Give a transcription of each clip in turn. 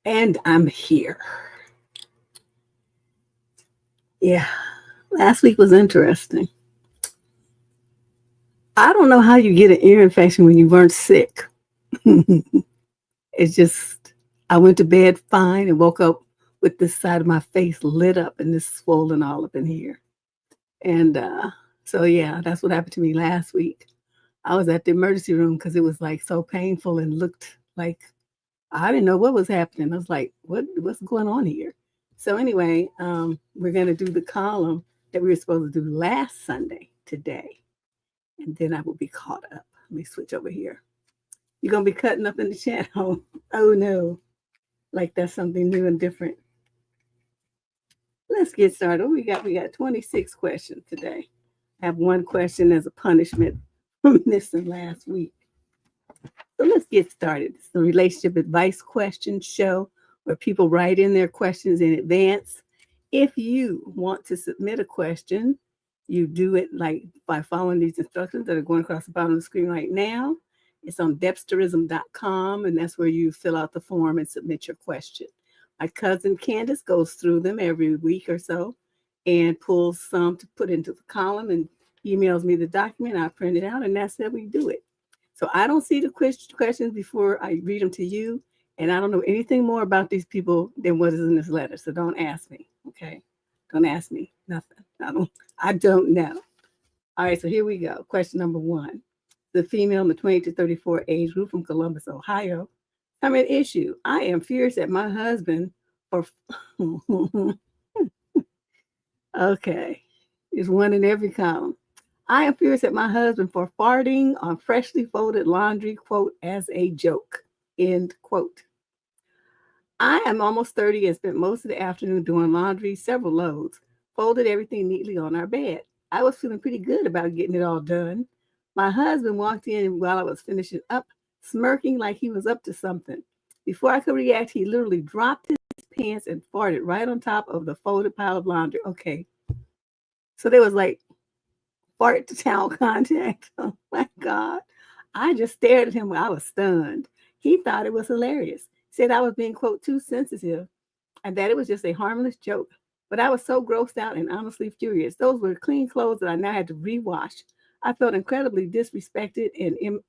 And I'm here. Yeah, last week was interesting. I don't know how you get an ear infection when you weren't sick. It's just, I went to bed fine and woke up with this side of my face lit up and this swollen all up in here. And so, yeah, that's what happened to me last week. I was at the emergency room because it was like so painful and looked like I didn't know what was happening. I was like, what's going on here? So anyway, we're going to do the column that we were supposed to do last Sunday today. And then I will be caught up. Let me switch over here. You're going to be cutting up in the chat. Oh no. Like that's something new and different. Let's get started. What we got? We got 26 questions today. I have one question as a punishment from missing last week. So let's get started. It's the relationship advice question show where people write in their questions in advance. If you want to submit a question, you do it like by following these instructions that are going across the bottom of the screen right now. It's on debsterism.com, and that's where you fill out the form and submit your question. My cousin Candace goes through them every week or so and pulls some to put into the column and emails me the document. I print it out, and that's how we do it. So I don't see the questions before I read them to you, and I don't know anything more about these people than what is in this letter. So don't ask me, okay? Don't ask me nothing. I don't know. All right, so here we go. Question number 1. The female in the 20 to 34 age group from Columbus, Ohio. Comment issue. I am furious at my husband for okay. There's one in every column. I am furious at my husband for farting on freshly folded laundry, quote, as a joke, end quote. I am almost 30 and spent most of the afternoon doing laundry, several loads, folded everything neatly on our bed. I was feeling pretty good about getting it all done. My husband walked in while I was finishing up, smirking like he was up to something. Before I could react, he literally dropped his pants and farted right on top of the folded pile of laundry. Okay. So there was like fart to towel contact. Oh my God. I just stared at him while I was stunned. He thought it was hilarious. Said I was being, quote, too sensitive and that it was just a harmless joke. But I was so grossed out and honestly furious. Those were clean clothes that I now had to rewash. I felt incredibly disrespected and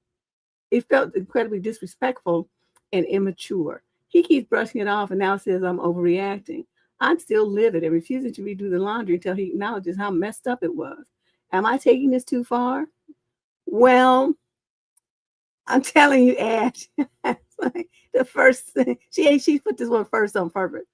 it felt incredibly disrespectful and immature. He keeps brushing it off and now says I'm overreacting. I'm still livid and refusing to redo the laundry until he acknowledges how messed up it was. Am I taking this too far? Well, I'm telling you, Ash, the first thing, she put this one first on purpose.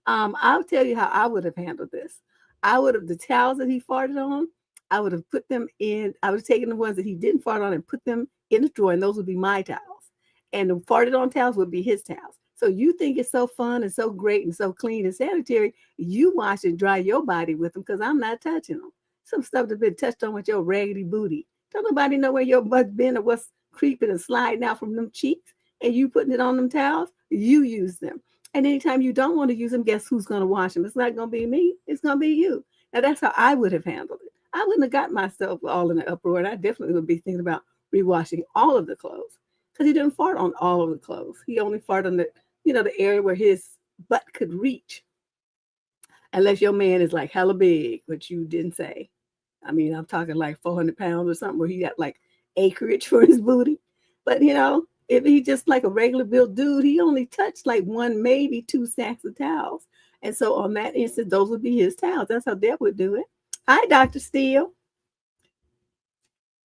I'll tell you how I would have handled this. I would have, the towels that he farted on, I would have put them in, I would have taken the ones that he didn't fart on and put them in the drawer, and those would be my towels. And the farted on towels would be his towels. So you think it's so fun and so great and so clean and sanitary, you wash and dry your body with them because I'm not touching them. Some stuff that's been touched on with your raggedy booty. Don't nobody know where your butt's been or what's creeping and sliding out from them cheeks, and you putting it on them towels, you use them. And anytime you don't want to use them, guess who's going to wash them? It's not going to be me. It's going to be you. Now, that's how I would have handled it. I wouldn't have got myself all in an uproar, and I definitely would be thinking about rewashing all of the clothes because he didn't fart on all of the clothes. He only farted on the, the area where his butt could reach. Unless your man is like hella big, which you didn't say. I mean, I'm talking like 400 pounds or something where he got like acreage for his booty. But, if he just like a regular built dude, he only touched like one, maybe two sacks of towels. And so on that instant, those would be his towels. That's how Deb would do it. Hi, Dr. Steele.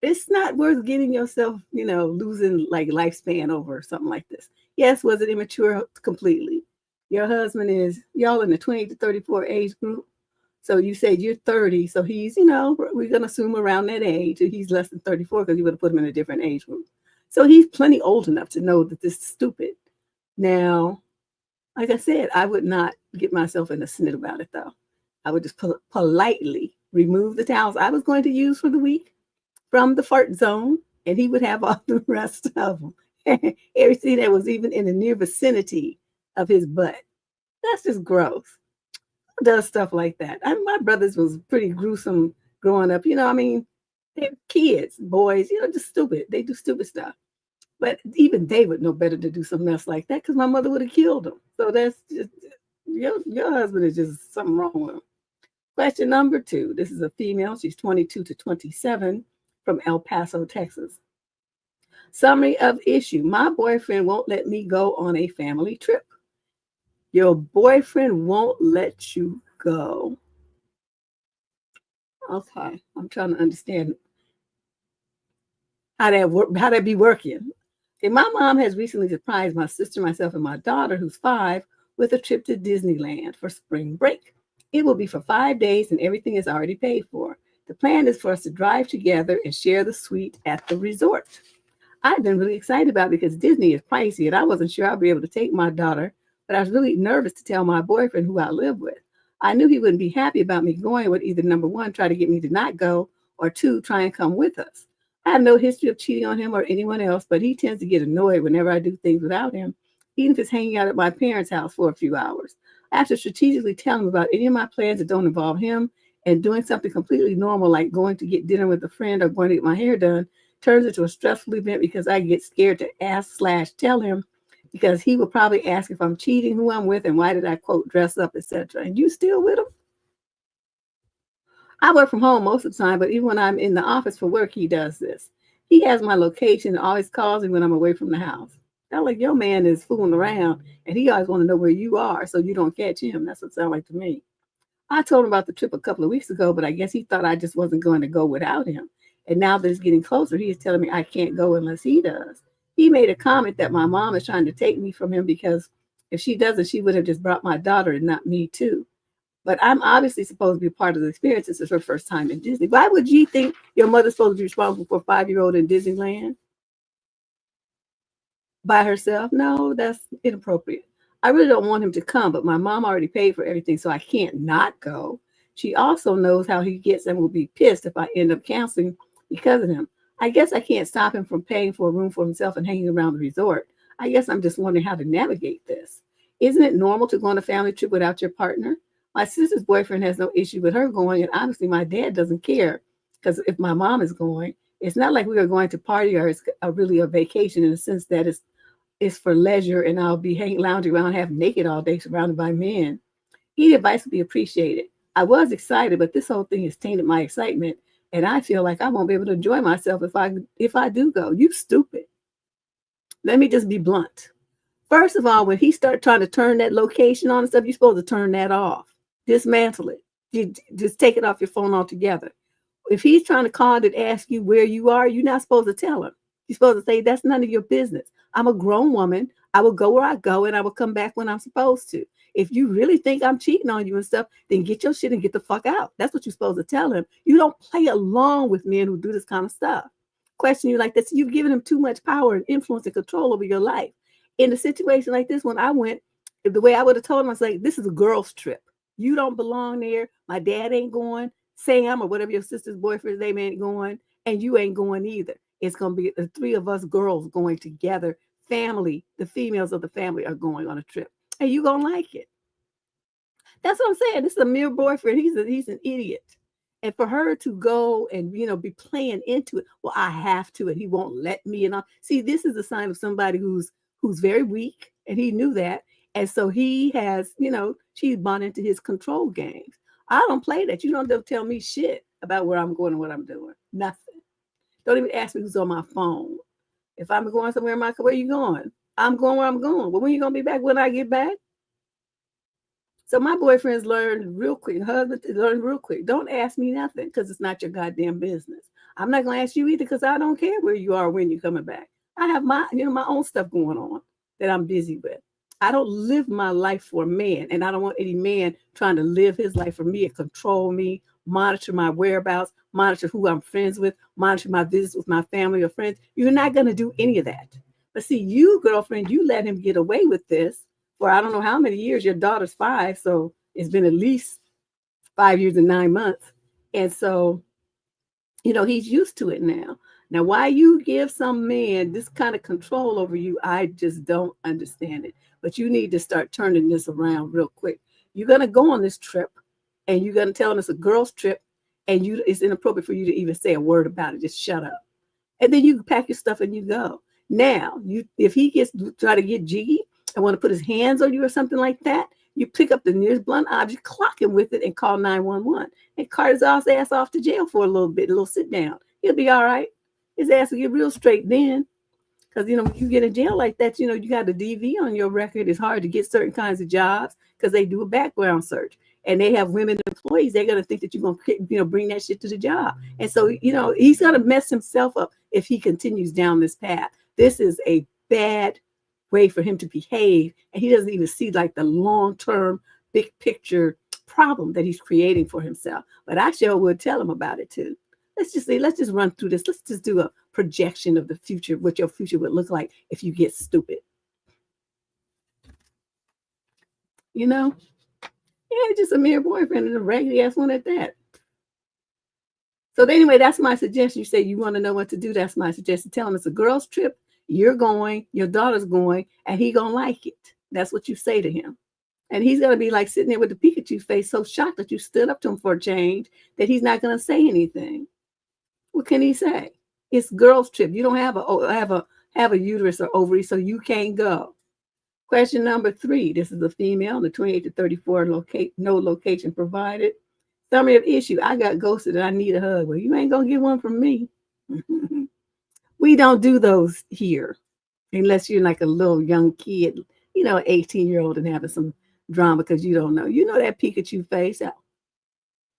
It's not worth getting yourself, losing like lifespan over something like this. Yes, was it immature? Completely. Your husband is, y'all in the 20 to 34 age group. So you said you're 30. So he's, we're going to assume around that age. He's less than 34 because you would have put him in a different age group. So he's plenty old enough to know that this is stupid. Now, like I said, I would not get myself in a snit about it, though. I would just politely remove the towels I was going to use for the week from the fart zone, and he would have all the rest of them. Everything that was even in the near vicinity of his butt. That's just gross. Who does stuff like that? My brothers was pretty gruesome growing up. They're kids, boys, just stupid. They do stupid stuff. But even they would know better to do something else like that because my mother would have killed them. So that's just, your husband is just something wrong with him. Question number 2. This is a female. She's 22 to 27 from El Paso, Texas. Summary of issue. My boyfriend won't let me go on a family trip. Your boyfriend won't let you go. Okay, I'm trying to understand how that be working. Okay, my mom has recently surprised my sister, myself, and my daughter, who's 5, with a trip to Disneyland for spring break. It will be for 5 days and everything is already paid for. The plan is for us to drive together and share the suite at the resort. I've been really excited about it because Disney is pricey and I wasn't sure I'd be able to take my daughter, but I was really nervous to tell my boyfriend who I live with. I knew he wouldn't be happy about me going, would either number 1, try to get me to not go, or 2, try and come with us. I have no history of cheating on him or anyone else, but he tends to get annoyed whenever I do things without him, even if it's hanging out at my parents' house for a few hours. I have to strategically tell him about any of my plans that don't involve him, and doing something completely normal like going to get dinner with a friend or going to get my hair done turns into a stressful event because I get scared to ask/tell him because he will probably ask if I'm cheating, who I'm with, and why did I, quote, dress up, etc. And you still with him? I work from home most of the time, but even when I'm in the office for work, he does this. He has my location and always calls me when I'm away from the house. Sound like your man is fooling around and he always want to know where you are so you don't catch him. That's what it sounds like to me. I told him about the trip a couple of weeks ago, but I guess he thought I just wasn't going to go without him. And now that it's getting closer, he is telling me I can't go unless he does. He made a comment that my mom is trying to take me from him because if she doesn't, she would have just brought my daughter and not me too. But I'm obviously supposed to be a part of the experience. This is her first time in Disney. Why would you think your mother's supposed to be responsible for a 5-year-old in Disneyland? By herself? No, that's inappropriate. I really don't want him to come, but my mom already paid for everything, so I can't not go. She also knows how he gets and will be pissed if I end up canceling because of him. I guess I can't stop him from paying for a room for himself and hanging around the resort. I guess I'm just wondering how to navigate this. Isn't it normal to go on a family trip without your partner? My sister's boyfriend has no issue with her going, and honestly, my dad doesn't care because if my mom is going, it's not like we are going to party or it's really a vacation in the sense that it's for leisure and I'll be lounging around half naked all day surrounded by men. Any advice would be appreciated. I was excited, but this whole thing has tainted my excitement, and I feel like I won't be able to enjoy myself if I do go. You stupid. Let me just be blunt. First of all, when he started trying to turn that location on and stuff, you're supposed to turn that off. Dismantle it. You just take it off your phone altogether. If he's trying to call and ask you where you are, you're not supposed to tell him. You're supposed to say, that's none of your business. I'm a grown woman. I will go where I go and I will come back when I'm supposed to. If you really think I'm cheating on you and stuff, then get your shit and get the fuck out. That's what you're supposed to tell him. You don't play along with men who do this kind of stuff. Question you like this. You've given him too much power and influence and control over your life. In a situation like this, when I went, the way I would have told him, I was like, this is a girl's trip. You don't belong there. My dad ain't going. Sam or whatever your sister's boyfriend's name ain't going. And you ain't going either. It's going to be the 3 of us girls going together. Family, the females of the family are going on a trip. And you going to like it. That's what I'm saying. This is a mere boyfriend. He's an idiot. And for her to go and, be playing into it, well, I have to, and he won't let me. And all. See, this is a sign of somebody who's very weak, and he knew that. And so he has, she's bought into his control games. I don't play that. You don't tell me shit about where I'm going and what I'm doing. Nothing. Don't even ask me who's on my phone. If I'm going somewhere, where you going? I'm going where I'm going. Well, when you going to be back? When I get back? So my boyfriends learned real quick, husband learned real quick. Don't ask me nothing because it's not your goddamn business. I'm not going to ask you either because I don't care where you are when you're coming back. I have my own stuff going on that I'm busy with. I don't live my life for a man, and I don't want any man trying to live his life for me and control me, monitor my whereabouts, monitor who I'm friends with, monitor my visits with my family or friends. You're not going to do any of that. But see, you, girlfriend, you let him get away with this for I don't know how many years. Your daughter's 5, so it's been at least 5 years and 9 months. And so, he's used to it now. Now, why you give some man this kind of control over you, I just don't understand it. But you need to start turning this around real quick. You're going to go on this trip, and you're going to tell him it's a girl's trip, and it's inappropriate for you to even say a word about it. Just shut up. And then you pack your stuff and you go. Now, if he try to get jiggy and want to put his hands on you or something like that, you pick up the nearest blunt object, clock him with it, and call 911. And cart his ass off to jail for a little bit, a little sit down. He'll be all right. His ass will get real straight then. Because, when you get in jail like that, you got the DV on your record. It's hard to get certain kinds of jobs because they do a background search. And they have women employees. They're going to think that you're going to, bring that shit to the job. And so, he's going to mess himself up if he continues down this path. This is a bad way for him to behave. And he doesn't even see like the long-term, big picture problem that he's creating for himself. But I sure would tell him about it too. Let's just run through this. Let's just do a projection of the future, what your future would look like if you get stupid. Yeah, just a mere boyfriend and a raggedy ass one at that. So anyway, that's my suggestion. You say you want to know what to do. That's my suggestion. Tell him it's a girl's trip. You're going, your daughter's going, and he gonna like it. That's what you say to him. And he's going to be like sitting there with the Pikachu face, so shocked that you stood up to him for a change that he's not going to say anything. What can he say? It's girl's trip. You don't have a uterus or ovary, so you can't go. Question number 3. This is a female, the 28 to 34, no location provided. Summary of issue. I got ghosted and I need a hug. Well, you ain't going to get one from me. We don't do those here unless you're like a little young kid, 18-year-old and having some drama because you don't know. That Pikachu face.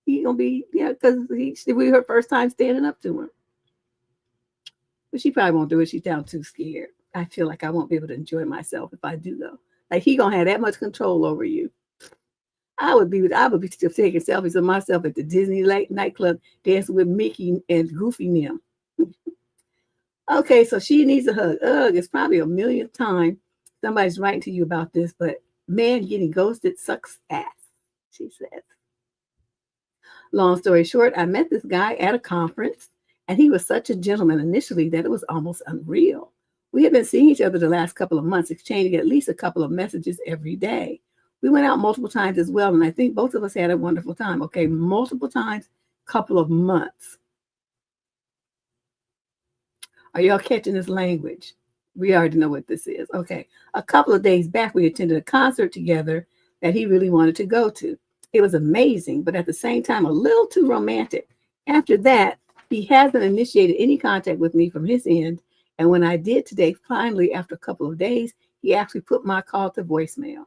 He going to be, because we her first time standing up to him. But she probably won't do it. She's down too scared. I feel like I won't be able to enjoy myself if I do though. Like he gonna have that much control over you. I would be still taking selfies of myself at the Disney nightclub dancing with Mickey and Goofy and them. Okay, so she needs a hug. Ugh, it's probably a millionth time somebody's writing to you about this, but man, getting ghosted sucks ass, she says. Long story short, I met this guy at a conference, and he was such a gentleman initially that it was almost unreal. We had been seeing each other the last couple of months, exchanging at least a couple of messages every day. We went out multiple times as well, and I think both of us had a wonderful time. Okay, multiple times, couple of months. Are y'all catching this language? We already know what this is. Okay, a couple of days back, we attended a concert together that he really wanted to go to. It was amazing, but at the same time, a little too romantic. After that, he hasn't initiated any contact with me from his end. And when I did today, finally, after a couple of days, he actually put my call to voicemail.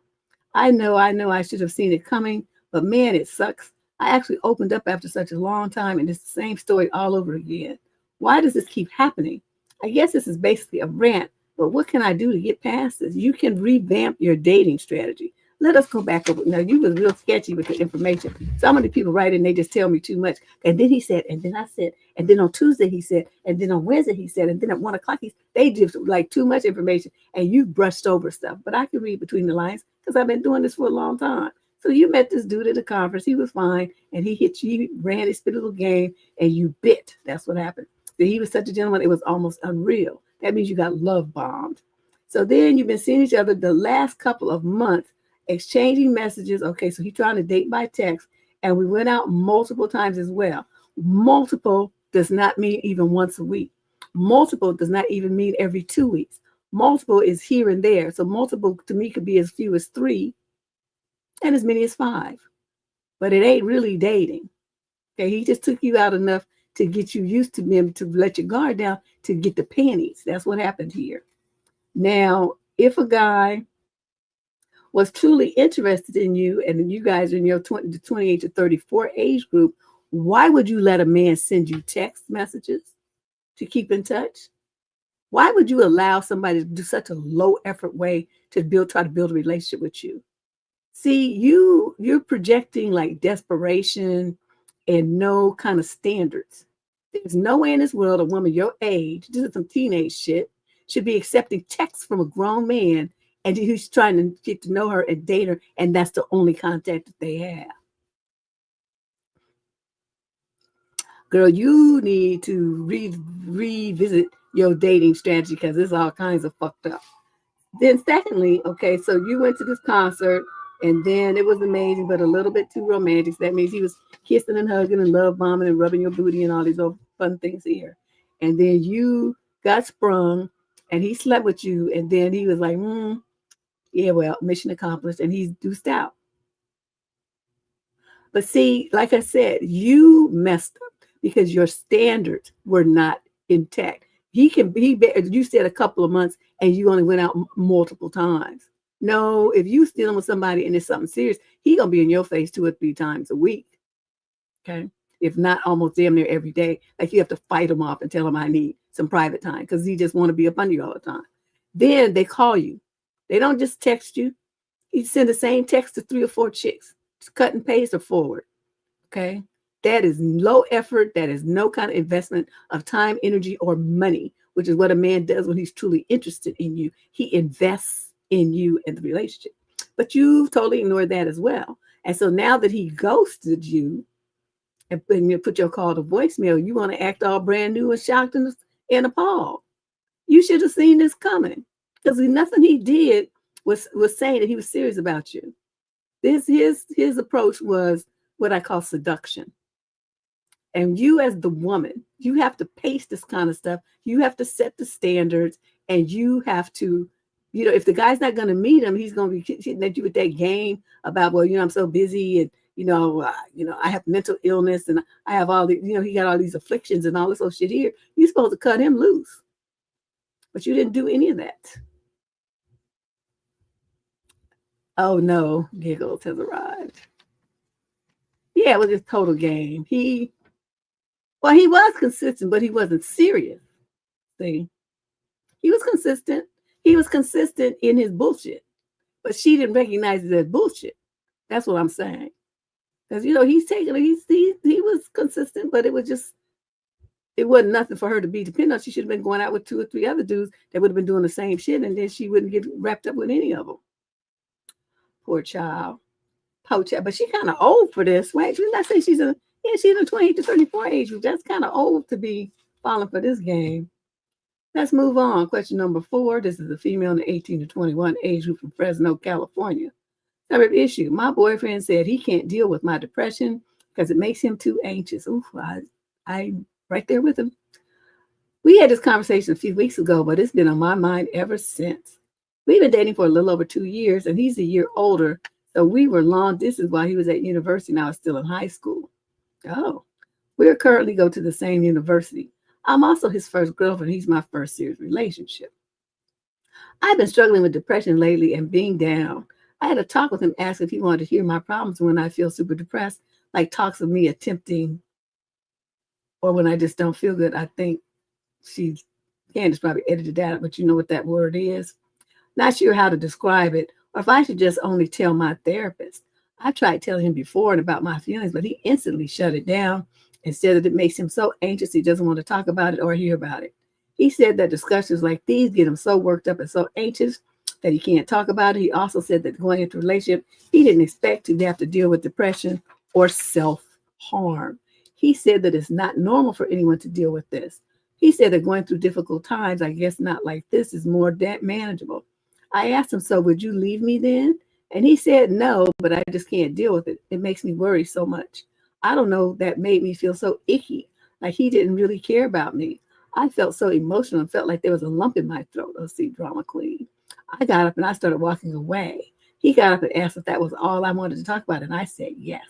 I know I should have seen it coming, but man, it sucks. I actually opened up after such a long time, and it's the same story all over again. Why does this keep happening? I guess this is basically a rant, but what can I do to get past this? You can revamp your dating strategy. Let us go back over. Now, you was real sketchy with the information. Some of the people write in, they just tell me too much. And then he said, and then I said, and then on Tuesday he said, and then on Wednesday he said, and then at 1 o'clock, they just like too much information, and you brushed over stuff. But I can read between the lines because I've been doing this for a long time. So you met this dude at the conference. He was fine, and he hit you, he ran his little game, and you bit. That's what happened. So he was such a gentleman, it was almost unreal. That means you got love bombed. So then you've been seeing each other the last couple of months, exchanging messages. Okay, so he's trying to date by text, and we went out multiple times as well. Multiple does not mean even once a week. Multiple does not even mean every 2 weeks. Multiple is here and there. So multiple to me could be as few as 3 and as many as 5. But it ain't really dating. Okay, he just took you out enough to get you used to him, to let your guard down, to get the pennies. That's what happened here. Now, if a guy was truly interested in you and you guys are in your 28 to 34 age group, why would you let a man send you text messages to keep in touch? Why would you allow somebody to do such a low effort way to try to build a relationship with you? See, you're projecting like desperation and no kind of standards. There's no way in this world a woman your age, this is some teenage shit, should be accepting texts from a grown man and who's trying to get to know her and date her, and that's the only contact that they have. Girl, you need to revisit your dating strategy because it's all kinds of fucked up. Then secondly, okay, so you went to this concert and then it was amazing, but a little bit too romantic. So that means he was kissing and hugging and love bombing and rubbing your booty and all these other fun things here. And then you got sprung and he slept with you. And then he was like, yeah, well, mission accomplished. And he's deuced out. But see, like I said, you messed up because your standards were not intact. You said a couple of months and you only went out multiple times. No, if you dealing with somebody and it's something serious, he gonna be in your face 2 or 3 times a week. Okay. If not almost damn near every day. Like you have to fight him off and tell him I need some private time because he just want to be up under you all the time. Then they call you. They don't just text you. He send the same text to 3 or 4 chicks. Just cut and paste or forward. Okay. That is low effort. That is no kind of investment of time, energy, or money, which is what a man does when he's truly interested in you. He invests in you and the relationship. But you've totally ignored that as well. And so now that he ghosted you and you put your call to voicemail, you want to act all brand new and shocked and appalled. You should have seen this coming because nothing he did was saying that he was serious about you. His approach was what I call seduction. And you as the woman, you have to pace this kind of stuff. You have to set the standards and you have to, if the guy's not going to meet him, he's going to be hitting at you with that game about, well, I'm so busy and, I have mental illness and I have all the, he got all these afflictions and all this old shit here. You're supposed to cut him loose. But you didn't do any of that. Oh no, Giggles has arrived. Yeah, it was just total game. He was consistent, but he wasn't serious. See, he was consistent. He was consistent in his bullshit, but she didn't recognize it as bullshit. That's what I'm saying. Because he was consistent, but it wasn't nothing for her to be dependent on. She should have been going out with 2 or 3 other dudes that would have been doing the same shit, and then she wouldn't get wrapped up with any of them. Poor child. But she's kind of old for this, right? She's not saying she's in the 28 to 34 age group. That's kind of old to be falling for this game. Let's move on. Question number 4. This is a female in the 18 to 21 age group from Fresno, California. Number issue. My boyfriend said he can't deal with my depression because it makes him too anxious. Ooh, I'm right there with him. We had this conversation a few weeks ago, but it's been on my mind ever since. We've been dating for a little over 2 years, and he's a year older. So we were long distance while he was at university and I was still in high school. Oh, we currently go to the same university. I'm also his first girlfriend. He's my first serious relationship. I've been struggling with depression lately and being down. I had a talk with him, asked if he wanted to hear my problems when I feel super depressed, like talks of me attempting, or when I just don't feel good. I think Candace probably edited that, but you know what that word is. Not sure how to describe it, or if I should just only tell my therapist. I tried telling him before and about my feelings, but he instantly shut it down and said that it makes him so anxious he doesn't want to talk about it or hear about it. He said that discussions like these get him so worked up and so anxious that he can't talk about it. He also said that going into a relationship, he didn't expect to have to deal with depression or self-harm. He said that it's not normal for anyone to deal with this. He said that going through difficult times, I guess not like this, is more manageable. I asked him, so would you leave me then? And he said, no, but I just can't deal with it. It makes me worry so much. I don't know, that made me feel so icky, like he didn't really care about me. I felt so emotional and felt like there was a lump in my throat. Oh, see, drama queen. I got up and I started walking away. He got up and asked if that was all I wanted to talk about, and I said yes.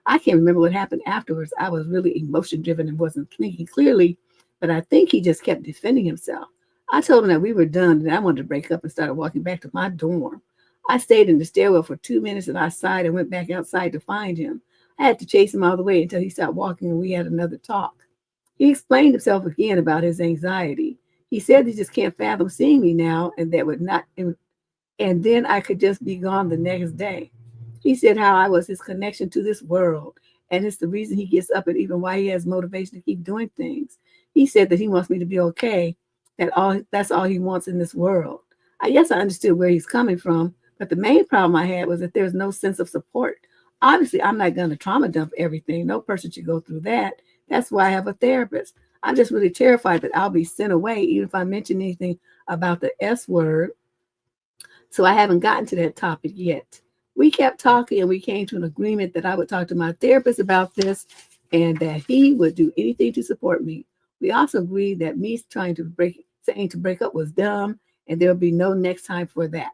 I can't remember what happened afterwards. I was really emotion driven and wasn't thinking clearly, but I think he just kept defending himself. I told him that we were done and I wanted to break up and started walking back to my dorm. I stayed in the stairwell for 2 minutes and I sighed and went back outside to find him. I had to chase him all the way until he stopped walking and we had another talk. He explained himself again about his anxiety. He said he just can't fathom seeing me now and that would not, and then I could just be gone the next day. He said how I was his connection to this world, and it's the reason he gets up and even why he has motivation to keep doing things. He said that he wants me to be okay, that's all he wants in this world. I guess I understood where he's coming from, but the main problem I had was that there's no sense of support. Obviously, I'm not going to trauma dump everything. No person should go through that. That's why I have a therapist. I'm just really terrified that I'll be sent away, even if I mention anything about the S word. So I haven't gotten to that topic yet. We kept talking and we came to an agreement that I would talk to my therapist about this and that he would do anything to support me. We also agreed that me saying to break up was dumb and there'll be no next time for that.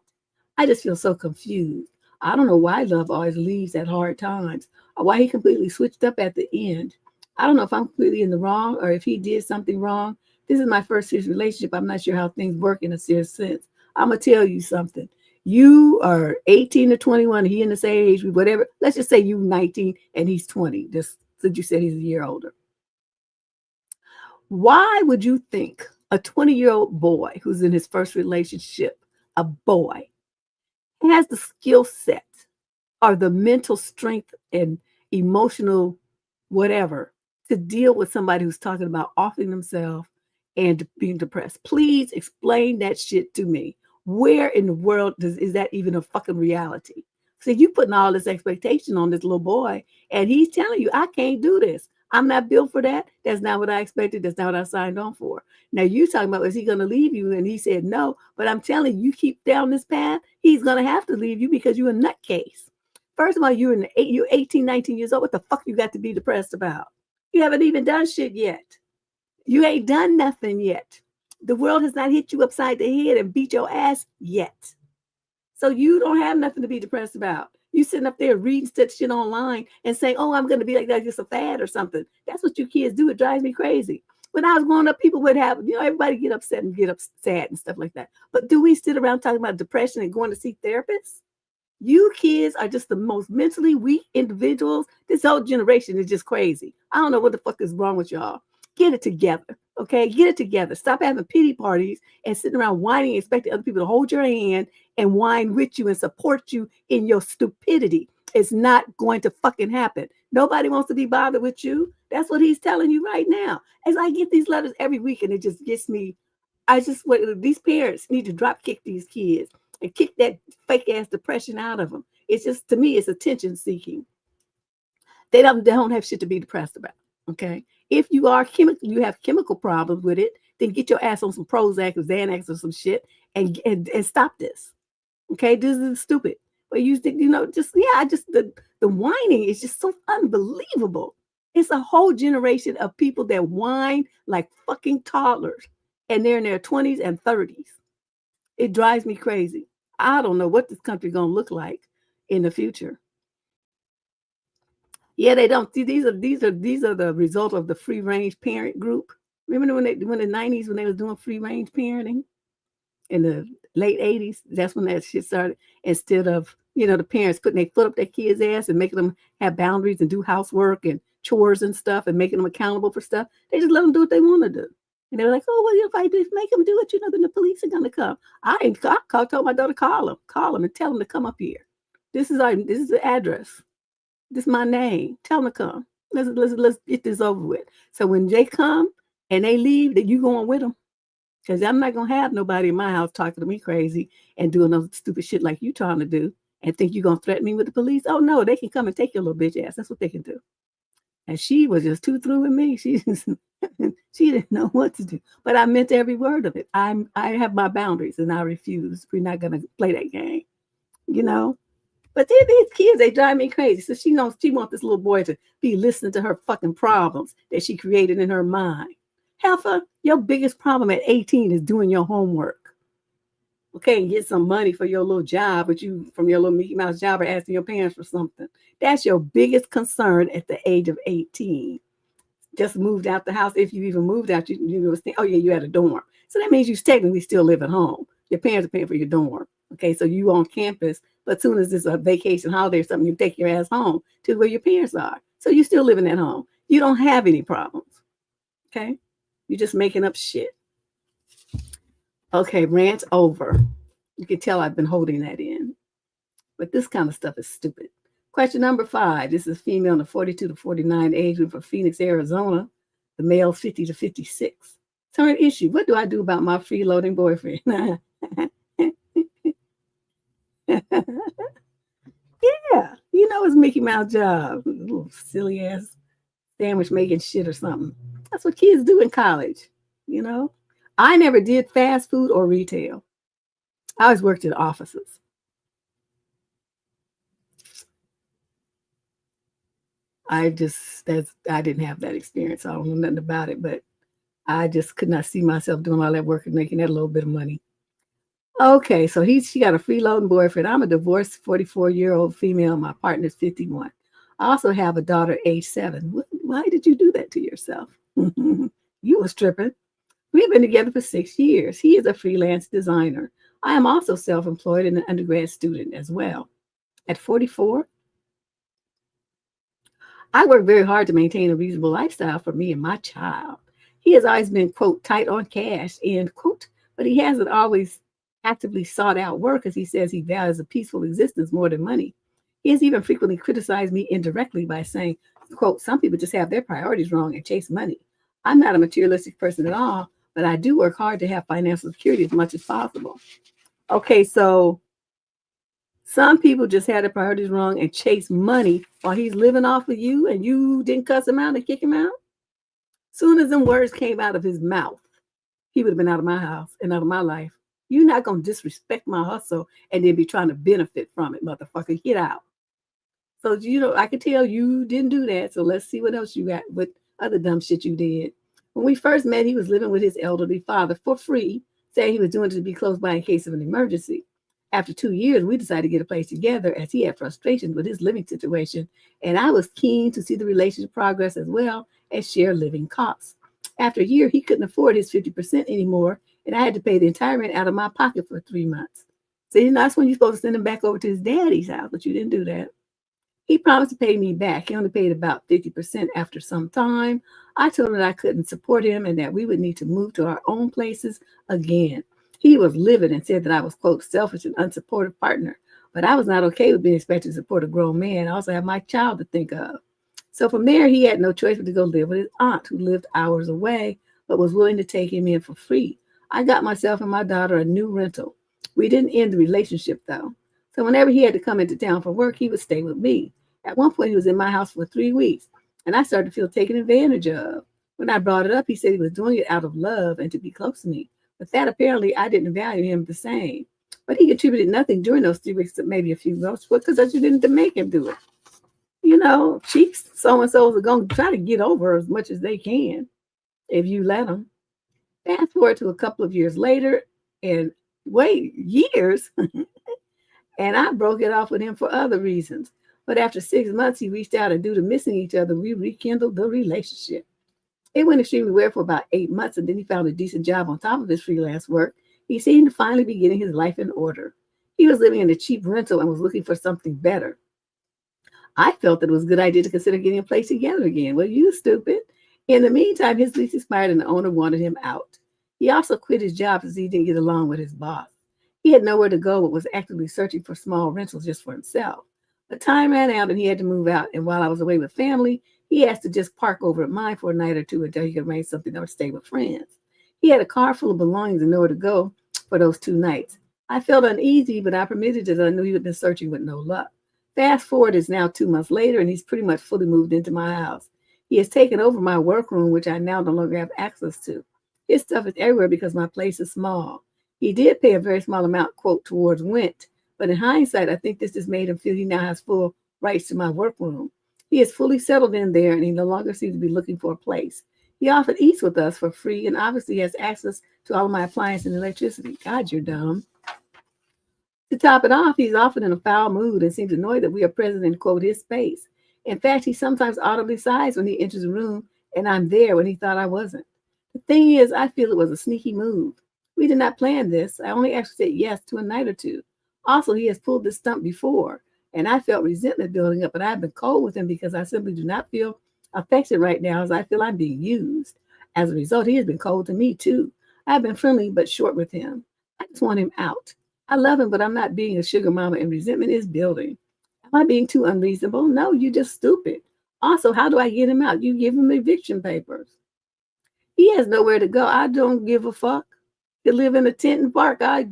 I just feel so confused. I don't know why love always leaves at hard times or why he completely switched up at the end. I don't know if I'm completely in the wrong or if he did something wrong. This is my first serious relationship. I'm not sure how things work in a serious sense. I'm going to tell you something. You are 18 to 21, he in the same age, whatever. Let's just say you 19 and he's 20, just since you said he's a year older. Why would you think a 20-year-old boy who's in his first relationship, a boy, has the skill set or the mental strength and emotional whatever to deal with somebody who's talking about offing themselves and being depressed? Please explain that shit to me. Where in the world is that even a fucking reality? See, you putting all this expectation on this little boy, and he's telling you, I can't do this. I'm not built for that. That's not what I expected. That's not what I signed on for. Now you talking about, is he going to leave you? And he said no. But I'm telling you, you keep down this path, he's going to have to leave you because you're a nutcase. First of all, you're 18, 19 years old. What the fuck you got to be depressed about? You haven't even done shit yet. You ain't done nothing yet. The world has not hit you upside the head and beat your ass yet. So you don't have nothing to be depressed about. You sitting up there reading such shit online and saying, oh, I'm going to be like that, just a fad or something. That's what you kids do. It drives me crazy. When I was growing up, people would have, everybody get upset and get sad and stuff like that. But do we sit around talking about depression and going to see therapists? You kids are just the most mentally weak individuals. This whole generation is just crazy. I don't know what the fuck is wrong with y'all. Get it together, okay? Get it together. Stop having pity parties and sitting around whining, expecting other people to hold your hand and whine with you and support you in your stupidity. It's not going to fucking happen. Nobody wants to be bothered with you. That's what he's telling you right now. As I get these letters every week and it just gets me, these parents need to drop kick these kids and kick that fake ass depression out of them. It's just, to me, it's attention seeking. They don't have shit to be depressed about, okay? If you have chemical problems with it, then get your ass on some Prozac or Xanax or some shit and stop this. Okay, this is stupid. But the whining is just so unbelievable. It's a whole generation of people that whine like fucking toddlers, and they're in their 20s and 30s. It drives me crazy. I don't know what this country gonna look like in the future. Yeah, they don't see these are the result of the free range parent group. Remember when the 90s when they was doing free range parenting in the late 80s? That's when that shit started. Instead of the parents putting their foot up their kids' ass and making them have boundaries and do housework and chores and stuff and making them accountable for stuff, they just let them do what they want to do. And they were like, oh well, if I just make them do it, then the police are gonna come. I told my daughter, call them and tell them to come up here. This is the address. This is my name. Tell them to come. Let's get this over with. So when they come and they leave, then you going with them. Because I'm not going to have nobody in my house talking to me crazy and doing those stupid shit like you trying to do and think you're going to threaten me with the police. Oh, no, they can come and take your little bitch ass. That's what they can do. And she was just too through with me. She didn't know what to do. But I meant every word of it. I have my boundaries and I refuse. We're not going to play that game, But these kids, they drive me crazy. So she knows she wants this little boy to be listening to her fucking problems that she created in her mind. Heifer, your biggest problem at 18 is doing your homework. Okay, and get some money for your little job, but from your little Mickey Mouse job or asking your parents for something. That's your biggest concern at the age of 18. just moved out the house. If you even moved out, you know, oh yeah, you had a dorm. So that means you technically still live at home. Your parents are paying for your dorm. Okay, so you on campus, but as soon as it's a vacation, holiday or something, you take your ass home to where your parents are. So you're still living at home. You don't have any problems. Okay, you're just making up shit. Okay, rant over. You can tell I've been holding that in. But this kind of stuff is stupid. Question number 5. This is female in the 42 to 49 age group from Phoenix, Arizona. The male 50 to 56. Turn issue. What do I do about my freeloading boyfriend? Yeah, you know it's Mickey Mouse job. Little silly ass sandwich making shit or something. That's what kids do in college, you know. I never did fast food or retail. I always worked in offices. I didn't have that experience. So I don't know nothing about it, but I just could not see myself doing all that work and making that little bit of money. Okay, so she got a freeloading boyfriend. I'm a divorced 44-year-old female. My partner's 51. I also have a daughter age 7. Why did you do that to yourself? You was tripping. We've been together for 6 years. He is a freelance designer. I am also self-employed and an undergrad student as well. At 44, I work very hard to maintain a reasonable lifestyle for me and my child. He has always been, quote, tight on cash, end quote, but he hasn't always actively sought out work as he says he values a peaceful existence more than money. He has even frequently criticized me indirectly by saying, quote, some people just have their priorities wrong and chase money. I'm not a materialistic person at all, but I do work hard to have financial security as much as possible. Okay, so some people just had their priorities wrong and chase money while he's living off of you and you didn't cuss him out and kick him out. Soon as them words came out of his mouth, he would have been out of my house and out of my life. You're not going to disrespect my hustle and then be trying to benefit from it, motherfucker. Get out. So, you know, I could tell you didn't do that. So let's see what else you got, what other dumb shit you did. When we first met, he was living with his elderly father for free, saying he was doing it to be close by in case of an emergency. After 2 years, we decided to get a place together as he had frustrations with his living situation, and I was keen to see the relationship progress as well as share living costs. After a year, he couldn't afford his 50% anymore, and I had to pay the entire rent out of my pocket for 3 months. See, that's when you're supposed to send him back over to his daddy's house, but you didn't do that. He promised to pay me back. He only paid about 50% after some time. I told him that I couldn't support him and that we would need to move to our own places again. He was livid and said that I was, quote, selfish and unsupportive partner. But I was not okay with being expected to support a grown man. I also have my child to think of. So from there, he had no choice but to go live with his aunt, who lived hours away, but was willing to take him in for free. I got myself and my daughter a new rental. We didn't end the relationship, though. So whenever he had to come into town for work, he would stay with me. At one point, he was in my house for 3 weeks, and I started to feel taken advantage of. When I brought it up, he said he was doing it out of love and to be close to me. But that apparently I didn't value him the same. But he contributed nothing during those 3 weeks, maybe a few months, because I just didn't make him do it. You know, cheeks so-and-sos are going to try to get over as much as they can if you let them. Fast forward to a couple of years later, and wait, years, and I broke it off with him for other reasons. But after 6 months, he reached out, and due to missing each other, we rekindled the relationship. It went extremely well for about 8 months, and then he found a decent job on top of his freelance work. He seemed to finally be getting his life in order. He was living in a cheap rental and was looking for something better. I felt that it was a good idea to consider getting a place together again. Well, you stupid. In the meantime, his lease expired and the owner wanted him out. He also quit his job because he didn't get along with his boss. He had nowhere to go but was actively searching for small rentals just for himself. But time ran out and he had to move out. And while I was away with family, he asked to just park over at mine for a night or two until he could arrange something that would stay with friends. He had a car full of belongings and nowhere to go for those 2 nights. I felt uneasy, but I permitted it as I knew he had been searching with no luck. Fast forward is now 2 months later, and he's pretty much fully moved into my house. He has taken over my workroom, which I now no longer have access to. His stuff is everywhere because my place is small. He did pay a very small amount, quote, towards rent, but in hindsight, I think this just made him feel he now has full rights to my workroom. He is fully settled in there, and he no longer seems to be looking for a place. He often eats with us for free, and obviously has access to all of my appliances and electricity. God, you're dumb. To top it off, he's often in a foul mood and seems annoyed that we are present in, quote, his space. In fact, he sometimes audibly sighs when he enters a room and I'm there when he thought I wasn't. The thing is, I feel it was a sneaky move. We did not plan this. I only actually said yes to a night or two. Also, he has pulled this stunt before, and I felt resentment building up, but I've been cold with him because I simply do not feel affection right now as I feel I'm being used. As a result, he has been cold to me too. I've been friendly but short with him. I just want him out. I love him, but I'm not being a sugar mama, and resentment is building. Am I being too unreasonable? No, you're just stupid. Also, how do I get him out? You give him eviction papers. He has nowhere to go. I don't give a fuck. He live in a tent and park. I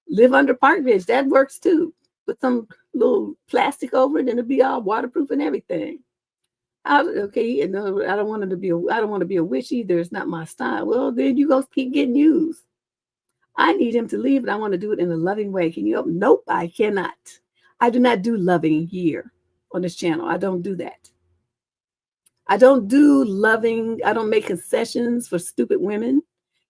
live under park bench. That works too. Put some little plastic over it and it'll be all waterproof and everything. Okay, you know, I don't want him to be I don't want to be a witch either. It's not my style. Well, then you go keep getting used. I need him to leave, but I want to do it in a loving way. Can you help? Nope, I cannot. I do not do loving here on this channel. I don't do that. I don't do loving. I don't make concessions for stupid women.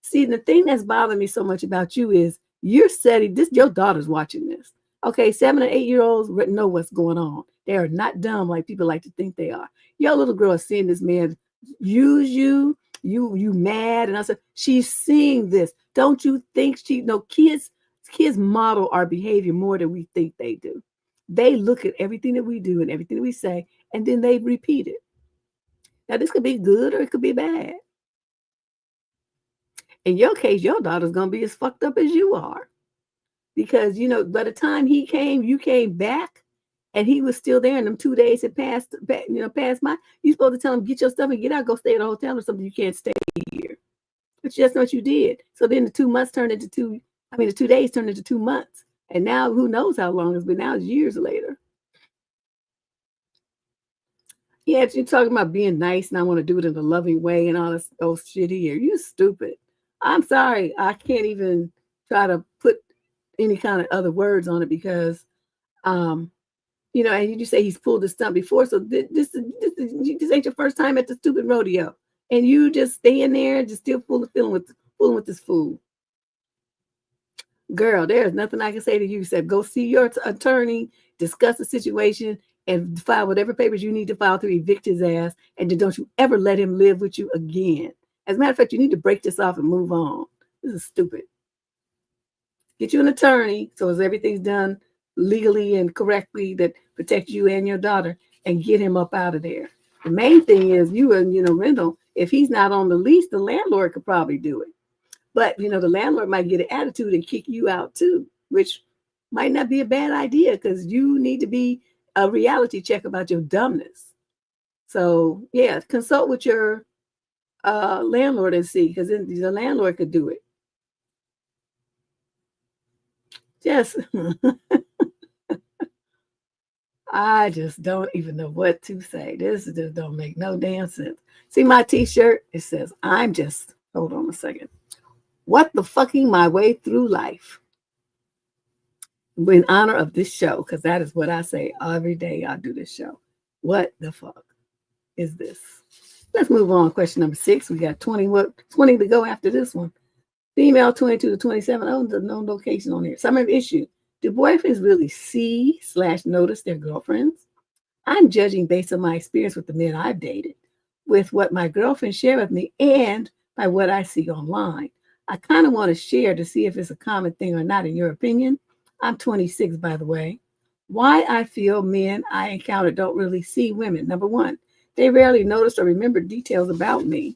See, the thing that's bothering me so much about you is you're setting this. Your daughter's watching this. Okay, 7 and 8 year olds know what's going on. They are not dumb like people like to think they are. Your little girl is seeing this man use you. You mad, and I said she's seeing this. Don't you think kids model our behavior more than we think they do. They look at everything that we do and everything that we say, and then they repeat it. Now, this could be good or it could be bad. In your case, your daughter's going to be as fucked up as you are. Because, you know, by the time he came, you came back, and he was still there, and them 2 days had passed by. You're supposed to tell him, get your stuff and get out, go stay at a hotel or something. You can't stay here. But that's not what you did. So then the 2 months turned into the 2 days turned into 2 months. And now who knows how long it's been. Now it's years later. Yeah, you're talking about being nice and I want to do it in a loving way and all this old shit here. You stupid. I'm sorry. I can't even try to put any kind of other words on it because, you know, and you just say he's pulled this stunt before. So this ain't your first time at the stupid rodeo. And you just stay in there, just still fooling with this fool. Girl, there's nothing I can say to you except go see your attorney, discuss the situation, and file whatever papers you need to file to evict his ass. And then don't you ever let him live with you again. As a matter of fact, you need to break this off and move on. This is stupid. Get you an attorney so as everything's done legally and correctly that protects you and your daughter, and get him up out of there. The main thing is you and, you know, rental. If he's not on the lease, the landlord could probably do it. But, you know, the landlord might get an attitude and kick you out too, which might not be a bad idea because you need to be a reality check about your dumbness. So, yeah, consult with your landlord and see, because the landlord could do it. Just, I just don't even know what to say. This just don't make no damn sense. See my t-shirt? It says, I'm just, hold on a second. What the fucking my way through life. In honor of this show, because that is what I say every day I do this show. What the fuck is this? Let's move on. Question number 6. We got 20 to go after this one. Female 22 to 27. Oh, there's no location on here. Summary of issue. Do boyfriends really see/notice their girlfriends? I'm judging based on my experience with the men I've dated, with what my girlfriends share with me, and by what I see online. I kind of want to share to see if it's a common thing or not, in your opinion. I'm 26, by the way. Why I feel men I encounter don't really see women. Number 1, they rarely notice or remember details about me.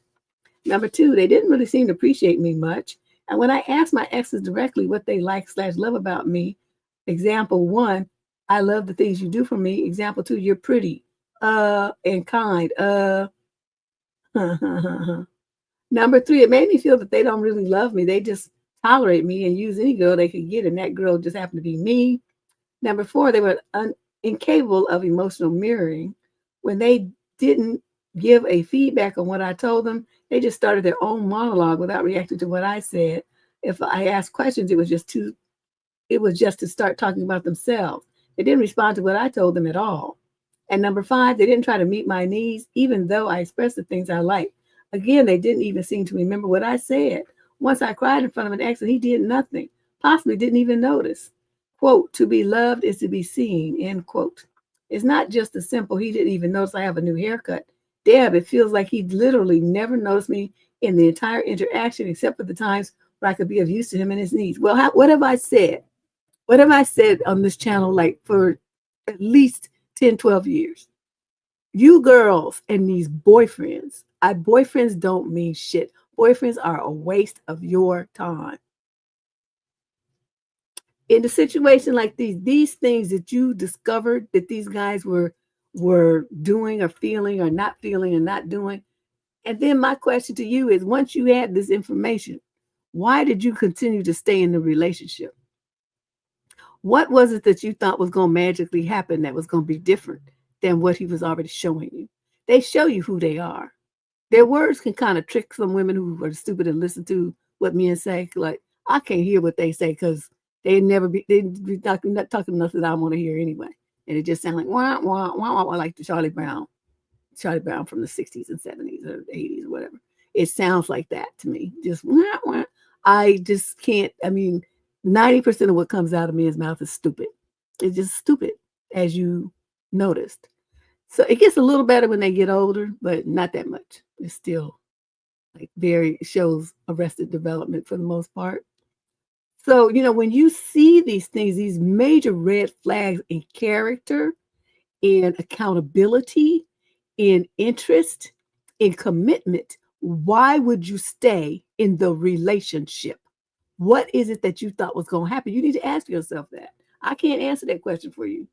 Number 2, they didn't really seem to appreciate me much. And when I asked my exes directly what they like/love about me, example 1, I love the things you do for me. Example 2, you're pretty, and kind. Number 3, it made me feel that they don't really love me. They just tolerate me and use any girl they could get, and that girl just happened to be me. Number 4, they were incapable of emotional mirroring. When they didn't give a feedback on what I told them, they just started their own monologue without reacting to what I said. If I asked questions, it was just to start talking about themselves. They didn't respond to what I told them at all. And number 5, they didn't try to meet my needs, even though I expressed the things I like. Again, they didn't even seem to remember what I said. Once I cried in front of an ex and he did nothing, possibly didn't even notice. Quote, to be loved is to be seen, end quote. It's not just a simple, he didn't even notice I have a new haircut. Deb, it feels like he literally never noticed me in the entire interaction except for the times where I could be of use to him and his needs. Well, what have I said? What have I said on this channel like for at least 10, 12 years? You girls and these boyfriends, boyfriends don't mean shit. Boyfriends are a waste of your time. In a situation like these things that you discovered that these guys were doing or feeling or not feeling and not doing. And then my question to you is, once you had this information, why did you continue to stay in the relationship? What was it that you thought was going to magically happen that was going to be different than what he was already showing you? They show you who they are. Their words can kind of trick some women who are stupid and listen to what men say. Like, I can't hear what they say because they'd be talking nothing I want to hear anyway. And it just sounds like wah, wah, wah, wah, like the Charlie Brown from the 60s and 70s or 80s or whatever. It sounds like that to me. Just wah, wah. I just can't. I mean, 90% of what comes out of men's mouth is stupid. It's just stupid, as you noticed. So it gets a little better when they get older, but not that much. It's still like shows arrested development for the most part. So, when you see these things, these major red flags in character, in accountability, in interest, in commitment, why would you stay in the relationship? What is it that you thought was going to happen? You need to ask yourself that. I can't answer that question for you.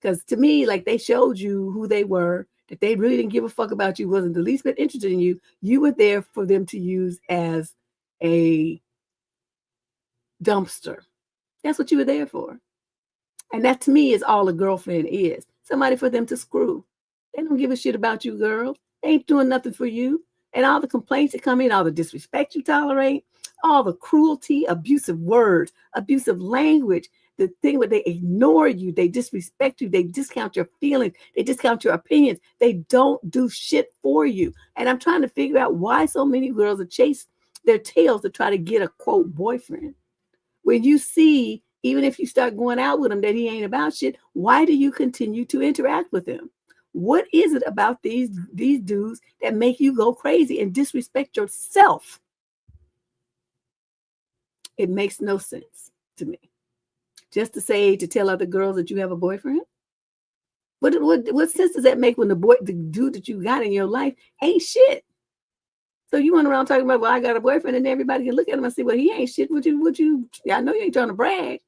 Because to me, like, they showed you who they were, that they really didn't give a fuck about you, wasn't the least bit interested in you. You were there for them to use as a dumpster. That's what you were there for. And that to me is all a girlfriend is. Somebody for them to screw. They don't give a shit about you, girl. They ain't doing nothing for you. And all the complaints that come in, all the disrespect you tolerate, all the cruelty, abusive words, abusive language, the thing where they ignore you, they disrespect you, they discount your feelings, they discount your opinions. They don't do shit for you. And I'm trying to figure out why so many girls are chase their tails to try to get a quote boyfriend. When you see, even if you start going out with him, that he ain't about shit, why do you continue to interact with him? What is it about these dudes that make you go crazy and disrespect yourself? It makes no sense to me. Just to tell other girls that you have a boyfriend? What sense does that make when the dude that you got in your life ain't shit? So you went around talking about, well, I got a boyfriend, and everybody can look at him and say, well, he ain't shit. I know you ain't trying to brag.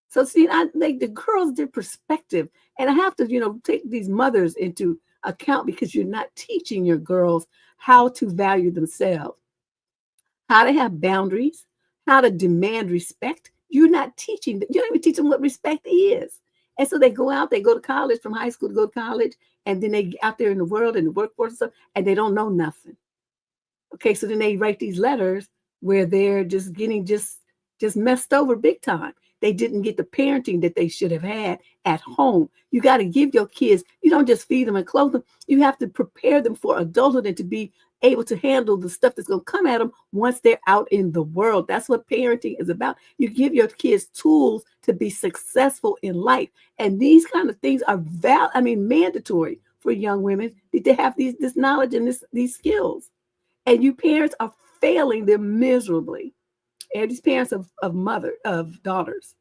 So see, I like the girls, their perspective, and I have to, take these mothers into account, because you're not teaching your girls how to value themselves, how to have boundaries, how to demand respect. You're not teaching them. You don't even teach them what respect is. And so they go out, they go to college, from high school to go to college, and then they get out there in the world, in the workforce and stuff, and they don't know nothing. Okay, so then they write these letters where they're just getting just messed over big time. They didn't get the parenting that they should have had at home. You got to give your kids, you don't just feed them and clothe them. You have to prepare them for adulthood and to be able to handle the stuff that's going to come at them once they're out in the world. That's what parenting is about. You give your kids tools to be successful in life. And these kind of things are mandatory for young women to have this knowledge and these skills. And you parents are failing them miserably. And these parents of daughters.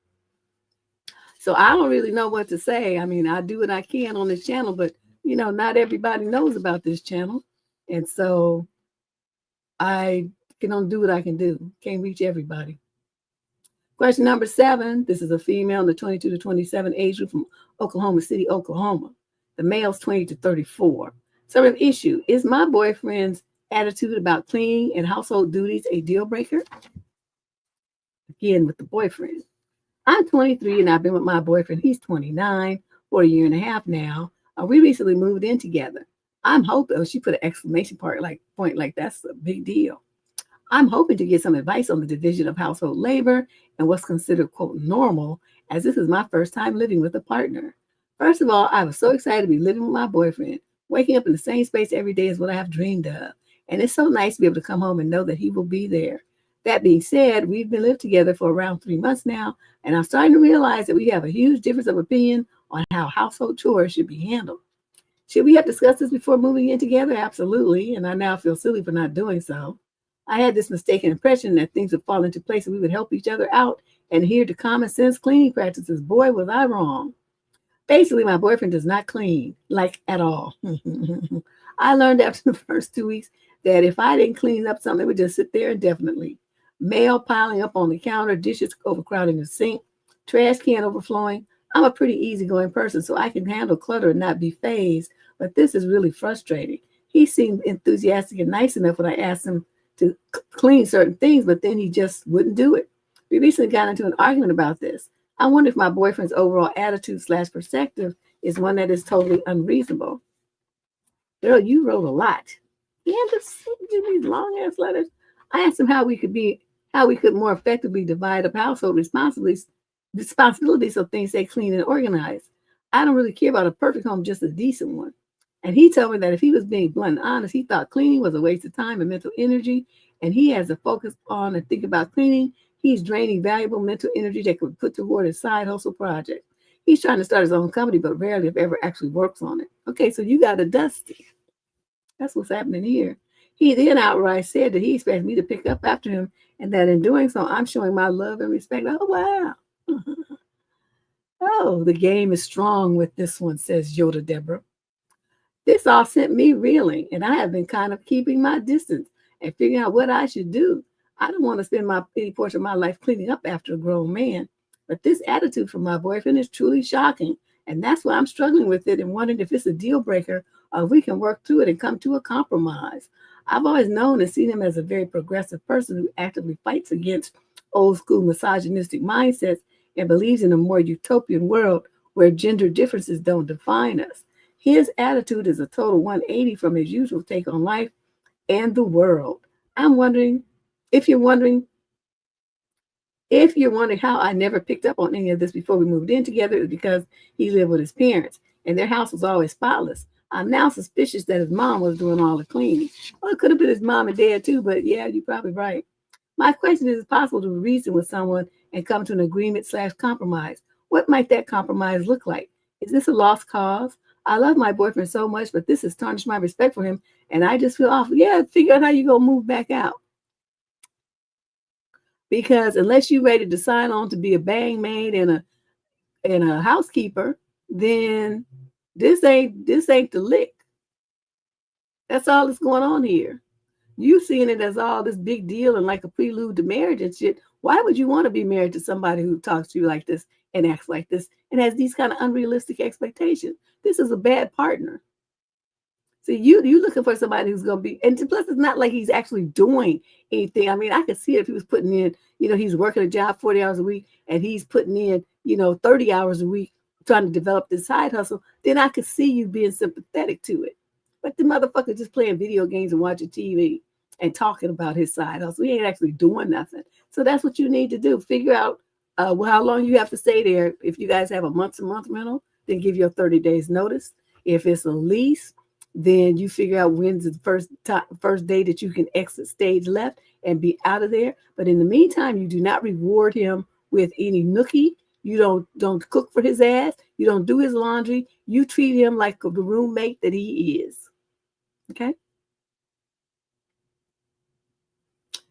So I don't really know what to say. I mean, I do what I can on this channel, but not everybody knows about this channel. And so I can only do what I can do. Can't reach everybody. Question number 7. This is a female in the 22 to 27 age group from Oklahoma City, Oklahoma. The male's 20 to 34. Sort of issue: is my boyfriend's attitude about cleaning and household duties a deal breaker? Again, with the boyfriend. I'm 23 and I've been with my boyfriend. He's 29 for a year and a half now. We recently moved in together. I'm hoping, she put an exclamation point like that's a big deal. I'm hoping to get some advice on the division of household labor and what's considered, quote, normal, as this is my first time living with a partner. First of all, I was so excited to be living with my boyfriend. Waking up in the same space every day is what I have dreamed of. And it's so nice to be able to come home and know that he will be there. That being said, we've been living together for around 3 months now, and I'm starting to realize that we have a huge difference of opinion on how household chores should be handled. Should we have discussed this before moving in together? Absolutely. And I now feel silly for not doing so. I had this mistaken impression that things would fall into place and we would help each other out and adhere to common sense cleaning practices. Boy, was I wrong. Basically, my boyfriend does not clean, like at all. I learned after the first 2 weeks that if I didn't clean up something, it would just sit there indefinitely. Mail piling up on the counter, dishes overcrowding the sink, trash can overflowing. I'm a pretty easygoing person, so I can handle clutter and not be fazed, but this is really frustrating. He seemed enthusiastic and nice enough when I asked him to clean certain things, but then he just wouldn't do it. We recently got into an argument about this. I wonder if my boyfriend's overall attitude/perspective is one that is totally unreasonable. Girl, you wrote a lot. He had to send you these long ass letters. I asked him how we could more effectively divide up household responsibilities so things stay clean and organized. I don't really care about a perfect home, just a decent one. And he told me that if he was being blunt and honest, he thought cleaning was a waste of time and mental energy, and he has to focus on and think about cleaning. He's draining valuable mental energy that could put toward his side hustle project. He's trying to start his own company, but rarely, if ever, actually works on it. Okay, so you got a Dusty. That's what's happening here. He then outright said that he expects me to pick up after him, and that in doing so, I'm showing my love and respect. Oh, wow. Oh, the game is strong with this one, says Yoda Deborah. This all sent me reeling, and I have been kind of keeping my distance and figuring out what I should do. I don't want to spend any portion of my life cleaning up after a grown man, but this attitude from my boyfriend is truly shocking, and that's why I'm struggling with it and wondering if it's a deal breaker or if we can work through it and come to a compromise. I've always known and seen him as a very progressive person who actively fights against old school misogynistic mindsets and believes in a more utopian world where gender differences don't define us. His attitude is a total 180 from his usual take on life and the world. I'm wondering if you're wondering how I never picked up on any of this before we moved in together, it was because he lived with his parents and their house was always spotless. I'm now suspicious that his mom was doing all the cleaning. Well, it could have been his mom and dad too, but yeah, you're probably right. My question is it possible to reason with someone and come to an agreement/compromise? What might that compromise look like? Is this a lost cause? I love my boyfriend so much, but this has tarnished my respect for him, and I just feel awful. Yeah, figure out how you're going to move back out. Because unless you're ready to sign on to be a bang maid and a housekeeper, then this ain't the lick. That's all that's going on here. You seeing it as all this big deal and like a prelude to marriage and shit. Why would you want to be married to somebody who talks to you like this and acts like this and has these kind of unrealistic expectations? This is a bad partner. See, you looking for somebody who's going to be, and plus it's not like he's actually doing anything. I mean, I could see it if he was putting in, he's working a job 40 hours a week and he's putting in, 30 hours a week trying to develop this side hustle, then I could see you being sympathetic to it. But the motherfucker just playing video games and watching TV and talking about his side hustle. He ain't actually doing nothing. So that's what you need to do. Figure out how long you have to stay there. If you guys have a month-to-month rental, then give your 30 days notice. If it's a lease, then you figure out when's the first day that you can exit stage left and be out of there. But in the meantime, you do not reward him with any nookie. You don't cook for his ass. You don't do his laundry. You treat him like the roommate that he is. Okay?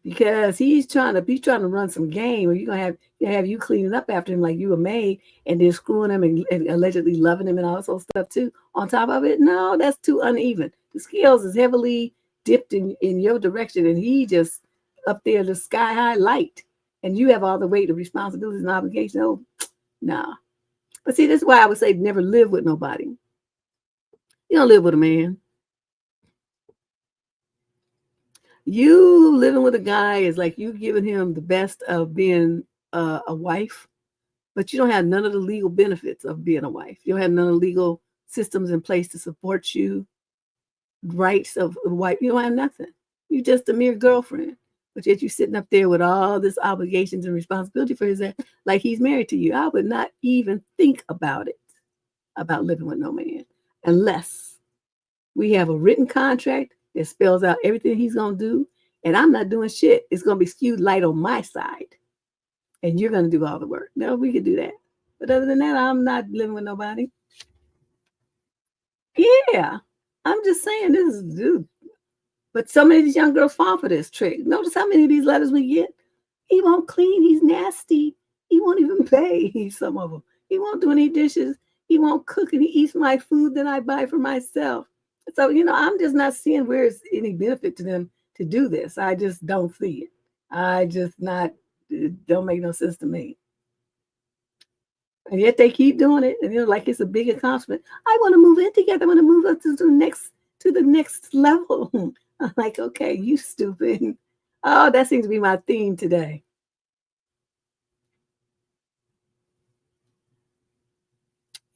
Because he's trying to run some game, or you're gonna have you cleaning up after him like you a maid, and then screwing him and allegedly loving him and all this stuff too. On top of it, no, that's too uneven. The scales is heavily dipped in your direction, and he just up there the sky high light, and you have all the weight of responsibilities and obligations. Oh, nah. But see, this is why I would say never live with nobody. You don't live with a man. You living with a guy is like you giving him the best of being a wife, but you don't have none of the legal benefits of being a wife. You don't have none of the legal systems in place to support you, rights of a wife. You don't have nothing. You're just a mere girlfriend, but yet you're sitting up there with all this obligations and responsibility for his ass, like he's married to you. I would not even think about it, about living with no man, unless we have a written contract that spells out everything he's going to do, and I'm not doing shit. It's going to be skewed light on my side, and you're going to do all the work. No, we could do that. But other than that, I'm not living with nobody. Yeah. I'm just saying this is dude. But so many of these young girls fall for this trick. Notice how many of these letters we get. He won't clean. He's nasty. He won't even pay. Some of them. He won't do any dishes. He won't cook, and he eats my food that I buy for myself. So, I'm just not seeing where it's any benefit to them to do this. I just don't see it. It don't make no sense to me. And yet they keep doing it, and like it's a big accomplishment. I want to move in together. I want to move up to the next level. I'm like, okay, you stupid. Oh, that seems to be my theme today.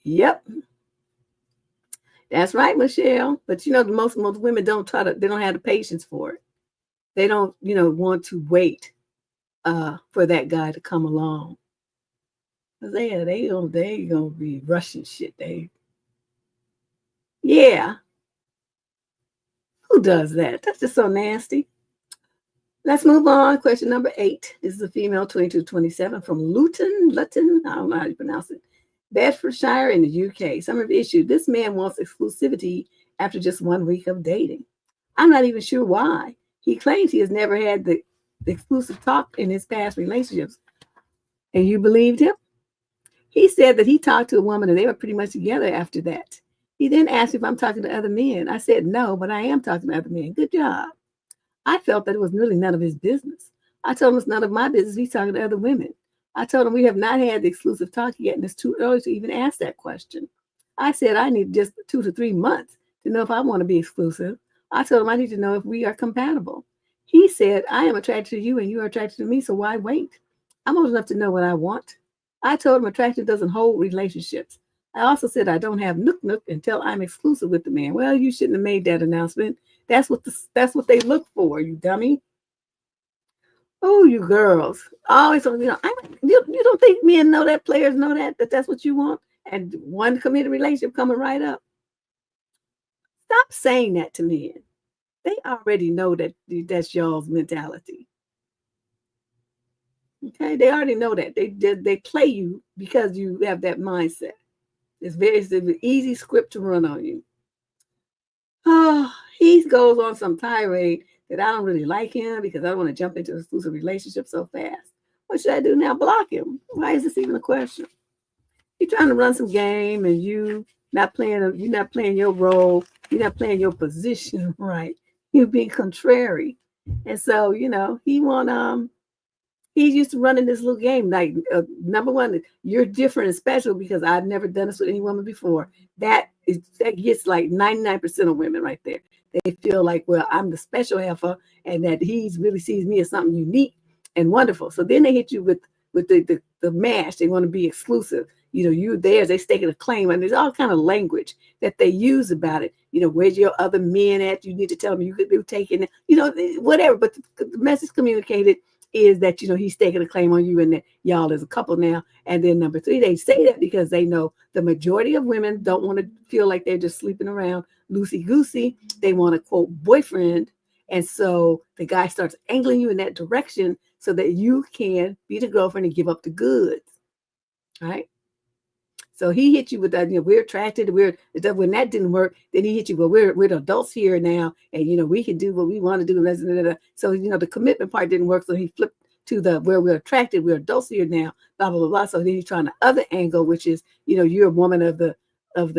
Yep. That's right, Michelle. But most women they don't have the patience for it. They don't, want to wait for that guy to come along. They gonna be rushing shit. Yeah. Who does that? That's just so nasty. Let's move on. Question number 8. This is a female, 2227, from Luton. I don't know how you pronounce it. Bedfordshire in the UK. Summary of issue. This man wants exclusivity after just 1 week of dating. I'm not even sure why. He claims he has never had the exclusive talk in his past relationships. And you believed him? He said that he talked to a woman and they were pretty much together after that. He then asked if I'm talking to other men. I said no, but I am talking to other men. Good job. I felt that it was really none of his business. I told him it's none of my business. He's talking to other women. I told him we have not had the exclusive talk yet, and it's too early to even ask that question. I said I need just 2 to 3 months to know if I want to be exclusive. I told him I need to know if we are compatible. He said, I am attracted to you and you are attracted to me, so why wait? I'm old enough to know what I want. I told him attraction doesn't hold relationships. I also said I don't have nook until I'm exclusive with the man. Well, you shouldn't have made that announcement. That's what they look for, you dummy. Oh, you girls. Always, you don't think men know that, players know that's what you want? And one committed relationship coming right up. Stop saying that to men. They already know that's y'all's mentality. Okay, they already know that. They play you because you have that mindset. It's an easy script to run on you. Oh, he goes on some tirade that I don't really like him because I don't want to jump into an exclusive relationship so fast. What should I do now? Block him. Why is this even a question? You're trying to run some game and you're not playing your role. You're not playing your position right. You're being contrary. And so, he's used to running this little game. Like, number one, you're different and special because I've never done this with any woman before. That gets like 99% of women right there. They feel like, well, I'm the special heifer, and that he really sees me as something unique and wonderful. So then they hit you with the mash. They want to be exclusive. You theirs. They staking a claim, and there's all kind of language that they use about it. Where's your other men at? You need to tell them you could be taking, whatever. But the message communicated is that he's taking a claim on you and that y'all is a couple now. And then number 3, they say that because they know the majority of women don't want to feel like they're just sleeping around loosey-goosey. They want a quote boyfriend. And so the guy starts angling you in that direction so that you can be the girlfriend and give up the goods. All right. So he hit you with that, we're attracted, when that didn't work, then he hit you, well, we're the adults here now, and we can do what we want to do. So, the commitment part didn't work. So he flipped to where we're attracted, we're adults here now, blah, blah, blah, blah. So then he's trying the other angle, which is, you're a woman of the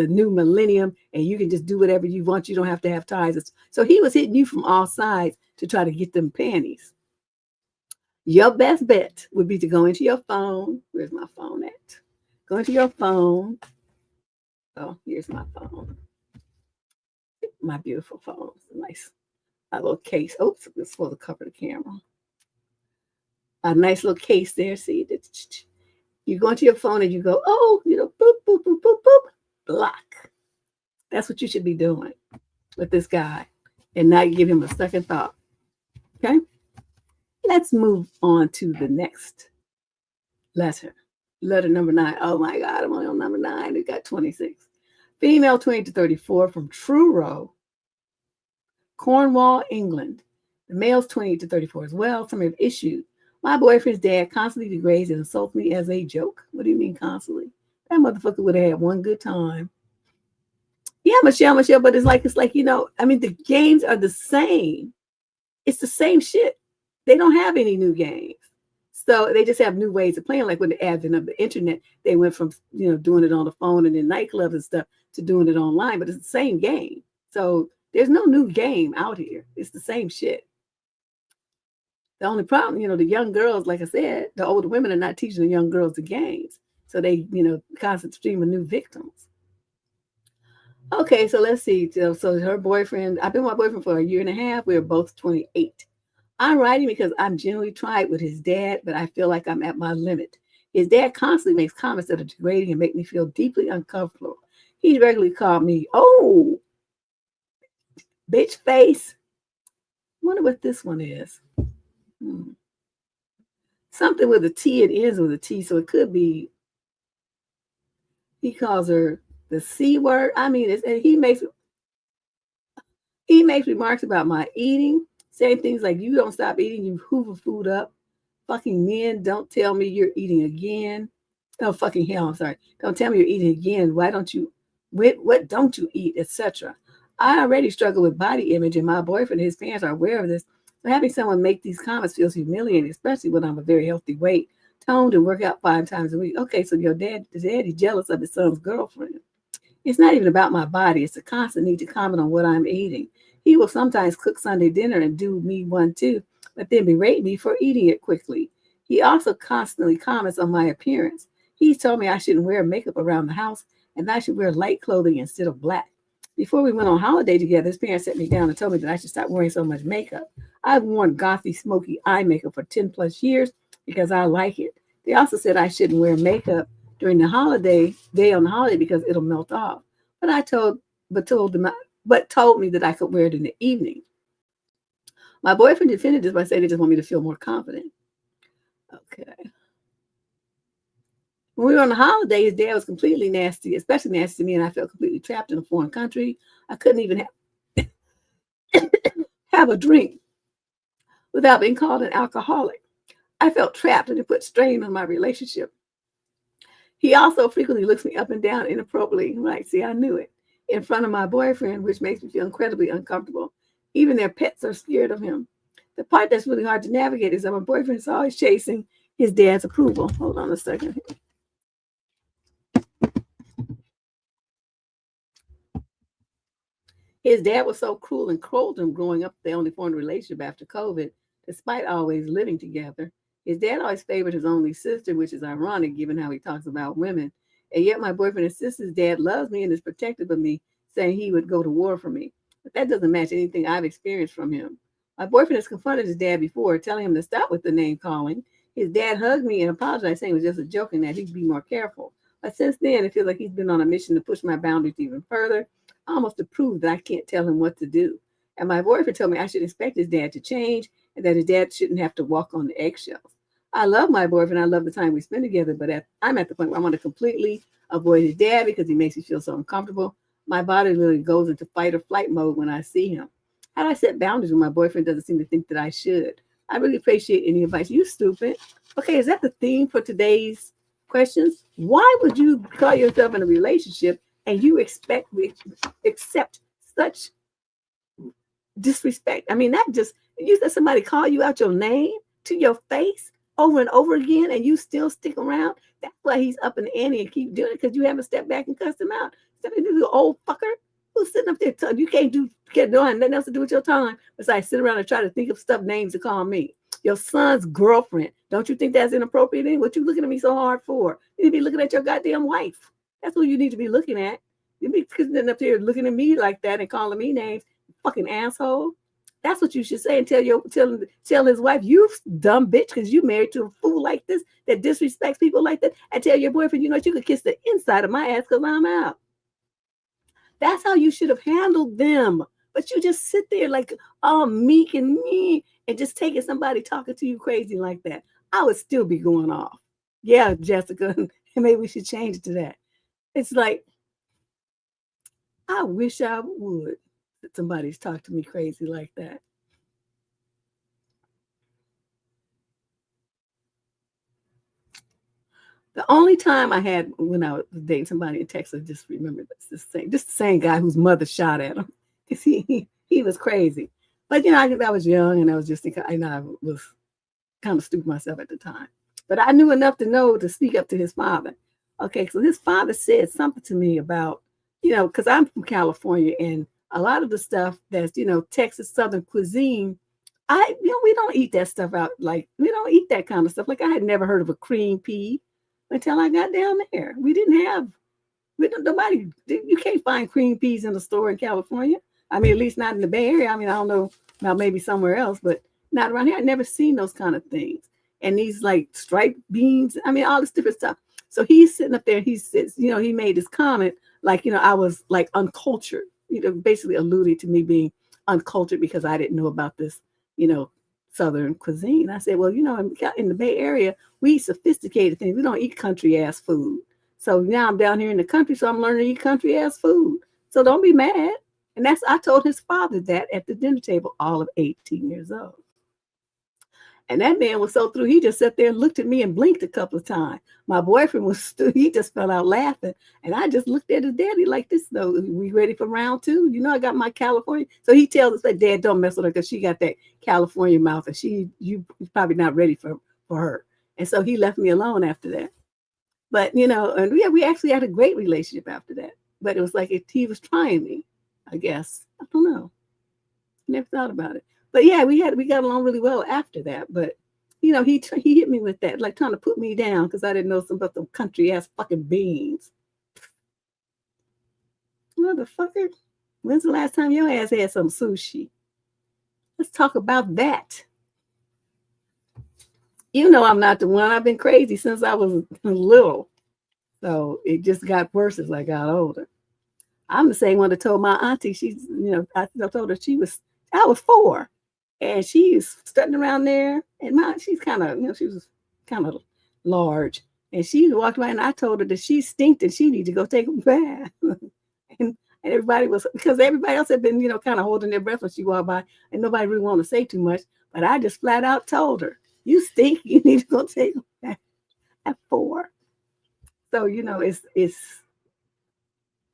new millennium, and you can just do whatever you want. You don't have to have ties. So he was hitting you from all sides to try to get them panties. Your best bet would be to go into your phone. Where's my phone at? Go into your phone. Oh, here's my phone. My beautiful phone. Nice. A little case. Oops, this is supposed to cover the camera. A nice little case there. See, you go into your phone and you go, boop, boop, boop, boop, boop. Block. That's what you should be doing with this guy and not give him a second thought. Okay? Let's move on to the next letter. Letter number 9. Oh my God, I'm only on number 9. We got 26. Female 20 to 34 from Truro, Cornwall, England. The male's 20 to 34 as well. Some have issued. My boyfriend's dad constantly degrades and insults me as a joke. What do you mean constantly? That motherfucker would have had one good time. Yeah, Michelle, but it's like, I mean, the games are the same. It's the same shit. They don't have any new games. So they just have new ways of playing. Like with the advent of the internet, they went from, doing it on the phone and in nightclubs and stuff to doing it online, but it's the same game. So there's no new game out here. It's the same shit. The only problem, the young girls, like I said, the older women are not teaching the young girls the games. So they, constantly streaming new victims. Okay, so let's see. So her boyfriend, I've been with my boyfriend for a year and a half. We're both 28. I'm writing because I'm genuinely tried with his dad, but I feel like I'm at my limit. His dad constantly makes comments that are degrading and make me feel deeply uncomfortable. He regularly called me, oh, bitch face. I wonder what this one is. Something with a T, it ends with a T, so it could be, he calls her the C word. I mean, he makes remarks about my eating, saying things like, you don't stop eating, you hoover food up. Fucking men, don't tell me you're eating again. Oh, fucking hell, I'm sorry. Don't tell me you're eating again. Why don't you, what don't you eat, etc. I already struggle with body image, and my boyfriend and his parents are aware of this. So having someone make these comments feels humiliating, especially when I'm a very healthy weight, toned, and work out 5 times a week. Okay, so your daddy's jealous of his son's girlfriend. It's not even about my body. It's a constant need to comment on what I'm eating. He will sometimes cook Sunday dinner and do me one too, but then berate me for eating it quickly. He also constantly comments on my appearance. He told me I shouldn't wear makeup around the house and I should wear light clothing instead of black. Before we went on holiday together, his parents sat me down and told me that I should stop wearing so much makeup. I've worn gothy, smoky eye makeup for 10 plus years because I like it. They also said I shouldn't wear makeup during the day on the holiday because it'll melt off. But told me that I could wear it in the evening. My boyfriend defended this by saying they just want me to feel more confident. Okay. When we were on the holiday, his dad was completely nasty, especially nasty to me, and I felt completely trapped in a foreign country. I couldn't even have a drink without being called an alcoholic. I felt trapped and it put strain on my relationship. He also frequently looks me up and down inappropriately. Right, see, I knew it. In front of my boyfriend, which makes me feel incredibly uncomfortable. Even their pets are scared of him. The part that's really hard to navigate is that my boyfriend is always chasing his dad's approval. Hold on a second. His dad was so cruel and cold to him growing up. They only formed a relationship after COVID, despite always living together. His dad always favored his only sister, which is ironic given how he talks about women. And yet my boyfriend insists his dad loves me and is protective of me, saying he would go to war for me. But that doesn't match anything I've experienced from him. My boyfriend has confronted his dad before, telling him to stop with the name calling. His dad hugged me and apologized, saying it was just a joke and that he'd be more careful. But since then, it feels like he's been on a mission to push my boundaries even further, almost to prove that I can't tell him what to do. And my boyfriend told me I should expect his dad to change and that his dad shouldn't have to walk on the eggshells. I love my boyfriend. I love the time we spend together, but I'm at the point where I want to completely avoid his dad because he makes me feel so uncomfortable. My body literally goes into fight or flight mode when I see him. How do I set boundaries when my boyfriend doesn't seem to think that I should? I really appreciate any advice. You stupid. Okay, is that the theme for today's questions? Why would you call yourself in a relationship and you accept such disrespect? I mean, that just, you let somebody call you out your name to your face over and over again and you still stick around. That's why he's up in the ante and keep doing it, because you haven't stepped back and cussed him out. You old fucker who's sitting up there you can't nothing else to do with your time besides sit around and try to think of stuff names to call me. Your son's girlfriend. Don't you think that's inappropriate? What you looking at me so hard for? You need to be looking at your goddamn wife. That's what you need to be looking at. You be sitting up here looking at me like that and calling me names, fucking asshole. That's what you should say and tell his wife, you dumb bitch, because you married to a fool like this that disrespects people like that. And tell your boyfriend, you know what, you could kiss the inside of my ass because I'm out. That's how you should have handled them. But you just sit there like all meek and mean and just taking somebody talking to you crazy like that. I would still be going off. Yeah, Jessica, maybe we should change it to that. It's like, I wish I would that somebody's talk to me crazy like that. The only time I had when I was dating somebody in Texas, just remember this the same guy whose mother shot at him. He was crazy. But I was young and I was just thinking, I was kind of stupid myself at the time. But I knew enough to know to speak up to his father. Okay, so his father said something to me about, because I'm from California and a lot of the stuff that's, Texas Southern cuisine, we don't eat that stuff out. Like, we don't eat that kind of stuff. Like, I had never heard of a cream pea until I got down there. You can't find cream peas in the store in California. I mean, at least not in the Bay Area. I mean, I don't know about maybe somewhere else, but not around here. I'd never seen those kind of things. And these like striped beans, I mean, all this different stuff. So he's sitting up there, he says, he made this comment, like, I was like uncultured, basically alluding to me being uncultured because I didn't know about this, Southern cuisine. I said, well, in the Bay Area, we eat sophisticated things. We don't eat country ass food. So now I'm down here in the country, so I'm learning to eat country ass food. So don't be mad. And I told his father that at the dinner table, all of 18 years old. And that man was so through, he just sat there and looked at me and blinked a couple of times. My boyfriend he just fell out laughing. And I just looked at his daddy like this, though. We ready for round two? I got my California. So he tells us that, Dad, don't mess with her because she got that California mouth and you're probably not ready for her. And so he left me alone after that. But, and we actually had a great relationship after that. But it was like he was trying me, I guess. I don't know. Never thought about it. But yeah, we got along really well after that. But he hit me with that, like trying to put me down because I didn't know something about the country ass fucking beans. Motherfucker, when's the last time your ass had some sushi? Let's talk about that. I'm not the one. I've been crazy since I was little. So it just got worse as I got older. I'm the same one that told my auntie, I told her I was 4. And she's strutting around there. And she's kind of, she was kind of large. And she walked by and I told her that she stinked and she needed to go take a bath. and everybody because everybody else had been, kind of holding their breath when she walked by. And nobody really wanted to say too much. But I just flat out told her, you stink, you need to go take a bath at 4. So, it's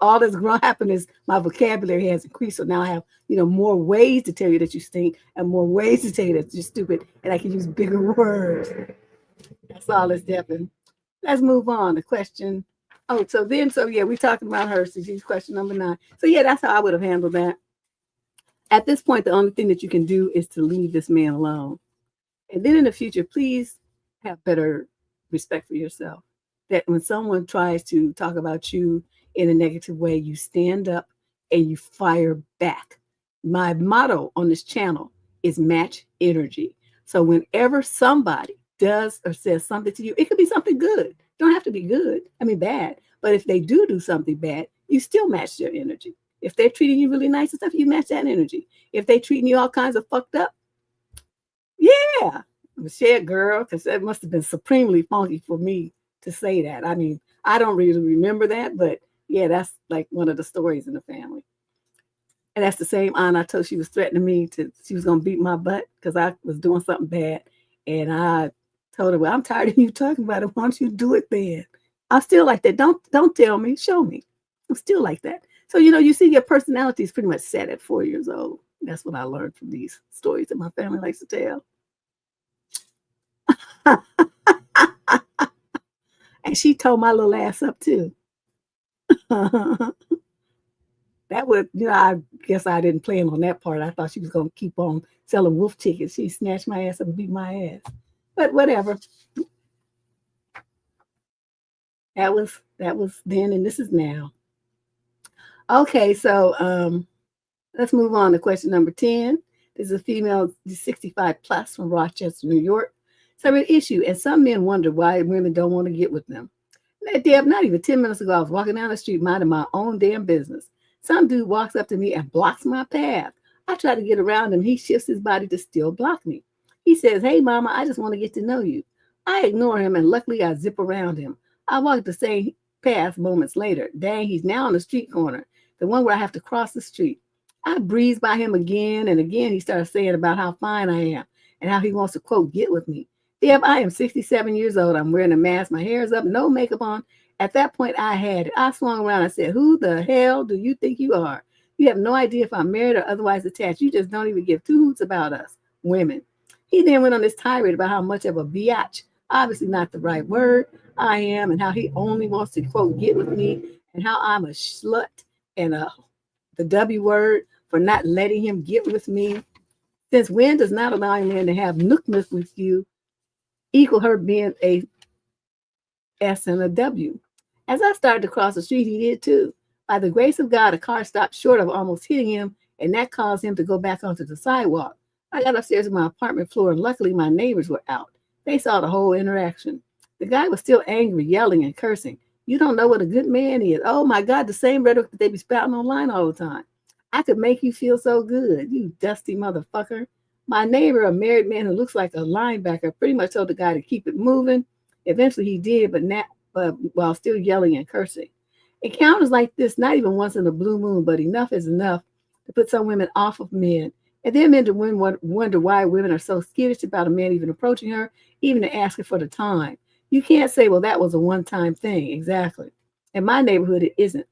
all that's going to happen is my vocabulary has increased. So now I have, more ways to tell you that you stink and more ways to tell you that you're stupid. And I can use bigger words. That's all that's happened. Let's move on to question. Oh, we're talking about her. So she's question number 9. So yeah, that's how I would have handled that. At this point, the only thing that you can do is to leave this man alone. And then in the future, please have better respect for yourself. That when someone tries to talk about you in a negative way, you stand up and you fire back. My motto on this channel is match energy. So whenever somebody does or says something to you, it could be something good. It don't have to be good. I mean, bad. But if they do something bad, you still match their energy. If they're treating you really nice and stuff, you match that energy. If they're treating you all kinds of fucked up, yeah, shit, girl, because that must have been supremely funky for me to say that. I mean, I don't really remember that, but yeah, that's like one of the stories in the family. And that's the same aunt I told she was threatening me she was going to beat my butt because I was doing something bad. And I told her, well, I'm tired of you talking about it. Why don't you do it then? I'm still like that. Don't tell me, show me. I'm still like that. So, you see your personality is pretty much set at 4 years old. That's what I learned from these stories that my family likes to tell. And she told my little ass up too. That would, I guess I didn't plan on that part. I thought she was going to keep on selling wolf tickets. She snatched my ass up and beat my ass. But whatever. That was then and this is now. Okay, so let's move on to question number 10. This is a female 65 plus from Rochester, New York. So an issue, and some men wonder why women don't want to get with them. Deb, not even 10 minutes ago, I was walking down the street minding my own damn business. Some dude walks up to me and blocks my path. I try to get around him. He shifts his body to still block me. He says, hey, mama, I just want to get to know you. I ignore him, and luckily I zip around him. I walk the same path moments later. Dang, he's now on the street corner, the one where I have to cross the street. I breeze by him again, and again he starts saying about how fine I am and how he wants to, quote, get with me. Deb, I am 67 years old. I'm wearing a mask. My hair is up, no makeup on. At that point, I had it. I swung around. I said, who the hell do you think you are? You have no idea if I'm married or otherwise attached. You just don't even give two hoots about us, women. He then went on this tirade about how much of a biatch, obviously not the right word, I am, and how he only wants to, quote, get with me, and how I'm a slut and the W word for not letting him get with me. Since when does not allowing men to have nook with you equal her being a S and a W? As I started to cross the street, he did too. By the grace of God, a car stopped short of almost hitting him, and that caused him to go back onto the sidewalk. I got upstairs to my apartment floor, and luckily my neighbors were out. They saw the whole interaction. The guy was still angry, yelling and cursing. You don't know what a good man is. Oh my God, the same rhetoric that they be spouting online all the time. I could make you feel so good, you dusty motherfucker. My neighbor, a married man who looks like a linebacker, pretty much told the guy to keep it moving. Eventually he did, but while still yelling and cursing. Encounters like this, not even once in a blue moon, but enough is enough to put some women off of men. And then men to wonder why women are so skittish about a man even approaching her, even to ask her for the time. You can't say, well, that was a one-time thing. Exactly. In my neighborhood, it isn't.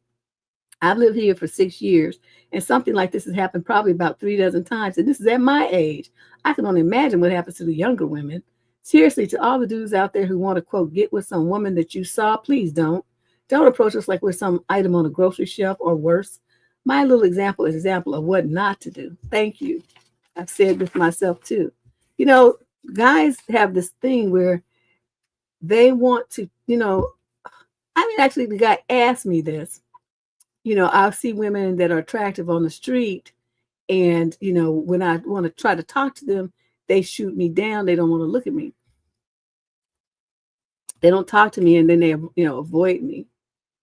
I've lived here for 6 years, and something like this has happened probably about 3 dozen times. And this is at my age. I can only imagine what happens to the younger women. Seriously, to all the dudes out there who want to, quote, get with some woman that you saw, please don't. Don't approach us like we're some item on a grocery shelf or worse. My little example is an example of what not to do. Thank you. I've said this myself too. You know, guys have this thing where they want to, actually the guy asked me this. I'll see women that are attractive on the street, and, when I want to try to talk to them, they shoot me down. They don't want to look at me. They don't talk to me, and then they, avoid me.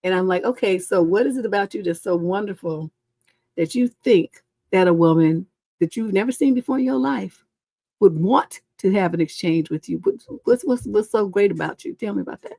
And I'm like, okay, so what is it about you that's so wonderful that you think that a woman that you've never seen before in your life would want to have an exchange with you? What's so great about you? Tell me about that.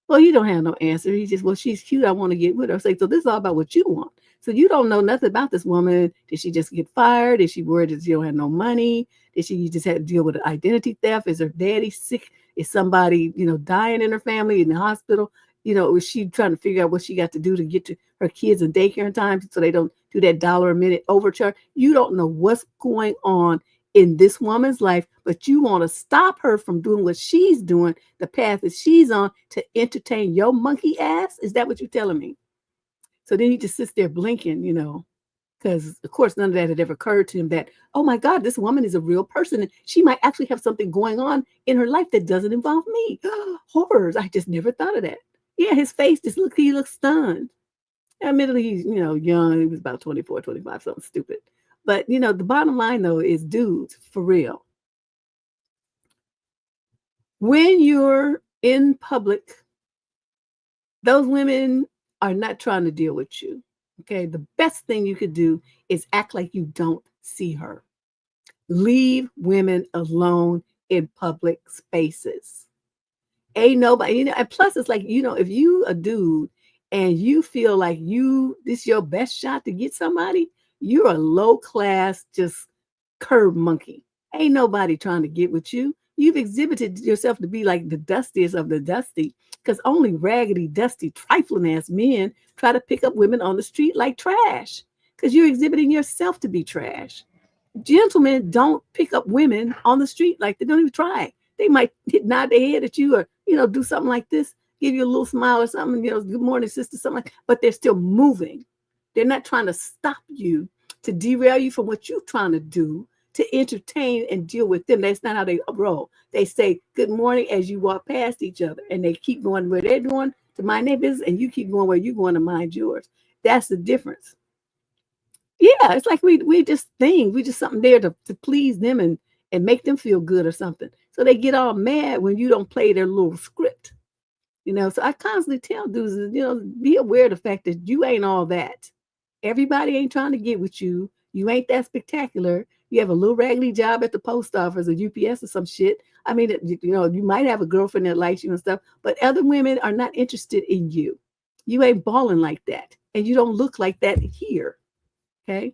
Well, you don't have no answer. He just, well, she's cute. I want to get with her. So this is all about what you want. So you don't know nothing about this woman. Did she just get fired? Is she worried that she don't have no money? Did she just have to deal with identity theft? Is her daddy sick? Is somebody, dying in her family in the hospital? Is she trying to figure out what she got to do to get to her kids in daycare in time so they don't do that $1 a minute overcharge? You don't know what's going on in this woman's life, but you want to stop her from doing what she's doing, the path that she's on, to entertain your monkey ass? Is that what you're telling me? So then he just sits there blinking, because of course none of that had ever occurred to him that, oh my God, this woman is a real person and she might actually have something going on in her life that doesn't involve me. Horrors. I just never thought of that. Yeah, his face just he looks stunned. Admittedly, he's, young. He was about 24, 25, something stupid. But, the bottom line, though, is dudes, for real. When you're in public, those women are not trying to deal with you. Okay. The best thing you could do is act like you don't see her. Leave women alone in public spaces. Ain't nobody, and plus it's like, if you a dude and you feel like this is your best shot to get somebody, you're a low class, just curb monkey. Ain't nobody trying to get with you. You've exhibited yourself to be like the dustiest of the dusty, because only raggedy, dusty, trifling ass men try to pick up women on the street like trash, because you're exhibiting yourself to be trash. Gentlemen don't pick up women on the street. Like, they don't even try. They might nod their head at you or, do something like this, give you a little smile or something, good morning, sister, something like, but they're still moving. They're not trying to stop you, to derail you from what you're trying to do, to entertain and deal with them. That's not how they roll. They say good morning as you walk past each other, and they keep going where they're going to mind their business, and you keep going where you're going to mind yours. That's the difference. Yeah, it's like we just something there to please them and make them feel good or something. So they get all mad when you don't play their little script. So I constantly tell dudes, be aware of the fact that you ain't all that. Everybody ain't trying to get with you. You ain't that spectacular. You have a little raggedy job at the post office or UPS or some shit. I mean, you might have a girlfriend that likes you and stuff, but other women are not interested in you. You ain't balling like that. And you don't look like that here. Okay.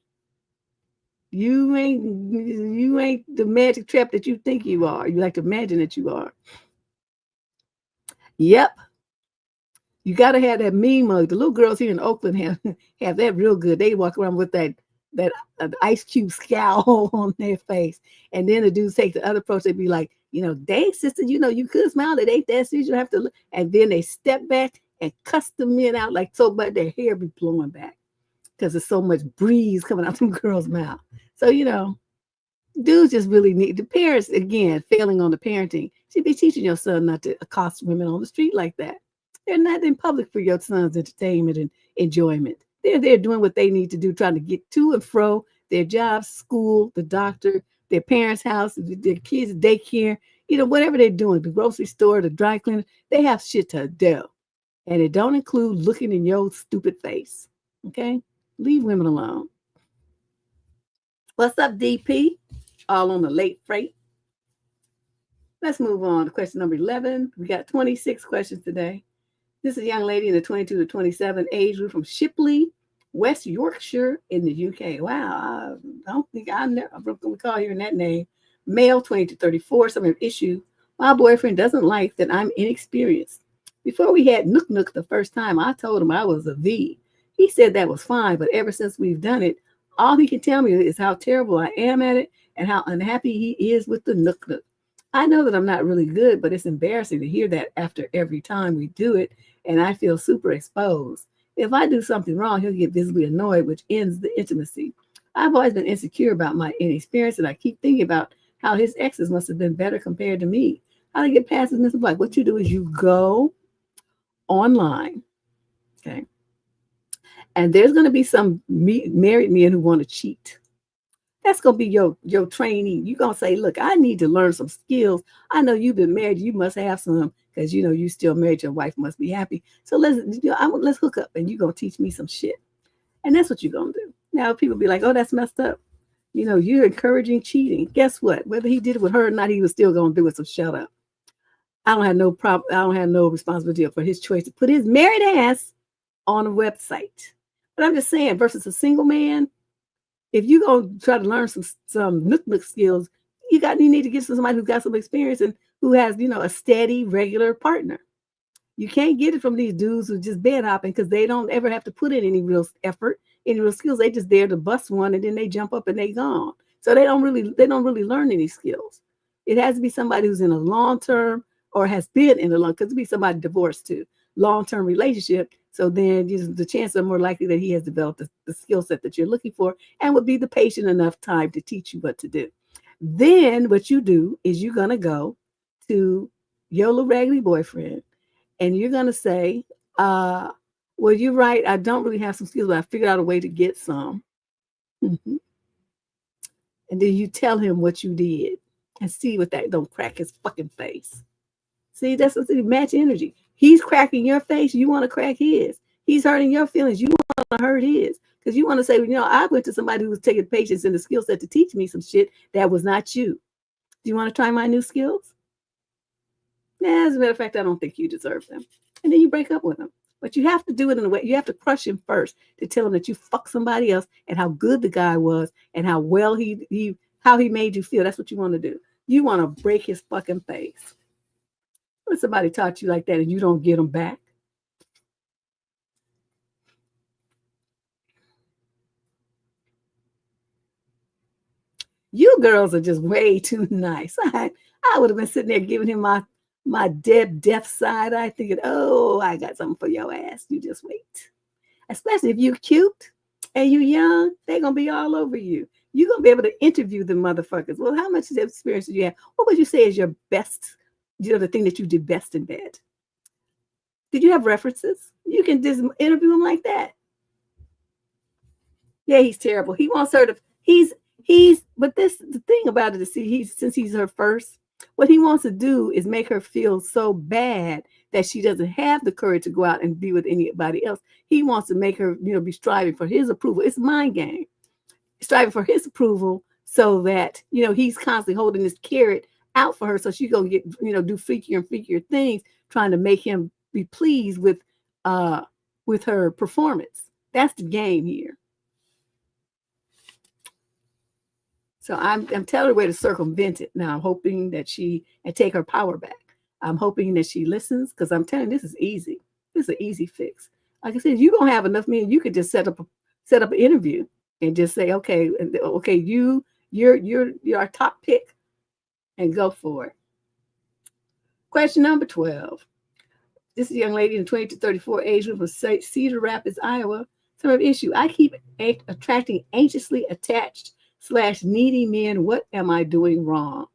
You ain't the magic trap that you think you are. You like to imagine that you are. Yep. You got to have that mean mug. The little girls here in Oakland have that real good. They walk around with that ice cube scowl on their face. And then the dudes take the other approach. They'd be like, dang, sister, you could smile. It ain't that serious. You have to look. And then they step back and cuss the men out like so, but their hair be blowing back because there's so much breeze coming out from girls' mouth. So, dudes just really need the parents, again, failing on the parenting. Should be teaching your son not to accost women on the street like that. They're not in public for your son's entertainment and enjoyment. They're there doing what they need to do, trying to get to and fro their jobs, school, the doctor, their parents' house, their kids' daycare, whatever they're doing, the grocery store, the dry cleaner. They have shit to do. And it don't include looking in your stupid face. Okay? Leave women alone. What's up, DP? All on the late freight. Let's move on to question number 11. We got 26 questions today. This is a young lady in the 22 to 27 age group from Shipley, West Yorkshire in the UK. Wow, I don't think I'm going to call you in that name. Male, 20 to 34, some issue. My boyfriend doesn't like that I'm inexperienced. Before we had Nook Nook the first time, I told him I was a V. He said that was fine, but ever since we've done it, all he can tell me is how terrible I am at it and how unhappy he is with the Nook Nook. I know that I'm not really good, but it's embarrassing to hear that after every time we do it, and I feel super exposed. If I do something wrong, he'll get visibly annoyed, which ends the intimacy. I've always been insecure about my inexperience, and I keep thinking about how his exes must have been better compared to me. How to get past this mental block? What you do is you go online, okay? And there's going to be some married men who want to cheat. That's going to be your trainee. You're going to say, look, I need to learn some skills. I know you've been married. You must have some because, you still married. Your wife must be happy. So let's hook up and you're going to teach me some shit. And that's what you're going to do. Now, people be like, oh, that's messed up. You're encouraging cheating. Guess what? Whether he did it with her or not, he was still going to do it. So shut up. I don't have no problem. I don't have no responsibility for his choice to put his married ass on a website. But I'm just saying, versus a single man, if you're going to try to learn some nook skills, you need to get somebody who's got some experience and who has, a steady, regular partner. You can't get it from these dudes who just bed hopping because they don't ever have to put in any real effort, any real skills. They just there to bust one and then they jump up and they gone. So they don't really learn any skills. It has to be somebody who's in a long-term or has been in a long, because it be somebody divorced too, long-term relationship. So then the chances are more likely that he has developed the skill set that you're looking for and would be the patient enough time to teach you what to do. Then what you do is you're going to go to your little raggedy boyfriend and you're going to say, well, you're right. I don't really have some skills, but I figured out a way to get some. Mm-hmm. And then you tell him what you did and see what that don't crack his fucking face. See, that's what match energy. He's cracking your face. You want to crack his. He's hurting your feelings. You want to hurt his. Because you want to say, I went to somebody who was taking patience and the skill set to teach me some shit that was not you. Do you want to try my new skills? Nah, as a matter of fact, I don't think you deserve them. And then you break up with him. But you have to do it in a way. You have to crush him first to tell him that you fucked somebody else and how good the guy was and how well how he made you feel. That's what you want to do. You want to break his fucking face. When somebody taught you like that and you don't get them back. You girls are just way too nice. I would have been sitting there giving him my deaf side eye thinking, oh, I got something for your ass. You just wait. Especially if you're cute and you're young, they're going to be all over you. You're going to be able to interview the motherfuckers. Well, how much experience do you have? What would you say is your best, the thing that you did best in bed? Did you have references? You can just interview him like that. Yeah, he's terrible. He wants her to, but the thing about it is, since he's her first, what he wants to do is make her feel so bad that she doesn't have the courage to go out and be with anybody else. He wants to make her, be striving for his approval. It's mind game. Striving for his approval so that, he's constantly holding this carrot out for her. So she's going to get, do freakier and freakier things, trying to make him be pleased with her performance. That's the game here. So I'm telling her a way to circumvent it. Now I'm hoping that and take her power back. I'm hoping that she listens because I'm telling you, this is easy. This is an easy fix. Like I said, you don't have enough men. You could just set up an interview and just say, okay, you're our top pick, and go for it. Question number 12. This is a young lady in the 20 to 34 age group of Cedar Rapids, Iowa. Some of issue. I keep attracting anxiously attached / needy men. What am I doing wrong?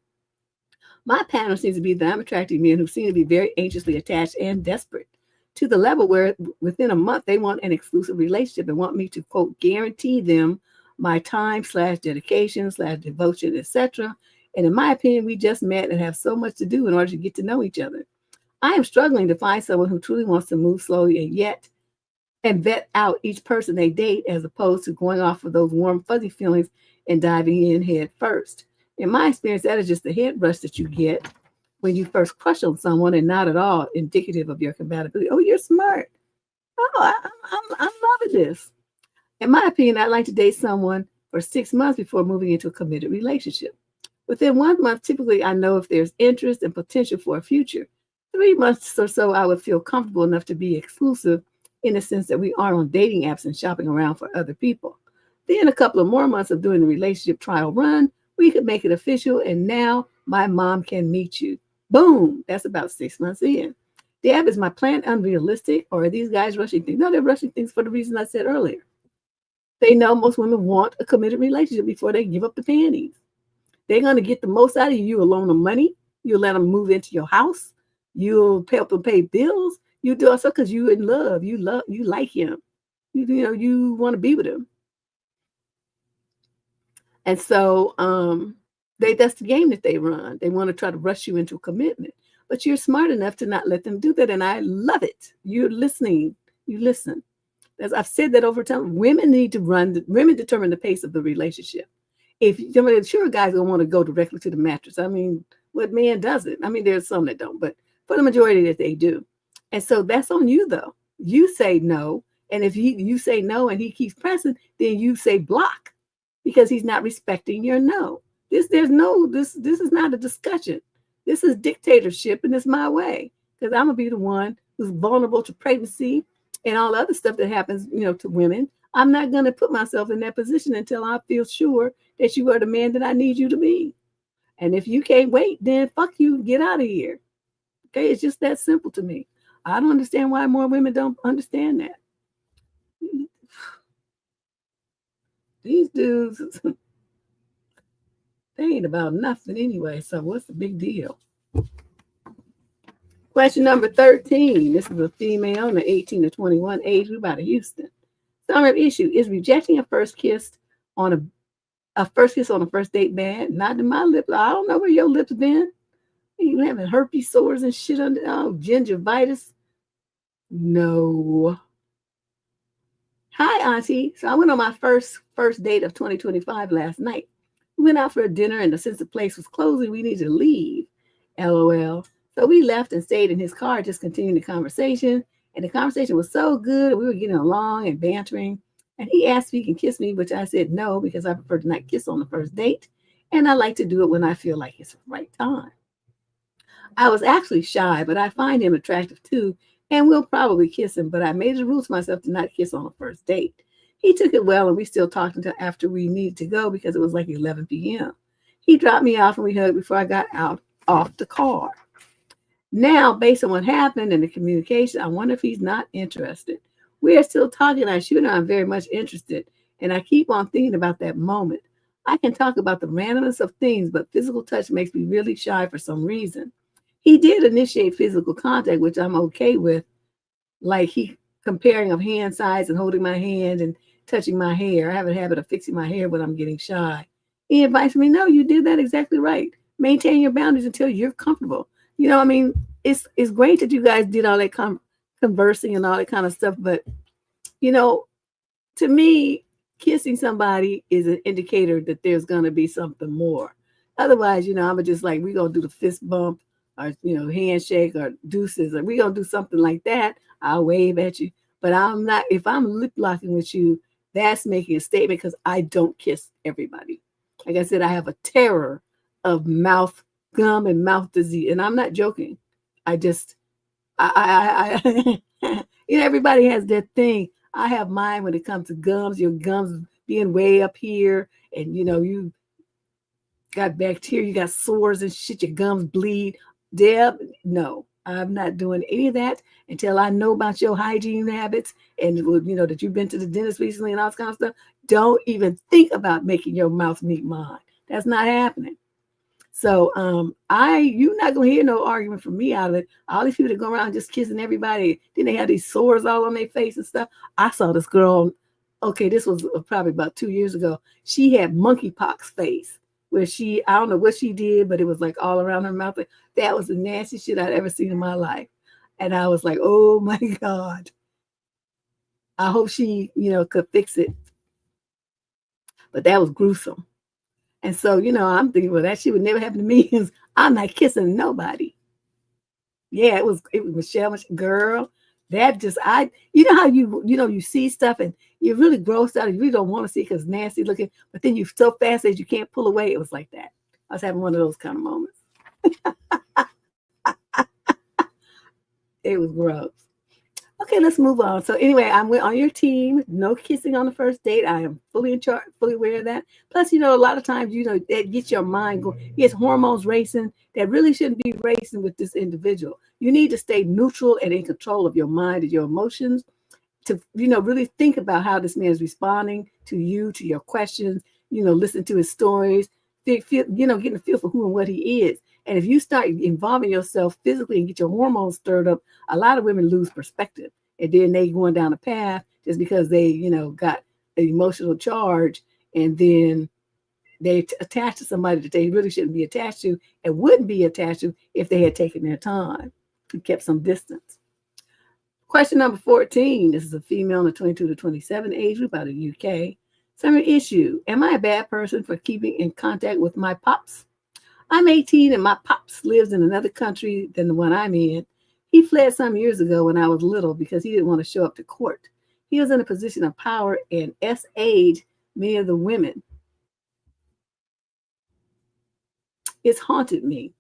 My pattern seems to be that I'm attracting men who seem to be very anxiously attached and desperate to the level where within a month they want an exclusive relationship and want me to, quote, guarantee them my time / dedication / devotion, etc. And in my opinion, we just met and have so much to do in order to get to know each other. I am struggling to find someone who truly wants to move slowly and vet out each person they date, as opposed to going off of those warm, fuzzy feelings and diving in head first. In my experience, that is just the head rush that you get when you first crush on someone, and not at all indicative of your compatibility. Oh, you're smart. Oh, I'm loving this. In my opinion, I'd like to date someone for 6 months before moving into a committed relationship. Within 1 month, typically, I know if there's interest and potential for a future. 3 months or so, I would feel comfortable enough to be exclusive, in the sense that we aren't on dating apps and shopping around for other people. Then a couple of more months of doing the relationship trial run, we could make it official, and now my mom can meet you. Boom! That's about 6 months in. Deb, is my plan unrealistic, or are these guys rushing things? No, they're rushing things for the reason I said earlier. They know most women want a committed relationship before they give up the panties. They're going to get the most out of you. You'll loan them money. You'll let them move into your house. You'll help them pay bills. You do also because you're in love. You like him. You want to be with him. And so that's the game that they run. They want to try to rush you into a commitment. But you're smart enough to not let them do that. And I love it. You're listening. You listen. As I've said that over time, women determine the pace of the relationship. Sure, guys don't want to go directly to the mattress. I mean, what man doesn't? I mean, there's some that don't, but for the majority that they do. And so that's on you, though. You say no. And if you say no and he keeps pressing, then you say block, because he's not respecting your no. This is not a discussion. This is dictatorship, and it's my way, because I'm gonna be the one who's vulnerable to pregnancy and all the other stuff that happens, to women. I'm not gonna put myself in that position until I feel sure that you are the man that I need you to be. And if you can't wait, then fuck you, get out of here. Okay, it's just that simple to me. I don't understand why more women don't understand that. These dudes, they ain't about nothing anyway, so what's the big deal? Question number 13. This is a female in the 18 to 21 age group out of Houston. Summary of issue: is rejecting a first kiss on a first date bad? Not in my lips. I don't know where your lips been. You having herpes sores and shit under gingivitis? No. Hi, Auntie. So I went on my first date of 2025 last night. We went out for a dinner, and since the place was closing, we needed to leave. LOL. So we left and stayed in his car, just continuing the conversation. And the conversation was so good. We were getting along and bantering. And he asked if he can kiss me, which I said no, because I prefer to not kiss on the first date. And I like to do it when I feel like it's the right time. I was actually shy, but I find him attractive too, and will probably kiss him. But I made it a rule to myself to not kiss on a first date. He took it well, and we still talked until after we needed to go, because it was like 11 p.m. He dropped me off, and we hugged before I got off the car. Now, based on what happened and the communication, I wonder if he's not interested. We are still talking. I shoot him. I'm very much interested, and I keep on thinking about that moment. I can talk about the randomness of things, but physical touch makes me really shy for some reason. He did initiate physical contact, which I'm okay with, like he comparing of hand size and holding my hand and touching my hair. I have a habit of fixing my hair when I'm getting shy. He advised me, no, you did that exactly right. Maintain your boundaries until you're comfortable. It's great that you guys did all that conversing and all that kind of stuff, but to me, kissing somebody is an indicator that there's gonna be something more. Otherwise, I'm just like, we're gonna do the fist bump, or handshake, or deuces, or we're gonna do something like that. I'll wave at you, but I'm not. If I'm lip locking with you, that's making a statement, because I don't kiss everybody. Like I said, I have a terror of gum and mouth disease. And I'm not joking. Everybody has their thing. I have mine when it comes to gums, your gums being way up here, and you got bacteria, you got sores and shit, your gums bleed. Deb, no, I'm not doing any of that until I know about your hygiene habits and that you've been to the dentist recently and all this kind of stuff. Don't even think about making your mouth meet mine. That's not happening. So you're not gonna hear no argument from me out of it. All these people that go around just kissing everybody, then they have these sores all on their face and stuff. I saw this girl, okay, this was probably about 2 years ago. She had monkeypox face, where I don't know what she did, but it was like all around her mouth. That was the nastiest shit I'd ever seen in my life. And I was like, oh my God. I hope she, could fix it. But that was gruesome. And so, I'm thinking, well, that shit would never happen to me because I'm not kissing nobody. Yeah, it was Michelle, girl. That just, how you see stuff and you're really grossed out and you really don't want to see it because it's nasty looking, but then you're so fast that you can't pull away. It was like that. I was having one of those kind of moments. It was gross. Okay, let's move on. So anyway, I'm on your team. No kissing on the first date. I am fully in charge, fully aware of that. Plus, a lot of times, that gets your mind going. Yes, hormones racing. That really shouldn't be racing with this individual. You need to stay neutral and in control of your mind and your emotions to, really think about how this man is responding to you, to your questions, listen to his stories, getting a feel for who and what he is. And if you start involving yourself physically and get your hormones stirred up, a lot of women lose perspective. And then they going down a path just because they, got an emotional charge. And then they attach to somebody that they really shouldn't be attached to and wouldn't be attached to if they had taken their time and kept some distance. Question number 14. This is a female in the 22 to 27 age group out of the UK. Summary issue. Am I a bad person for keeping in contact with my pops? I'm 18 and my pops lives in another country than the one I'm in. He fled some years ago when I was little because he didn't want to show up to court. He was in a position of power and age many of the women. It's haunted me.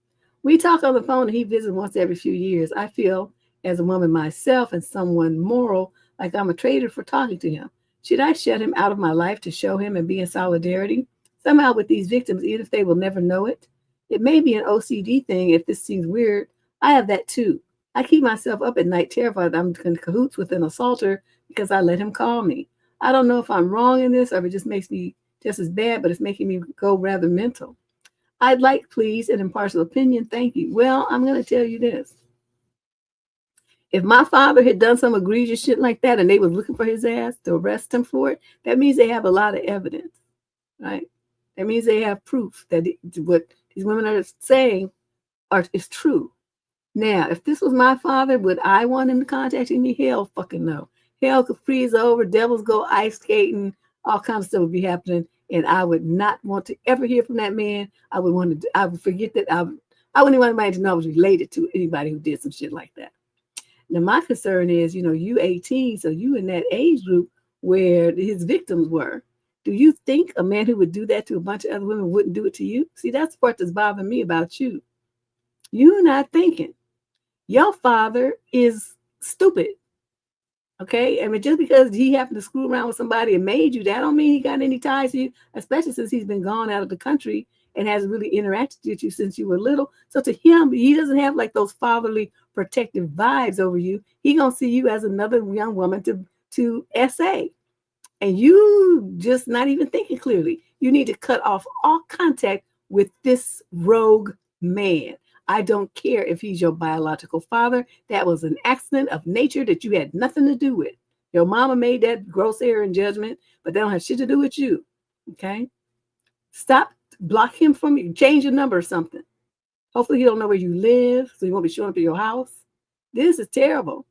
We talk on the phone and he visits once every few years. I feel, as a woman myself and someone moral, like I'm a traitor for talking to him. Should I shut him out of my life to show him and be in solidarity? Somehow with these victims, even if they will never know it? It may be an OCD thing if this seems weird. I have that too. I keep myself up at night terrified that I'm in cahoots with an assaulter because I let him call me. I don't know if I'm wrong in this or if it just makes me just as bad, but it's making me go rather mental. I'd like, please, an impartial opinion. Thank you. Well, I'm going to tell you this. If my father had done some egregious shit like that and they was looking for his ass to arrest him for it, that means they have a lot of evidence, right? That means they have proof that what these women are saying is true. Now, if this was my father, would I want him contacting me? Hell fucking no. Hell could freeze over, devils go ice skating, all kinds of stuff would be happening, and I would not want to ever hear from that man. I would forget that I wouldn't even want anybody to know I was related to anybody who did some shit like that. Now, my concern is, you 18, so you in that age group where his victims were. Do you think a man who would do that to a bunch of other women wouldn't do it to you? See, that's the part that's bothering me about you. You're not thinking. Your father is stupid. Okay? I mean, just because he happened to screw around with somebody and made you, that don't mean he got any ties to you, especially since he's been gone out of the country and hasn't really interacted with you since you were little. So to him, he doesn't have like those fatherly protective vibes over you. He gonna see you as another young woman to SA. And you just not even thinking clearly. You need to cut off all contact with this rogue man. I don't care if he's your biological father. That was an accident of nature that you had nothing to do with. Your mama made that gross error in judgment, but that don't have shit to do with you. Okay? Stop. Block him from you. Change your number or something. Hopefully he don't know where you live, so he won't be showing up at your house. This is terrible.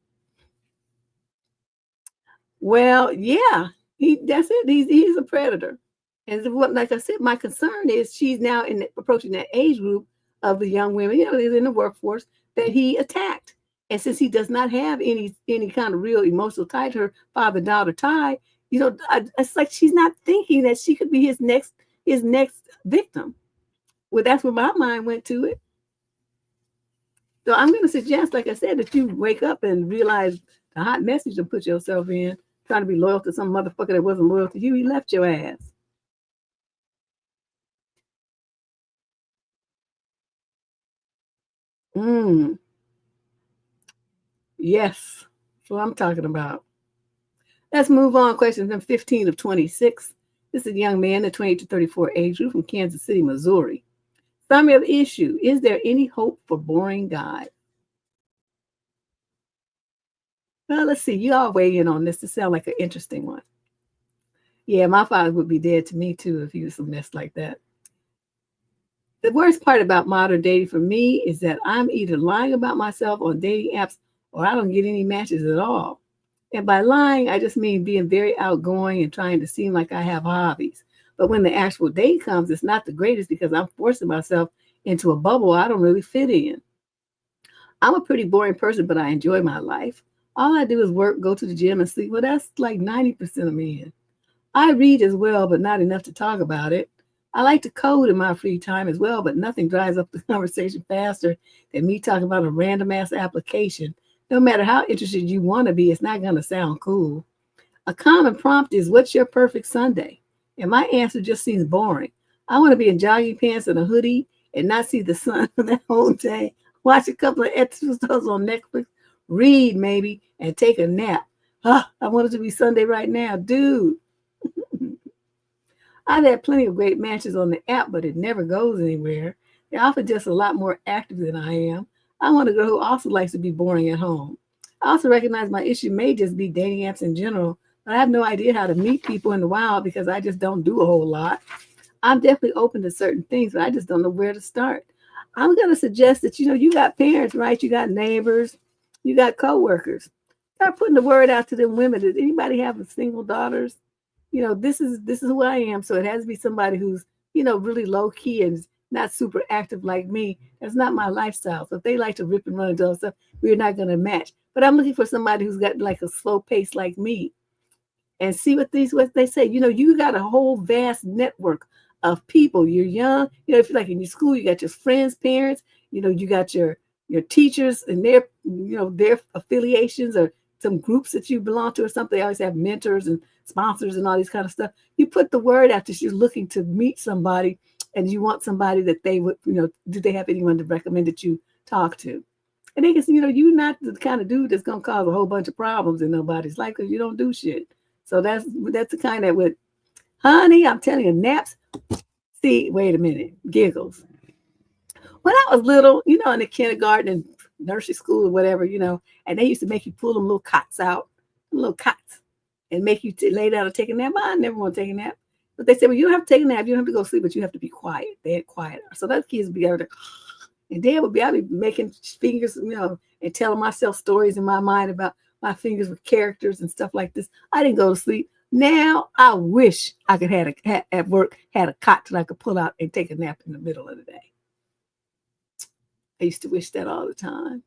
Well, yeah. That's it. He's a predator. And what, like I said, my concern is she's now approaching that age group of the young women, in the workforce that he attacked. And since he does not have any kind of real emotional tie to her father-daughter tie, it's like she's not thinking that she could be his next, his next victim. Well, that's where my mind went to it. So I'm going to suggest, like I said, that you wake up and realize the hot message to put yourself in, trying to be loyal to some motherfucker that wasn't loyal to you. He left your ass. Yes, that's what I'm talking about. Let's move on. Question number 15 of 26. This is a young man, the 20 to 34 age group from Kansas City, Missouri. Summary of issue. Is there any hope for boring guys? Well, let's see. You all weigh in on this to sound like an interesting one. Yeah, my father would be dead to me too if he was a mess like that. The worst part about modern dating for me is that I'm either lying about myself on dating apps or I don't get any matches at all. And by lying, I just mean being very outgoing and trying to seem like I have hobbies. But when the actual date comes, it's not the greatest because I'm forcing myself into a bubble I don't really fit in. I'm a pretty boring person, but I enjoy my life. All I do is work, go to the gym, and sleep. Well, that's like 90% of men. I read as well, but not enough to talk about it. I like to code in my free time as well, but nothing dries up the conversation faster than me talking about a random ass application. No matter how interested you want to be, it's not going to sound cool. A common prompt is, what's your perfect Sunday? And my answer just seems boring. I want to be in jogging pants and a hoodie and not see the sun that whole day. Watch a couple of episodes on Netflix, read maybe, and take a nap. I want it to be Sunday right now, dude. I've had plenty of great matches on the app, but it never goes anywhere. They're often just a lot more active than I am. I want a girl who also likes to be boring at home. I also recognize my issue may just be dating apps in general, but I have no idea how to meet people in the wild because I just don't do a whole lot. I'm definitely open to certain things, but I just don't know where to start. I'm going to suggest that, you got parents, right? You got neighbors, you got coworkers. Start putting the word out to them women. Does anybody have single daughters? This is who I am. So it has to be somebody who's, really low key and not super active like me. That's not my lifestyle. So if they like to rip and run and do stuff, we're not going to match. But I'm looking for somebody who's got like a slow pace like me. And see what they say. You got a whole vast network of people. You're young. If you're like in your school, you got your friends, parents. You got your teachers and their affiliations or some groups that you belong to or something. They always have mentors and sponsors and all these kind of stuff. You put the word out that you're looking to meet somebody and you want somebody that they would, do they have anyone to recommend that you talk to? And they can, you're not the kind of dude that's going to cause a whole bunch of problems in nobody's life because you don't do shit. So that's the kind that would, honey, I'm telling you, naps. See, wait a minute, giggles. When I was little, in the kindergarten and nursery school or whatever, and they used to make you pull them little cots out, and make you lay down and take a nap. I never want to take a nap. But they said, well, you don't have to take a nap. You don't have to go sleep, but you have to be quiet. They had quiet. So those kids would be able to, and I'd be making fingers, and telling myself stories in my mind about my fingers with characters and stuff like this. I didn't go to sleep. Now I wish I could at work had a cot that I could pull out and take a nap in the middle of the day. I used to wish that all the time.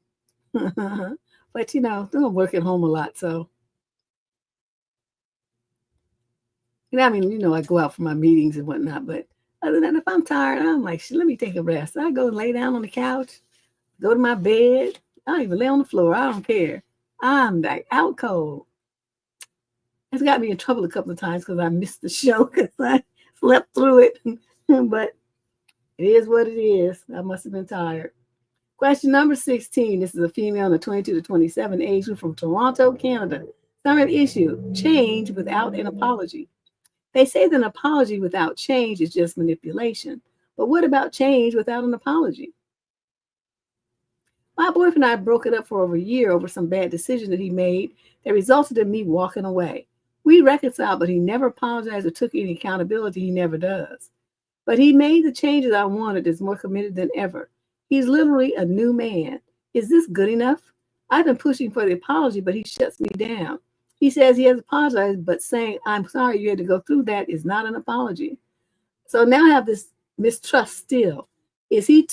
But I'm working home a lot, so I go out for my meetings and whatnot. But other than that, if I'm tired, I'm like, let me take a rest. I go lay down on the couch, go to my bed. I don't even lay on the floor. I don't care. I'm like out cold. It's got me in trouble a couple of times because I missed the show because I slept through it. But it is what it is. I must have been tired. Question number 16. This is a female in the 22 to 27 age group from Toronto, Canada. Summary of issue: change without an apology. They say that an apology without change is just manipulation. But what about change without an apology? My boyfriend and I broke it up for over a year over some bad decision that he made that resulted in me walking away. We reconciled, but he never apologized or took any accountability. He never does. But he made the changes I wanted, is more committed than ever. He's literally a new man. Is this good enough? I've been pushing for the apology, but he shuts me down. He says he has apologized, but saying, I'm sorry you had to go through that is not an apology. So now I have this mistrust still. Is he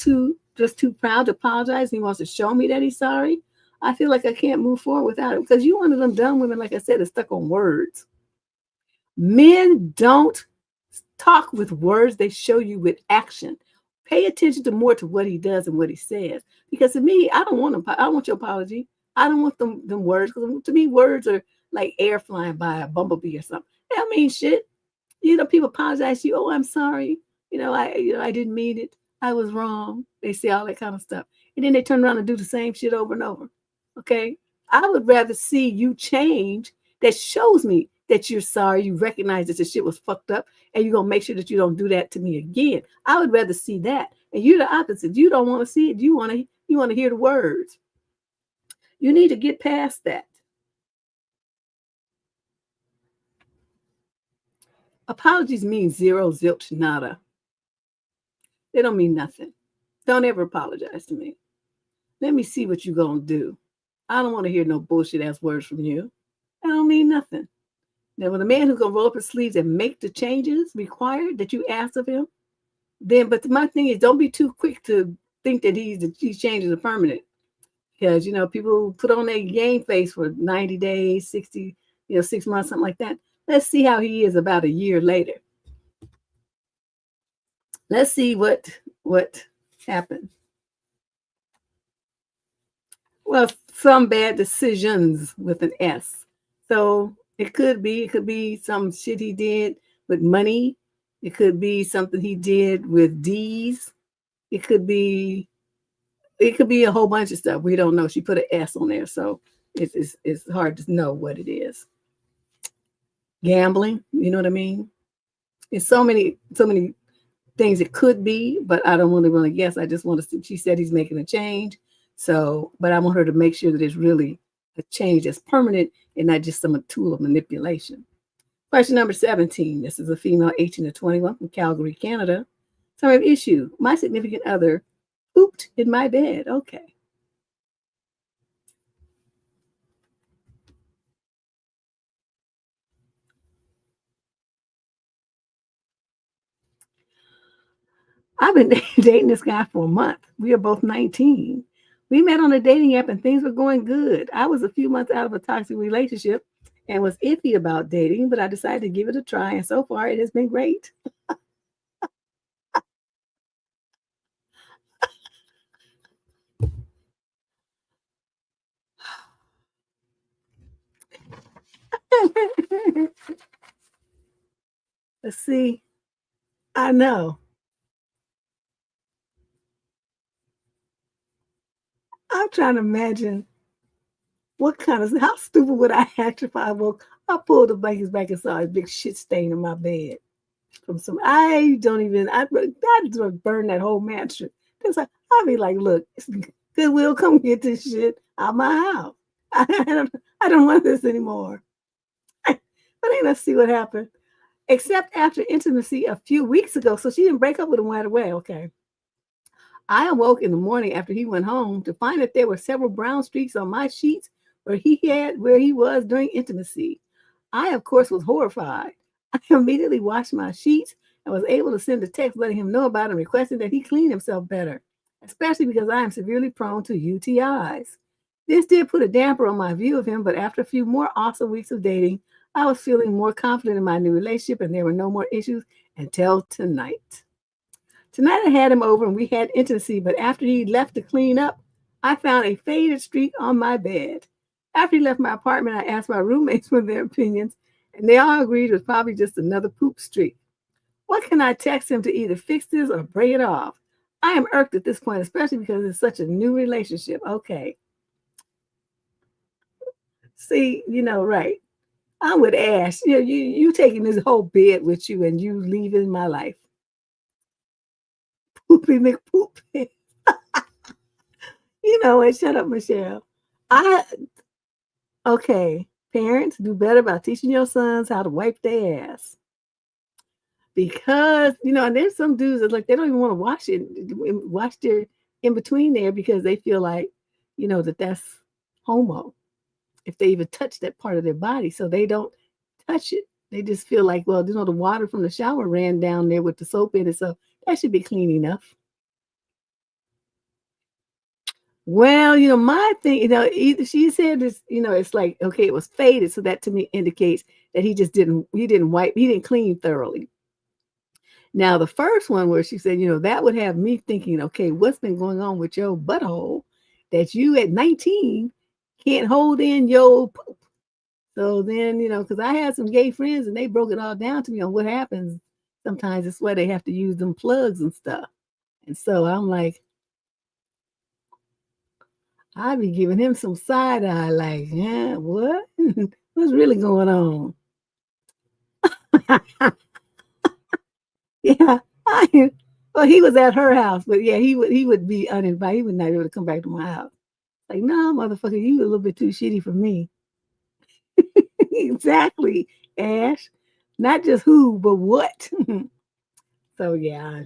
just too proud to apologize? He wants to show me that he's sorry. I feel like I can't move forward without it because you're one of them dumb women, like I said, is stuck on words. Men don't talk with words, they show you with action. Pay attention to more to what he does and what he says. Because to me, I don't want your apology. I don't want them words. Because to me, words are like air flying by a bumblebee or something. They don't mean shit. People apologize to you. Oh, I'm sorry. I didn't mean it. I was wrong. They say all that kind of stuff. And then they turn around and do the same shit over and over. Okay. I would rather see you change that shows me that you're sorry, you recognize that the shit was fucked up, and you're gonna make sure that you don't do that to me again. I would rather see that. And you're the opposite. You don't want to see it. You want to hear the words. You need to get past that. Apologies mean zero, zilch, nada. They don't mean nothing. Don't ever apologize to me. Let me see what you're gonna do. I don't want to hear no bullshit ass words from you. That don't mean nothing. Now, when a man who's gonna roll up his sleeves and make the changes required that you ask of him, but my thing is, don't be too quick to think that these changes are permanent. Because people put on their game face for 90 days, 60, 6 months, something like that. Let's see how he is about a year later. Let's see what happened. Well, some bad decisions with an S. So it could be some shit he did with money. It could be something he did with D's. It could be a whole bunch of stuff. We don't know. She put an S on there, so it's hard to know what it is. Gambling, you know what I mean? It's so many things it could be, but I don't really want to guess. I just want to see. She said he's making a change. So, but I want her to make sure that it's really a change that's permanent and not just some tool of manipulation. Question number 17. This is a female 18 to 21 from Calgary, Canada. Summary of issue. My significant other pooped in my bed. Okay. I've been dating this guy for a month. We are both 19. We met on a dating app and things were going good. I was a few months out of a toxic relationship and was iffy about dating, but I decided to give it a try. And so far it has been great. Let's see. I know. I'm trying to imagine how stupid would I act if I pulled the blankets back and saw a big shit stain in my bed from I just burn that whole mattress. I'd be like, look, Goodwill, come get this shit out my house. I don't want this anymore. But then let's see what happened. Except after intimacy a few weeks ago. So she didn't break up with him right away. Okay. I awoke in the morning after he went home to find that there were several brown streaks on my sheets where he was during intimacy. I, of course, was horrified. I immediately washed my sheets and was able to send a text letting him know about it and requesting that he clean himself better, especially because I am severely prone to UTIs. This did put a damper on my view of him, but after a few more awesome weeks of dating, I was feeling more confident in my new relationship and there were no more issues until tonight. Tonight I had him over and we had intimacy, but after he left to clean up, I found a faded streak on my bed. After he left my apartment, I asked my roommates for their opinions, and they all agreed it was probably just another poop streak. What can I text him to either fix this or break it off? I am irked at this point, especially because it's such a new relationship. Okay. See, right. I'm with Ash. You taking this whole bed with you and you leaving my life. Poopy McPoop. And shut up, Michelle. Okay, parents, do better about teaching your sons how to wipe their ass. Because, and there's some dudes that they don't even want to wash their in between there because they feel like, that's homo. If they even touch that part of their body. So they don't touch it. They just feel like, well, the water from the shower ran down there with the soap in it. So that should be clean enough. Well, my thing, she said this, it's like, okay, it was faded. So that to me indicates that he didn't clean thoroughly. Now, the first one where she said, that would have me thinking, okay, what's been going on with your butthole that you at 19 can't hold in your poop? So then, because I had some gay friends and they broke it all down to me on what happens. Sometimes it's why they have to use them plugs and stuff. And so I'm like, I'd be giving him some side eye, like, yeah, what? What's really going on? Yeah. Well, he was at her house, but yeah, he would be uninvited. He would not be able to come back to my house. Like, no, motherfucker, you a little bit too shitty for me. Exactly, Ash. Not just who, but what. So yeah.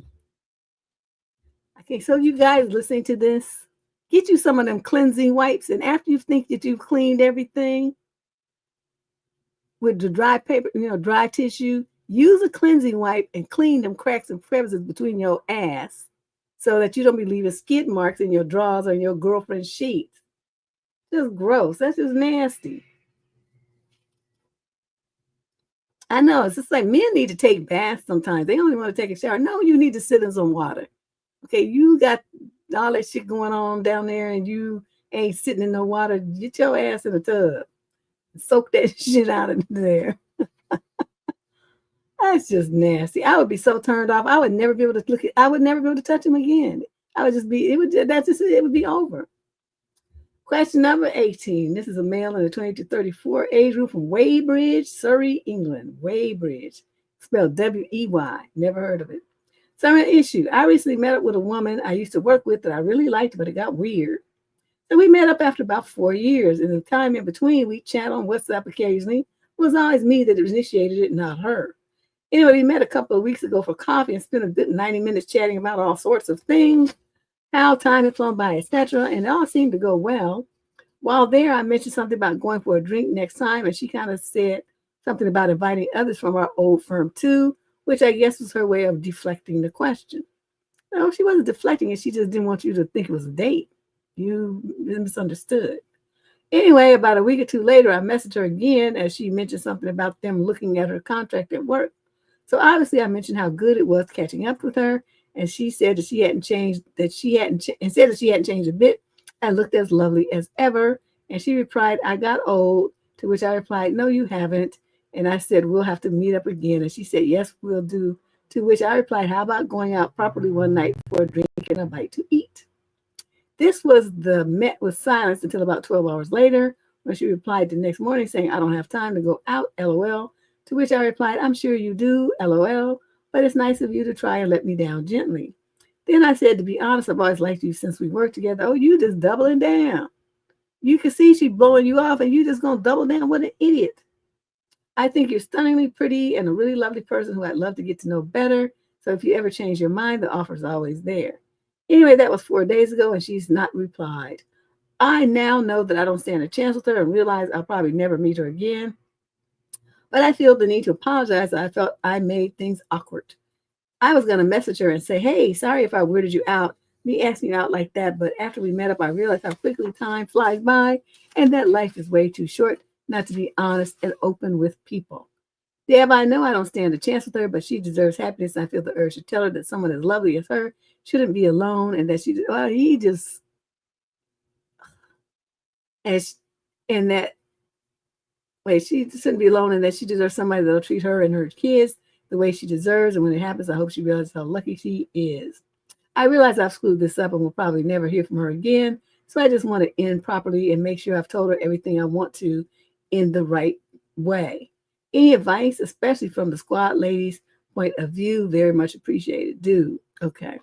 Okay, so you guys listening to this, get you some of them cleansing wipes, and after you think that you've cleaned everything with the dry paper, dry tissue, use a cleansing wipe and clean them cracks and crevices between your ass so that you don't be leaving skid marks in your drawers or in your girlfriend's sheets. Just gross. That's just nasty. I know. It's just like men need to take baths sometimes. They only want to take a shower. No, you need to sit in some water. Okay, you got all that shit going on down there and you ain't sitting in no water. Get your ass in the tub. Soak that shit out of there. That's just nasty. I would be so turned off. I would never be able to look at, I would never be able to touch him again. I would just be, it would be over. Question number 18. This is a male in the 20 to 34 age group from Weybridge, Surrey, England. Weybridge, spelled W-E-Y. Never heard of it. Summary issue. I recently met up with a woman I used to work with that I really liked, but it got weird. So we met up after about 4 years. In the time in between, we chat on WhatsApp occasionally. It was always me that initiated it, not her. Anyway, we met a couple of weeks ago for coffee and spent a good 90 minutes chatting about all sorts of things, how time had flown by, etc. And it all seemed to go well. While there, I mentioned something about going for a drink next time, and she kind of said something about inviting others from our old firm too, which I guess was her way of deflecting the question. No, she wasn't deflecting it. She just didn't want you to think it was a date. You misunderstood. Anyway, about a week or two later, I messaged her again as she mentioned something about them looking at her contract at work. So obviously, I mentioned how good it was catching up with her, and she said that she hadn't changed, and said that she hadn't changed a bit and looked as lovely as ever. And she replied, "I got old," to which I replied, "No, you haven't." And I said, "We'll have to meet up again." And she said, "Yes, we'll do." To which I replied, "How about going out properly one night for a drink and a bite to eat?" This was met with silence until about 12 hours later, when she replied the next morning saying, "I don't have time to go out, LOL." To which I replied, "I'm sure you do, LOL, but it's nice of you to try and let me down gently." Then I said, "To be honest, I've always liked you since we worked together." Oh, you just doubling down. You can see she's blowing you off and you just going to double down. What an idiot. "I think you're stunningly pretty and a really lovely person who I'd love to get to know better. So if you ever change your mind, the offer's always there." Anyway, that was 4 days ago and she's not replied. I now know that I don't stand a chance with her and realize I'll probably never meet her again. But I feel the need to apologize. I felt I made things awkward. I was going to message her and say, "Hey, sorry if I weirded you out, me asking you out like that. But after we met up, I realized how quickly time flies by and that life is way too short not to be honest and open with people. Deb, I know I don't stand a chance with her, but she deserves happiness. I feel the urge to tell her that someone as lovely as her shouldn't be alone and that he just, and that, wait, she shouldn't be alone and that she deserves somebody that'll treat her and her kids the way she deserves. And when it happens, I hope she realizes how lucky she is. I realize I've screwed this up and will probably never hear from her again. So I just want to end properly and make sure I've told her everything I want to in the right way. Any advice, especially from the squad ladies' point of view, very much appreciated. Dude, okay.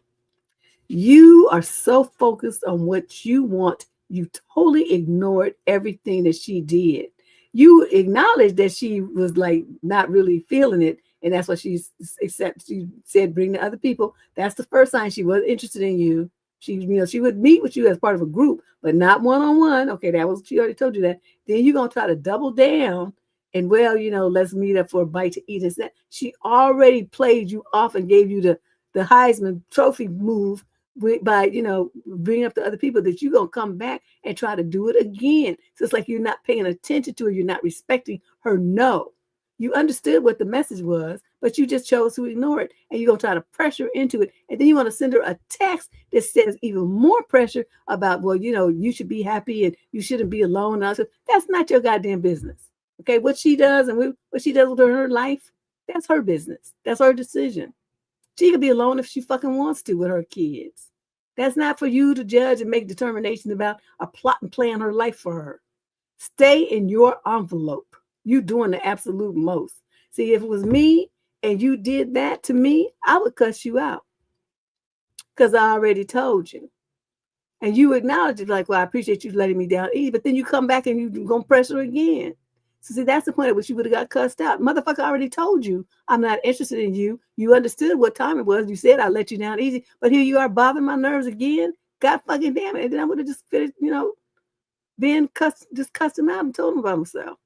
You are so focused on what you want, you totally ignored everything that she did. You acknowledged that she was like not really feeling it, and that's what she said bring the other people. That's the first sign she was interested in you. She would meet with you as part of a group, but not one-on-one. Okay, that was, she already told you that. Then you're gonna try to double down and let's meet up for a bite to eat. Instead, she already played you off and gave you the Heisman Trophy move by bringing up the other people that you're gonna come back and try to do it again. So it's like you're not paying attention to her, you're not respecting her. No, You understood what the message was, but you just chose to ignore it. And you're going to try to pressure into it. And then you want to send her a text that says even more pressure about, well, you should be happy and you shouldn't be alone. That's not your goddamn business. Okay. What she does and what she does with her life, that's her business. That's her decision. She could be alone if she fucking wants to with her kids. That's not for you to judge and make determinations about a plot and plan her life for her. Stay in your envelope. You doing the absolute most. See, if it was me and you did that to me, I would cuss you out because I already told you. And you acknowledge it like, well, I appreciate you letting me down easy, but then you come back and you're going to press her again. So see, that's the point at which you would have got cussed out. Motherfucker, I already told you I'm not interested in you. You understood what time it was. You said I let you down easy, but here you are bothering my nerves again. God fucking damn it. And then I would have just finished, then just cussed him out and told him about himself.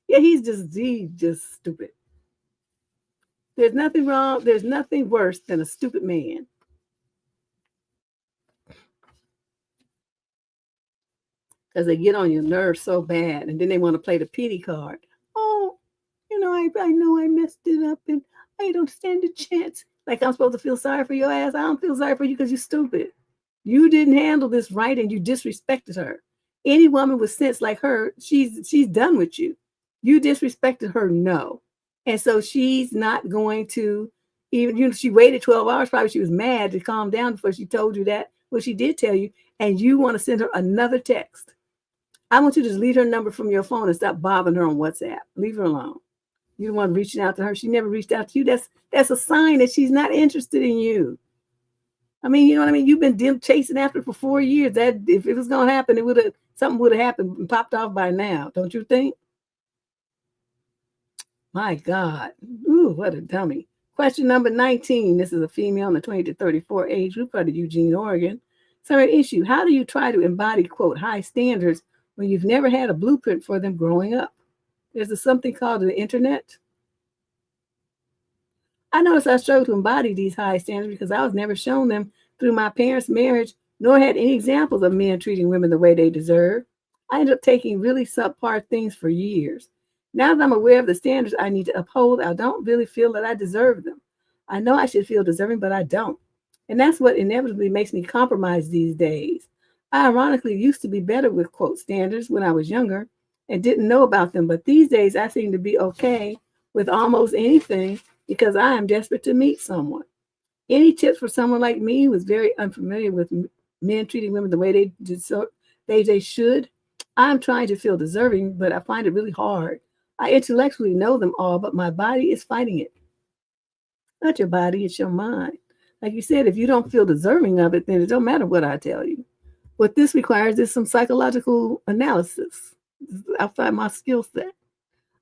Yeah, he's just stupid. There's nothing wrong. There's nothing worse than a stupid man. Because they get on your nerves so bad, and then they want to play the pity card. Oh, I know I messed it up, and I don't stand a chance. Like I'm supposed to feel sorry for your ass. I don't feel sorry for you because you're stupid. You didn't handle this right, and you disrespected her. Any woman with sense like her, she's done with you. You disrespected her, no. And so she's not going to even, she waited 12 hours, probably she was mad to calm down before she told you that. Well, she did tell you, and you want to send her another text. I want you to just leave her number from your phone and stop bothering her on WhatsApp. Leave her alone. You don't want reaching out to her. She never reached out to you. That's a sign that she's not interested in you. I mean, you know what I mean? You've been chasing after for 4 years. That if it was gonna happen, something would have happened and popped off by now, don't you think? My God. Ooh, what a dummy. Question number 19. This is a female in the 20 to 34 age group out of Eugene, Oregon. Summary issue. How do you try to embody, quote, high standards when you've never had a blueprint for them growing up? There's something called the internet. I noticed I struggled to embody these high standards because I was never shown them through my parents' marriage, nor had any examples of men treating women the way they deserve. I ended up taking really subpar things for years. Now that I'm aware of the standards I need to uphold, I don't really feel that I deserve them. I know I should feel deserving, but I don't. And that's what inevitably makes me compromise these days. I ironically used to be better with, quote, standards when I was younger and didn't know about them, but these days I seem to be okay with almost anything because I am desperate to meet someone. Any tips for someone like me who is very unfamiliar with men treating women the way they should? I'm trying to feel deserving, but I find it really hard. I intellectually know them all, but my body is fighting it. Not your body, it's your mind. Like you said, if you don't feel deserving of it, then it don't matter what I tell you. What this requires is some psychological analysis outside my skill set.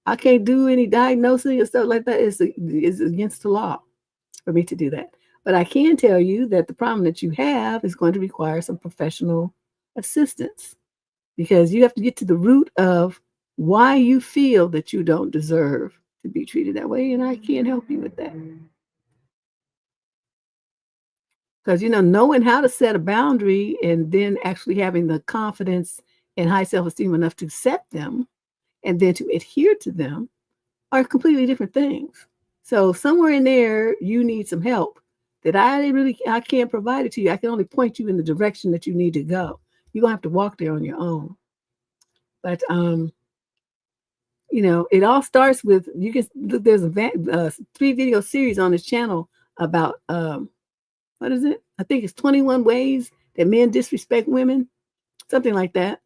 I can't do any diagnosing and stuff like that. It's against the law for me to do that. But I can tell you that the problem that you have is going to require some professional assistance because you have to get to the root of why you feel that you don't deserve to be treated that way. And I can't help you with that. Because, knowing how to set a boundary and then actually having the confidence and high self-esteem enough to set them and then to adhere to them are completely different things. So somewhere in there, you need some help that I can't provide it to you. I can only point you in the direction that you need to go. You're going to have to walk there on your own. But, it all starts with, there's a 3-video series on this channel about, what is it? I think it's 21 ways that men disrespect women, something like that.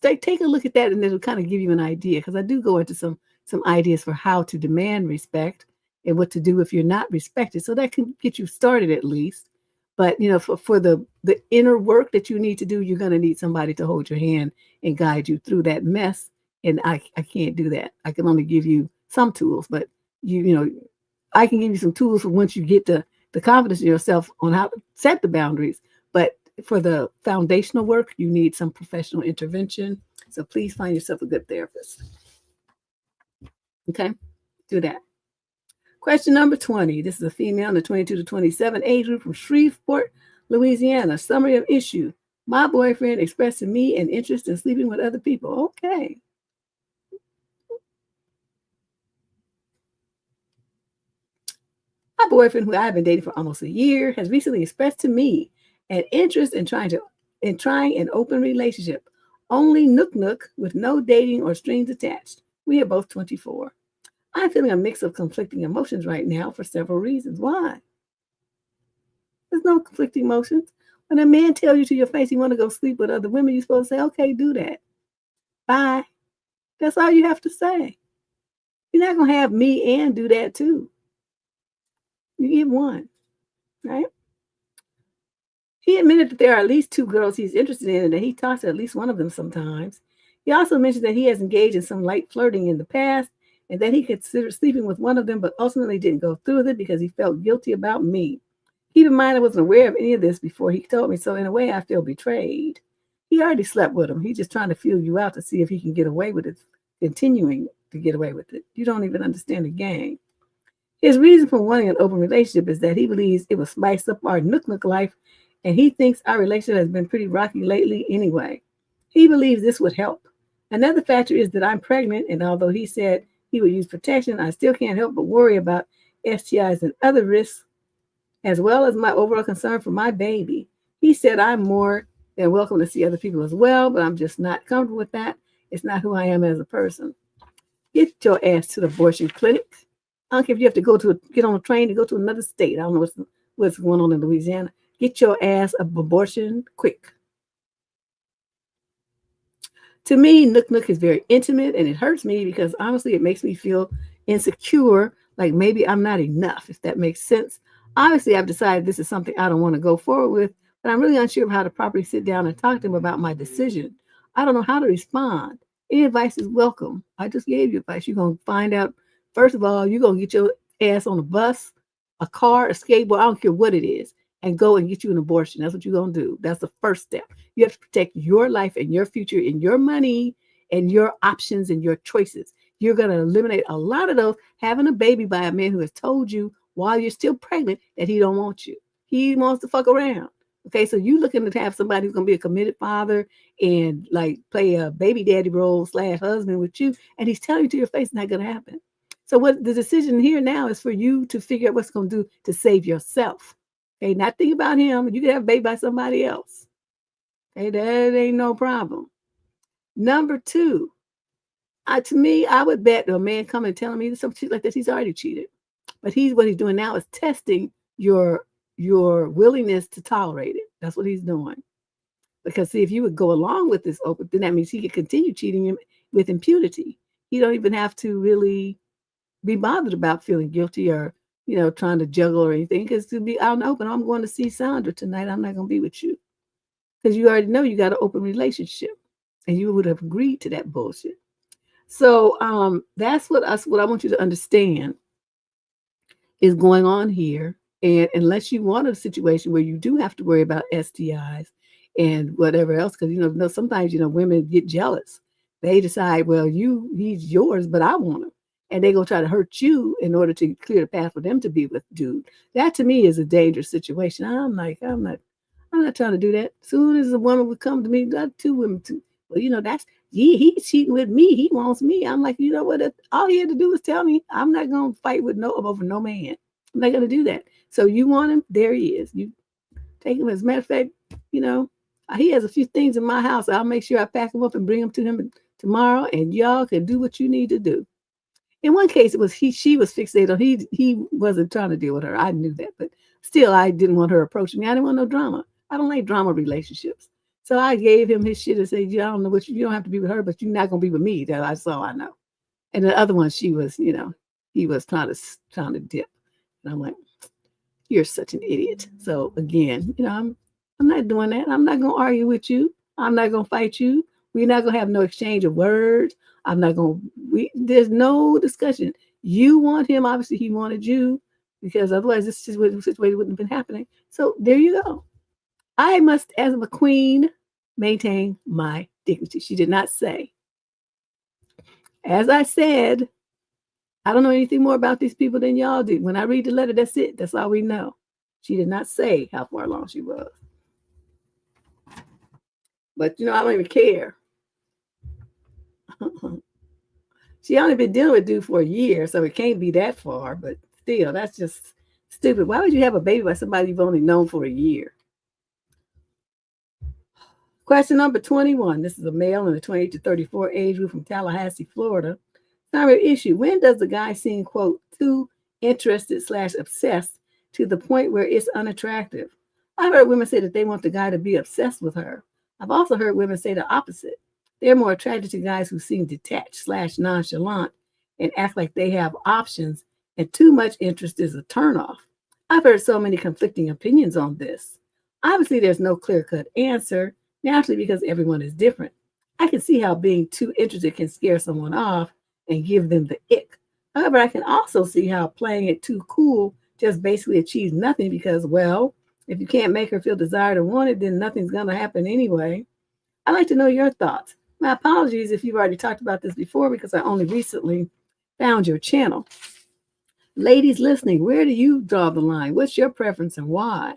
Take a look at that and it'll kind of give you an idea because I do go into some ideas for how to demand respect and what to do if you're not respected. So that can get you started at least. But, for the inner work that you need to do, you're going to need somebody to hold your hand and guide you through that mess. And I can't do that. I can only give you some tools, but I can give you some tools for once you get the confidence in yourself on how to set the boundaries. But for the foundational work, you need some professional intervention. So please find yourself a good therapist. Okay, do that. Question number 20. This is a female in the 22 to 27 age group from Shreveport, Louisiana. Summary of issue. My boyfriend expressed to me an interest in sleeping with other people. Okay. boyfriend, who I've been dating for almost a year, has recently expressed to me an interest in trying an open relationship. Only nook with no dating or strings attached. We are both 24. I'm feeling a mix of conflicting emotions right now for several reasons. Why? There's no conflicting emotions. When a man tells you to your face he want to go sleep with other women, you're supposed to say, okay, do that. Bye. That's all you have to say. You're not going to have me and do that too. You get one, right? He admitted that there are at least 2 girls he's interested in and that he talks to at least one of them sometimes. He also mentioned that he has engaged in some light flirting in the past and that he considered sleeping with one of them, but ultimately didn't go through with it because he felt guilty about me. Keep in mind, I wasn't aware of any of this before he told me, so in a way, I feel betrayed. He already slept with him. He's just trying to feel you out to see if he can get away with it, continuing to get away with it. You don't even understand the game. His reason for wanting an open relationship is that he believes it will spice up our nook life, and he thinks our relationship has been pretty rocky lately anyway. He believes this would help. Another factor is that I'm pregnant, and although he said he would use protection, I still can't help but worry about STIs and other risks, as well as my overall concern for my baby. He said I'm more than welcome to see other people as well, but I'm just not comfortable with that. It's not who I am as a person. Get your ass to the abortion clinic. I don't care if you have to get on a train to go to another state. I don't know what's going on in Louisiana. Get your ass an abortion quick. To me, nook is very intimate, and it hurts me because honestly, it makes me feel insecure, like maybe I'm not enough, if that makes sense. Obviously, I've decided this is something I don't want to go forward with, but I'm really unsure of how to properly sit down and talk to him about my decision. I don't know how to respond. Any advice is welcome. I just gave you advice. You're going to find out, first of all, you're going to get your ass on a bus, a car, a skateboard, I don't care what it is, and go and get you an abortion. That's what you're going to do. That's the first step. You have to protect your life and your future and your money and your options and your choices. You're going to eliminate a lot of those. Having a baby by a man who has told you while you're still pregnant that he don't want you. He wants to fuck around. Okay, so you looking to have somebody who's going to be a committed father and like play a baby daddy role / husband with you, and he's telling you to your face it's not going to happen. So what the decision here now is for you to figure out what's going to do to save yourself. Okay, not think about him. You can have a baby by somebody else. Okay, that ain't no problem. Number 2, to me, I would bet a man coming and telling me some shit like this, he's already cheated. But what he's doing now is testing your willingness to tolerate it. That's what he's doing. Because see, if you would go along with this open, then that means he could continue cheating him with impunity. He don't even have to really be bothered about feeling guilty or trying to juggle or anything. Because to be out and open, I'm going to see Sandra tonight. I'm not going to be with you. Because you already know you got an open relationship. And you would have agreed to that bullshit. So that's what I want you to understand is going on here. And unless you want a situation where you do have to worry about STIs and whatever else, because sometimes women get jealous. They decide, well, he's yours, but I want him. And they go try to hurt you in order to clear the path for them to be with dude. That to me is a dangerous situation. I'm not trying to do that. Soon as a woman would come to me, got 2 women too. Well, that's he's cheating with me. He wants me. I'm like, you know what? All he had to do was tell me. I'm not gonna fight over no man. I'm not gonna do that. So you want him? There he is. You take him. As a matter of fact, he has a few things in my house. I'll make sure I pack him up and bring him to him tomorrow, and y'all can do what you need to do. In one case, it was she was fixated on he wasn't trying to deal with her. I knew that, but still, I didn't want her approaching me. I didn't want no drama. I don't like drama relationships. So I gave him his shit and said, I don't know what you don't have to be with her, but you're not gonna be with me. That's all I know. And the other one, she was, he was trying to dip. And I'm like, you're such an idiot. So again, I'm not doing that. I'm not gonna argue with you. I'm not gonna fight you. We're not gonna have no exchange of words. There's no discussion. You want him, obviously he wanted you, because otherwise this situation wouldn't have been happening. So there you go. I must, as a queen, maintain my dignity. She did not say. As I said, I don't know anything more about these people than y'all do. When I read the letter, that's it. That's all we know. She did not say how far along she was. But, I don't even care. She only been dealing with dude for a year, so it can't be that far. But still, that's just Stupid. Why would you have a baby by somebody you've only known for a year? Question number 21. This is a male in the 28 to 34 age group from Tallahassee, Florida. Primary issue. When does the guy seem, quote, too interested / obsessed to the point where it's unattractive? I've heard women say that they want the guy to be obsessed with her. I've also heard women say the opposite. They're more attracted to guys who seem detached / nonchalant and act like they have options, and too much interest is a turnoff. I've heard so many conflicting opinions on this. Obviously, there's no clear-cut answer, naturally, because everyone is different. I can see how being too interested can scare someone off and give them the ick. However, I can also see how playing it too cool just basically achieves nothing because, well, if you can't make her feel desired or wanted, then nothing's going to happen anyway. I'd like to know your thoughts. My apologies if you've already talked about this before because I only recently found your channel. Ladies listening, where do you draw the line? What's your preference and why?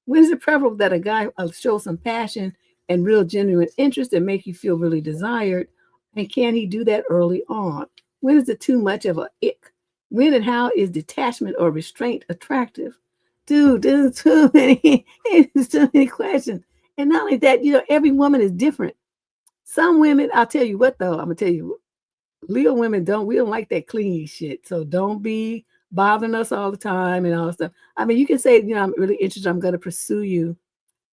When is it preferable that a guy show some passion and real genuine interest and make you feel really desired? And can he do that early on? When is it too much of a ick? When and how is detachment or restraint attractive? Dude, there's too many questions. And not only that, every woman is different. Some women, I'll tell you what though, I'm gonna tell you, Leo women we don't like that clingy shit. So don't be bothering us all the time and all that stuff. I mean, you can say, I'm really interested, I'm gonna pursue you.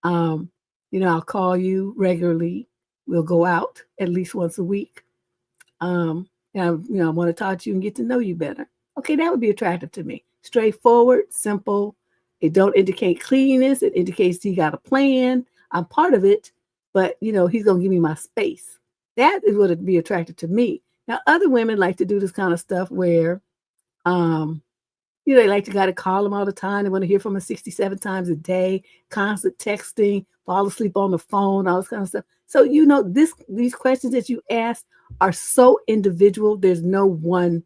I'll call you regularly. We'll go out at least once a week. And I want to talk to you and get to know you better. Okay, that would be attractive to me. Straightforward, simple. It don't indicate cleanliness. It indicates he got a plan. I'm part of it, but he's gonna give me my space. That is what would be attractive to me. Now, other women like to do this kind of stuff where, they like to gotta call them all the time. They want to hear from them 67 times a day, constant texting, fall asleep on the phone, all this kind of stuff. So, these questions that you ask are so individual. There's no one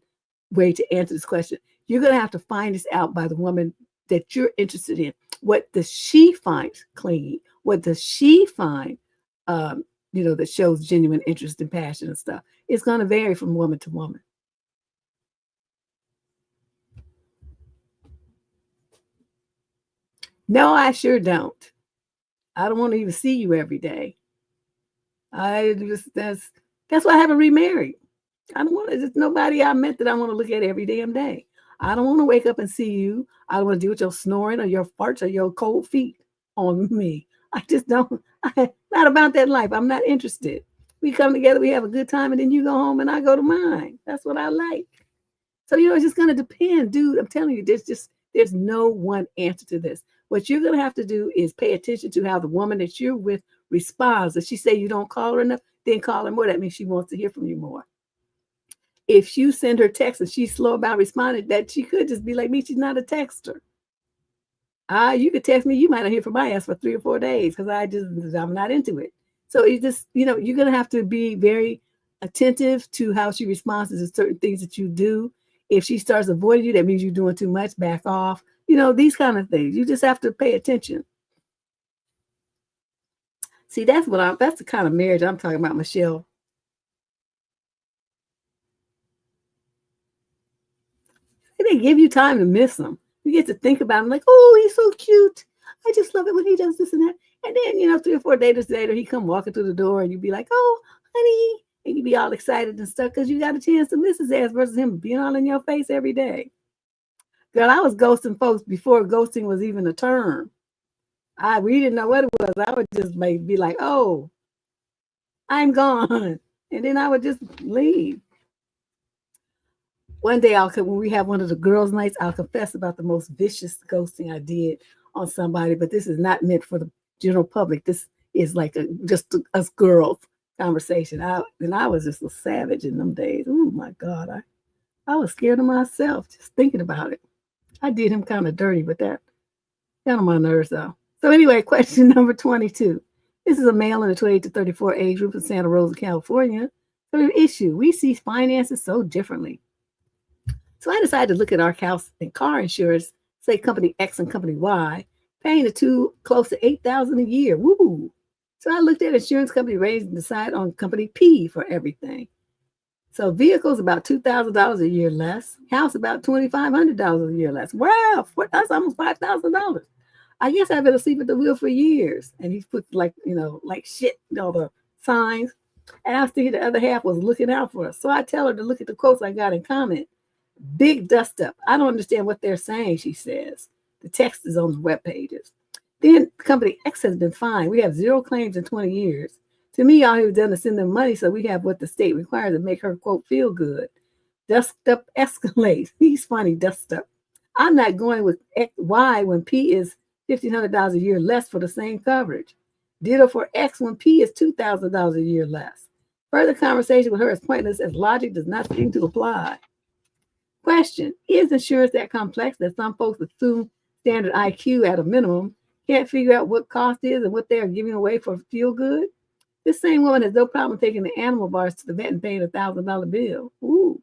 way to answer this question. You're going to have to find this out by the woman that you're interested in. What does she find clingy? What does she find, that shows genuine interest and passion and stuff? It's going to vary from woman to woman. No, I sure don't. I don't want to even see you every day. That's why I haven't remarried. I don't want to, there's nobody I met that I want to look at every damn day. I don't want to wake up and see you. I don't want to deal with your snoring or your farts or your cold feet on me. I just don't, not about that life. I'm not interested. We come together, we have a good time, and then you go home and I go to mine. That's what I like. So, it's just going to depend, dude. I'm telling you, there's no one answer to this. What you're going to have to do is pay attention to how the woman that you're with responds. If she say you don't call her enough, then call her more. That means she wants to hear from you more. If you send her text and she's slow about responding, that she could just be like me. She's not a texter. You could text me. You might not hear from my ass for 3 or 4 days because I'm not into it. So you just, you're going to have to be very attentive to how she responds to certain things that you do. If she starts avoiding you, that means you're doing too much. Back off. These kind of things. You just have to pay attention. See, that's the kind of marriage I'm talking about, Michelle. They give you time to miss them. You get to think about him like, oh, he's so cute. I just love it when he does this and that. And then, 3 or 4 days later, he come walking through the door and you be like, oh, honey. And you be all excited and stuff because you got a chance to miss his ass versus him being all in your face every day. Girl, I was ghosting folks before ghosting was even a term. We didn't know what it was. I would just be like, oh, I'm gone. And then I would just leave. One day, when we have one of the girls' nights, I'll confess about the most vicious ghosting I did on somebody. But this is not meant for the general public. This is like just us girls conversation. I was just a savage in them days. Oh my God, I was scared of myself just thinking about it. I did him kind of dirty, but that got on my nerves though. So anyway, question number 22. This is a male in the 28 to 34 age group in Santa Rosa, California. So an issue. We see finances so differently. So I decided to look at our house and car insurance, say company X and company Y, paying the two close to $8,000 a year. Woo! So I looked at insurance company rates and decided on company P for everything. So vehicles about $2,000 a year less. House about $2,500 a year less. Wow, that's almost $5,000. I guess I've been asleep at the wheel for years. And he's put like, like shit, all the signs. And I was thinking the other half was looking out for us. So I tell her to look at the quotes I got in comment. Big dust up. I don't understand what they're saying, she says. The text is on the web pages. Then company X has been fine. We have 0 claims in 20 years. To me, all he was done is send them money so we have what the state requires to make her, quote, feel good. Dust up escalates. He's funny, dust up. I'm not going with X, Y when P is $1,500 a year less for the same coverage. Ditto for X when P is $2,000 a year less. Further conversation with her is pointless as logic does not seem to apply. Question, is insurance that complex that some folks assume standard IQ at a minimum can't figure out what cost is and what they are giving away for feel good? This same woman has no problem taking the animal bars to the vet and paying $1,000 bill. Ooh,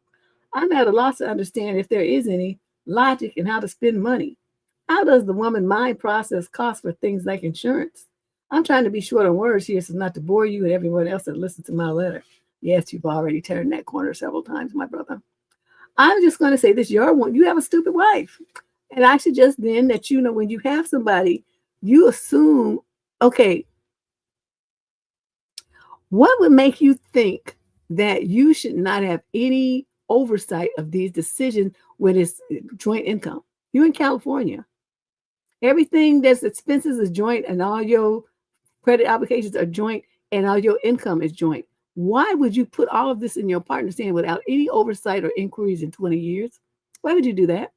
I'm at a loss to understand if there is any logic in how to spend money. How does the woman mind process costs for things like insurance? I'm trying to be short on words here so not to bore you and everyone else that listens to my letter. Yes, you've already turned that corner several times, my brother. I'm just going to say this, you have a stupid wife. And I suggest then that, when you have somebody, you assume, okay, what would make you think that you should not have any oversight of these decisions when it's joint income? You're in California. Everything that's expenses is joint and all your credit obligations are joint and all your income is joint. Why would you put all of this in your partner's hand without any oversight or inquiries in 20 years? Why would you do that?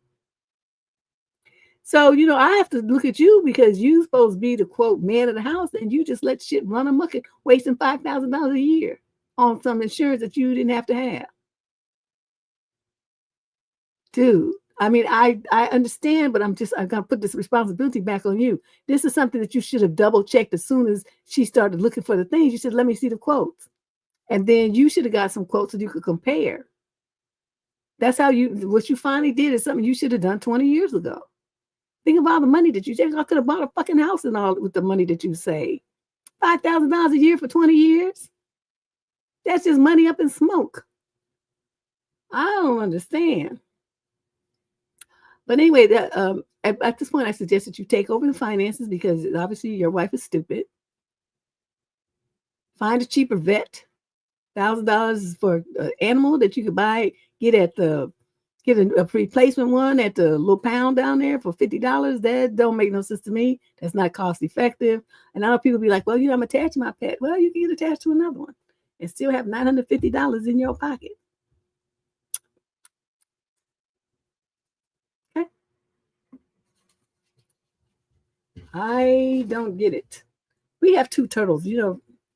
So, I have to look at you because you're supposed to be the, quote, man of the house, and you just let shit run amok and wasting $5,000 a year on some insurance that you didn't have to have. Dude, I mean, I understand, but I'm going to put this responsibility back on you. This is something that you should have double checked as soon as she started looking for the things. You said, let me see the quotes. And then you should have got some quotes so you could compare. That's how what you finally did is something you should have done 20 years ago. Think of all the money that you saved. I could have bought a fucking house and all with the money that you saved. $5,000 a year for 20 years? That's just money up in smoke. I don't understand. But anyway, at this point, I suggest that you take over the finances because obviously your wife is stupid. Find a cheaper vet. $1,000 for an animal that you could get a replacement one at the little pound down there for $50. That don't make no sense to me. That's not cost effective. And I know people be like, well, I'm attached to my pet. Well, you can get attached to another one and still have $950 in your pocket. Okay. I don't get it. We have 2 turtles.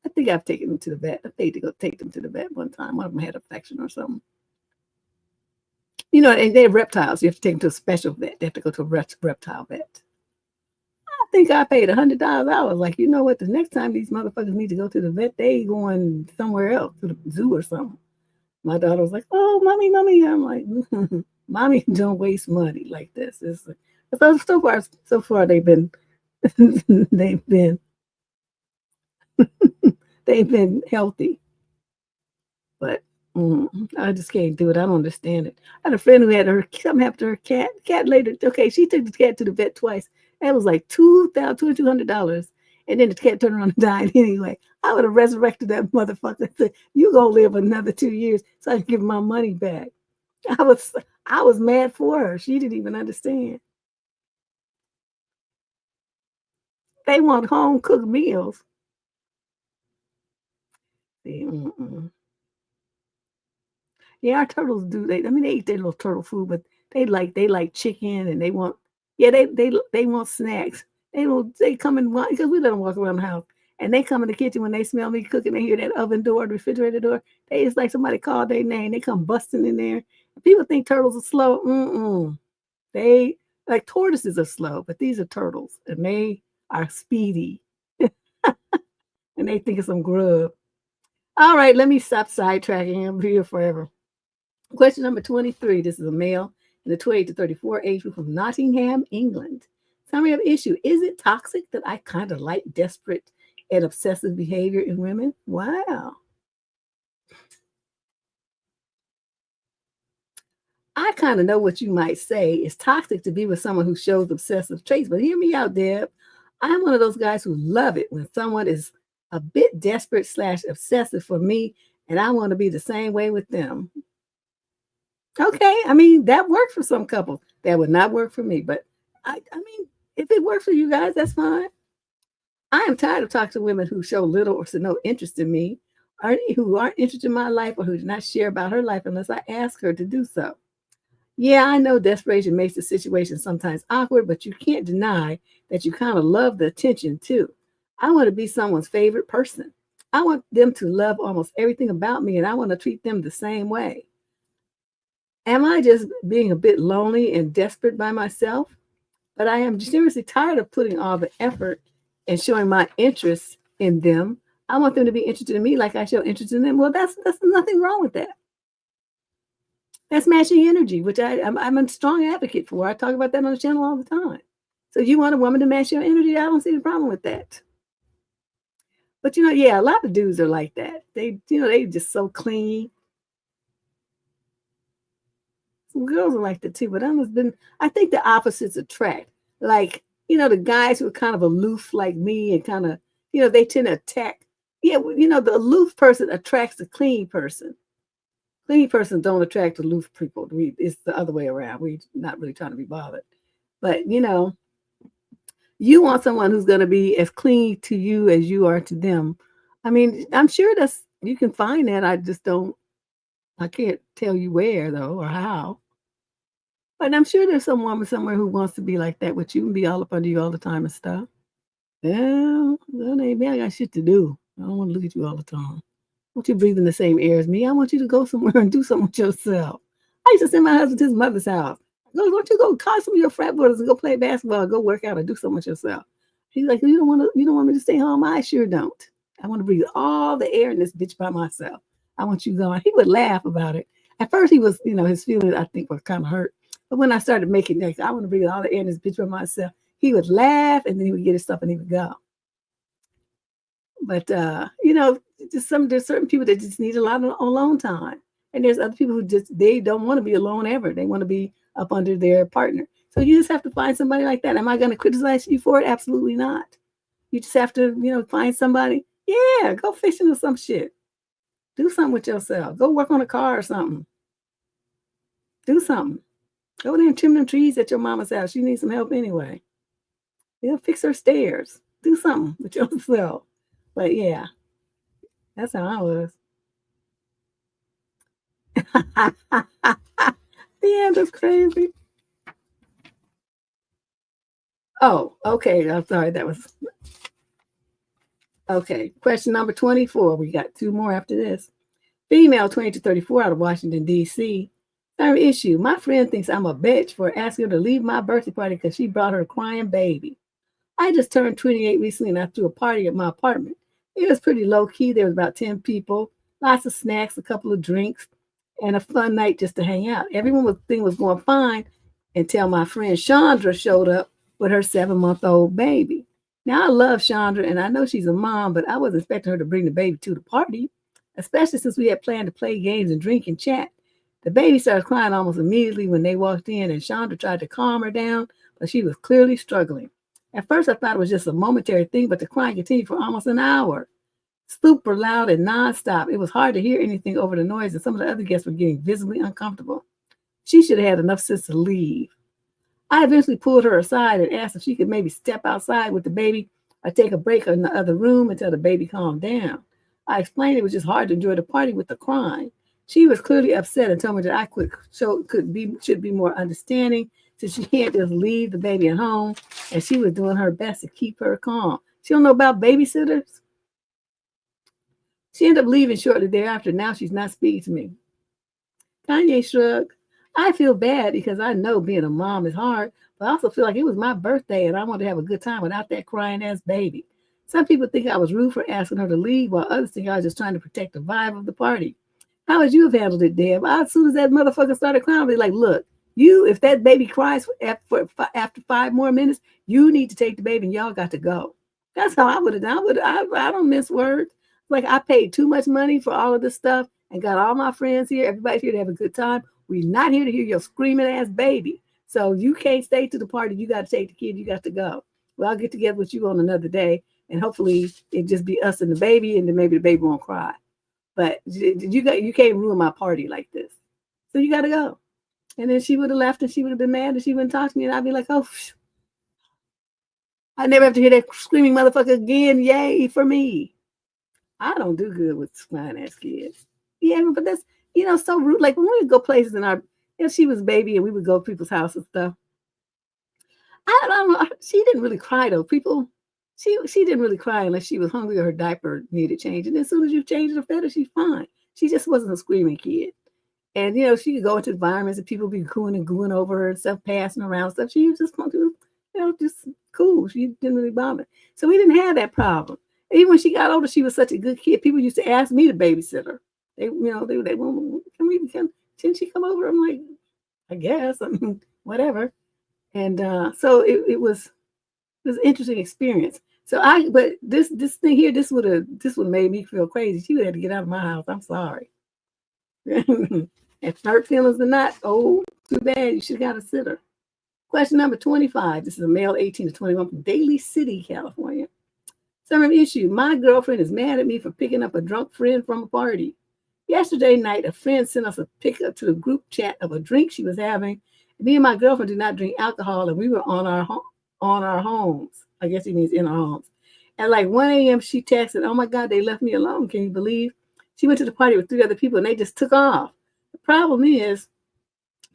I think I've taken them to the vet. I paid to go take them to the vet one time. One of them had an infection or something. And they're reptiles. You have to take them to a special vet. They have to go to a reptile vet. I think I paid $100. I was like, you know what? The next time these motherfuckers need to go to the vet, they going somewhere else, to the zoo or something. My daughter was like, oh, mommy. I'm like, mommy, don't waste money like this. So far they've been they've been healthy. But I just can't do it. I don't understand it. I had a friend who had something happened to her cat. Cat later, okay, she took the cat to the vet twice. That was like $2,200. And then the cat turned around and died anyway. I would have resurrected that motherfucker and said, you gonna live another 2 years so I can give my money back. I was mad for her. She didn't even understand. They want home cooked meals. Yeah, our turtles do. They eat their little turtle food, but they like chicken and they want they want snacks. They come in because we let them walk around the house and they come in the kitchen when they smell me cooking. They hear that oven door, the refrigerator door. It's like somebody called their name. They come busting in there. People think turtles are slow. They like tortoises are slow, but these are turtles and they are speedy. And they think it's some grub. All right, let me stop sidetracking. I'm here forever. Question number 23. This is a male in the 28 to 34 age group from Nottingham, England. Summary of issue. Is it toxic that I kind of like desperate and obsessive behavior in women? Wow. I kind of know what you might say. It's toxic to be with someone who shows obsessive traits, but hear me out, Deb. I'm one of those guys who love it when someone is a bit desperate / obsessive for me, and I want to be the same way with them. Okay, I mean, that works for some couples. That would not work for me, but I mean, if it works for you guys, that's fine. I am tired of talking to women who show little or no interest in me, or who aren't interested in my life, or who do not share about her life unless I ask her to do so. Yeah, I know desperation makes the situation sometimes awkward, but you can't deny that you kind of love the attention too. I want to be someone's favorite person. I want them to love almost everything about me, and I want to treat them the same way. Am I just being a bit lonely and desperate by myself? But I am seriously tired of putting all the effort and showing my interest in them. I want them to be interested in me like I show interest in them. Well, that's nothing wrong with that. That's matching energy, which I'm a strong advocate for. I talk about that on the channel all the time. So you want a woman to match your energy? I don't see the problem with that. But yeah, a lot of dudes are like that. They just so clingy. Some girls are like that too, but I think the opposites attract. Like, the guys who are kind of aloof like me and kind of, they tend to attack. Yeah, the aloof person attracts the clingy person. Clingy persons don't attract aloof people. It's the other way around. We're not really trying to be bothered. But, you want someone who's going to be as clingy to you as you are to them. I mean, I'm sure you can find that. I can't tell you where though or how. But I'm sure there's some woman somewhere who wants to be like that with you and be all up under you all the time and stuff. Well, maybe I got shit to do. I don't want to look at you all the time. I want you breathing the same air as me. I want you to go somewhere and do something with yourself. I used to send my husband to his mother's house. Why don't you go call some of your frat brothers and go play basketball, go work out, and do something with yourself? He's like, you don't want me to stay home? I sure don't. I want to breathe all the air in this bitch by myself. I want you gone. He would laugh about it. At first, he was, his feelings I think were kind of hurt. But when I started making like, I want to breathe all the air in this bitch by myself, he would laugh and then he would get his stuff and he would go. But there's certain people that just need a lot of alone time. And there's other people who they don't want to be alone ever. They want to be up under their partner. So you just have to find somebody like that. Am I going to criticize you for it? Absolutely not. You just have to, find somebody. Yeah, go fishing or some shit. Do something with yourself. Go work on a car or something. Do something. Go there and trim them trees at your mama's house. She needs some help anyway. Fix her stairs. Do something with yourself. But yeah, that's how I was. Yeah, that's crazy. Oh, okay. I'm sorry. That was okay. Question number 24. We got two more after this. Female 20 to 34 out of Washington, D.C. Third issue. My friend thinks I'm a bitch for asking her to leave my birthday party because she brought her a crying baby. I just turned 28 recently and I threw a party at my apartment. It was pretty low key. There was about 10 people, lots of snacks, a couple of drinks, and a fun night just to hang out. Everyone was going fine until my friend Chandra showed up with her 7-month-old baby. Now, I love Chandra and I know she's a mom, but I wasn't expecting her to bring the baby to the party, especially since we had planned to play games and drink and chat. The baby started crying almost immediately when they walked in, and Chandra tried to calm her down, but she was clearly struggling. At first, I thought it was just a momentary thing, but the crying continued for almost an hour. Super loud and nonstop. It was hard to hear anything over the noise, and some of the other guests were getting visibly uncomfortable. She should have had enough sense to leave. I eventually pulled her aside and asked if she could maybe step outside with the baby or take a break in the other room until the baby calmed down. I explained it was just hard to enjoy the party with the crying. She was clearly upset and told me that I should be more understanding, since she can't just leave the baby at home, and she was doing her best to keep her calm. She don't know about babysitters. She ended up leaving shortly thereafter. Now she's not speaking to me. Kanye shrugged. I feel bad because I know being a mom is hard, but I also feel like it was my birthday and I wanted to have a good time without that crying ass baby. Some people think I was rude for asking her to leave, while others think I was just trying to protect the vibe of the party. How would you have handled it, Deb? As soon as that motherfucker started crying, I'd be like, look, if that baby cries after 5 more minutes, you need to take the baby and y'all got to go. That's how I would have done. I don't miss words. Like, I paid too much money for all of this stuff and got all my friends here. Everybody's here to have a good time. We're not here to hear your screaming ass baby. So you can't stay to the party. You got to take the kid. You got to go. Well, I'll get together with you on another day, and hopefully it just be us and the baby, and then maybe the baby won't cry. But you can't ruin my party like this. So you got to go. And then she would have left, and she would have been mad, and she wouldn't talk to me, and I'd be like, oh, I never have to hear that screaming motherfucker again. Yay for me. I don't do good with crying ass kids. Yeah, but that's, so rude. Like when we would go places in our, she was a baby and we would go to people's house and stuff. I don't know. She didn't really cry though. She didn't really cry unless she was hungry or her diaper needed changing. As soon as you change her feather, she's fine. She just wasn't a screaming kid. And, she could go into environments and people be cooing and gooing over her and stuff, passing around stuff. She was just, just cool. She didn't really bother. So we didn't have that problem. Even when she got older, she was such a good kid. People used to ask me to babysit her. They well, can she come over? I'm like, I guess, whatever. And so it was an interesting experience. But this thing here, this would have made me feel crazy. She would have to get out of my house. I'm sorry. If hurt feelings or not, oh, too bad. You should have got a sitter. Question number 25. This is a male 18 to 21 from Daly City, California. Summary issue. My girlfriend is mad at me for picking up a drunk friend from a party. Yesterday night, a friend sent us a pickup to the group chat of a drink she was having. Me and my girlfriend do not drink alcohol, and we were on our homes. I guess he means in our homes. At like 1 a.m., she texted, "Oh my God, they left me alone. Can you believe?" She went to the party with 3 other people, and they just took off. The problem is,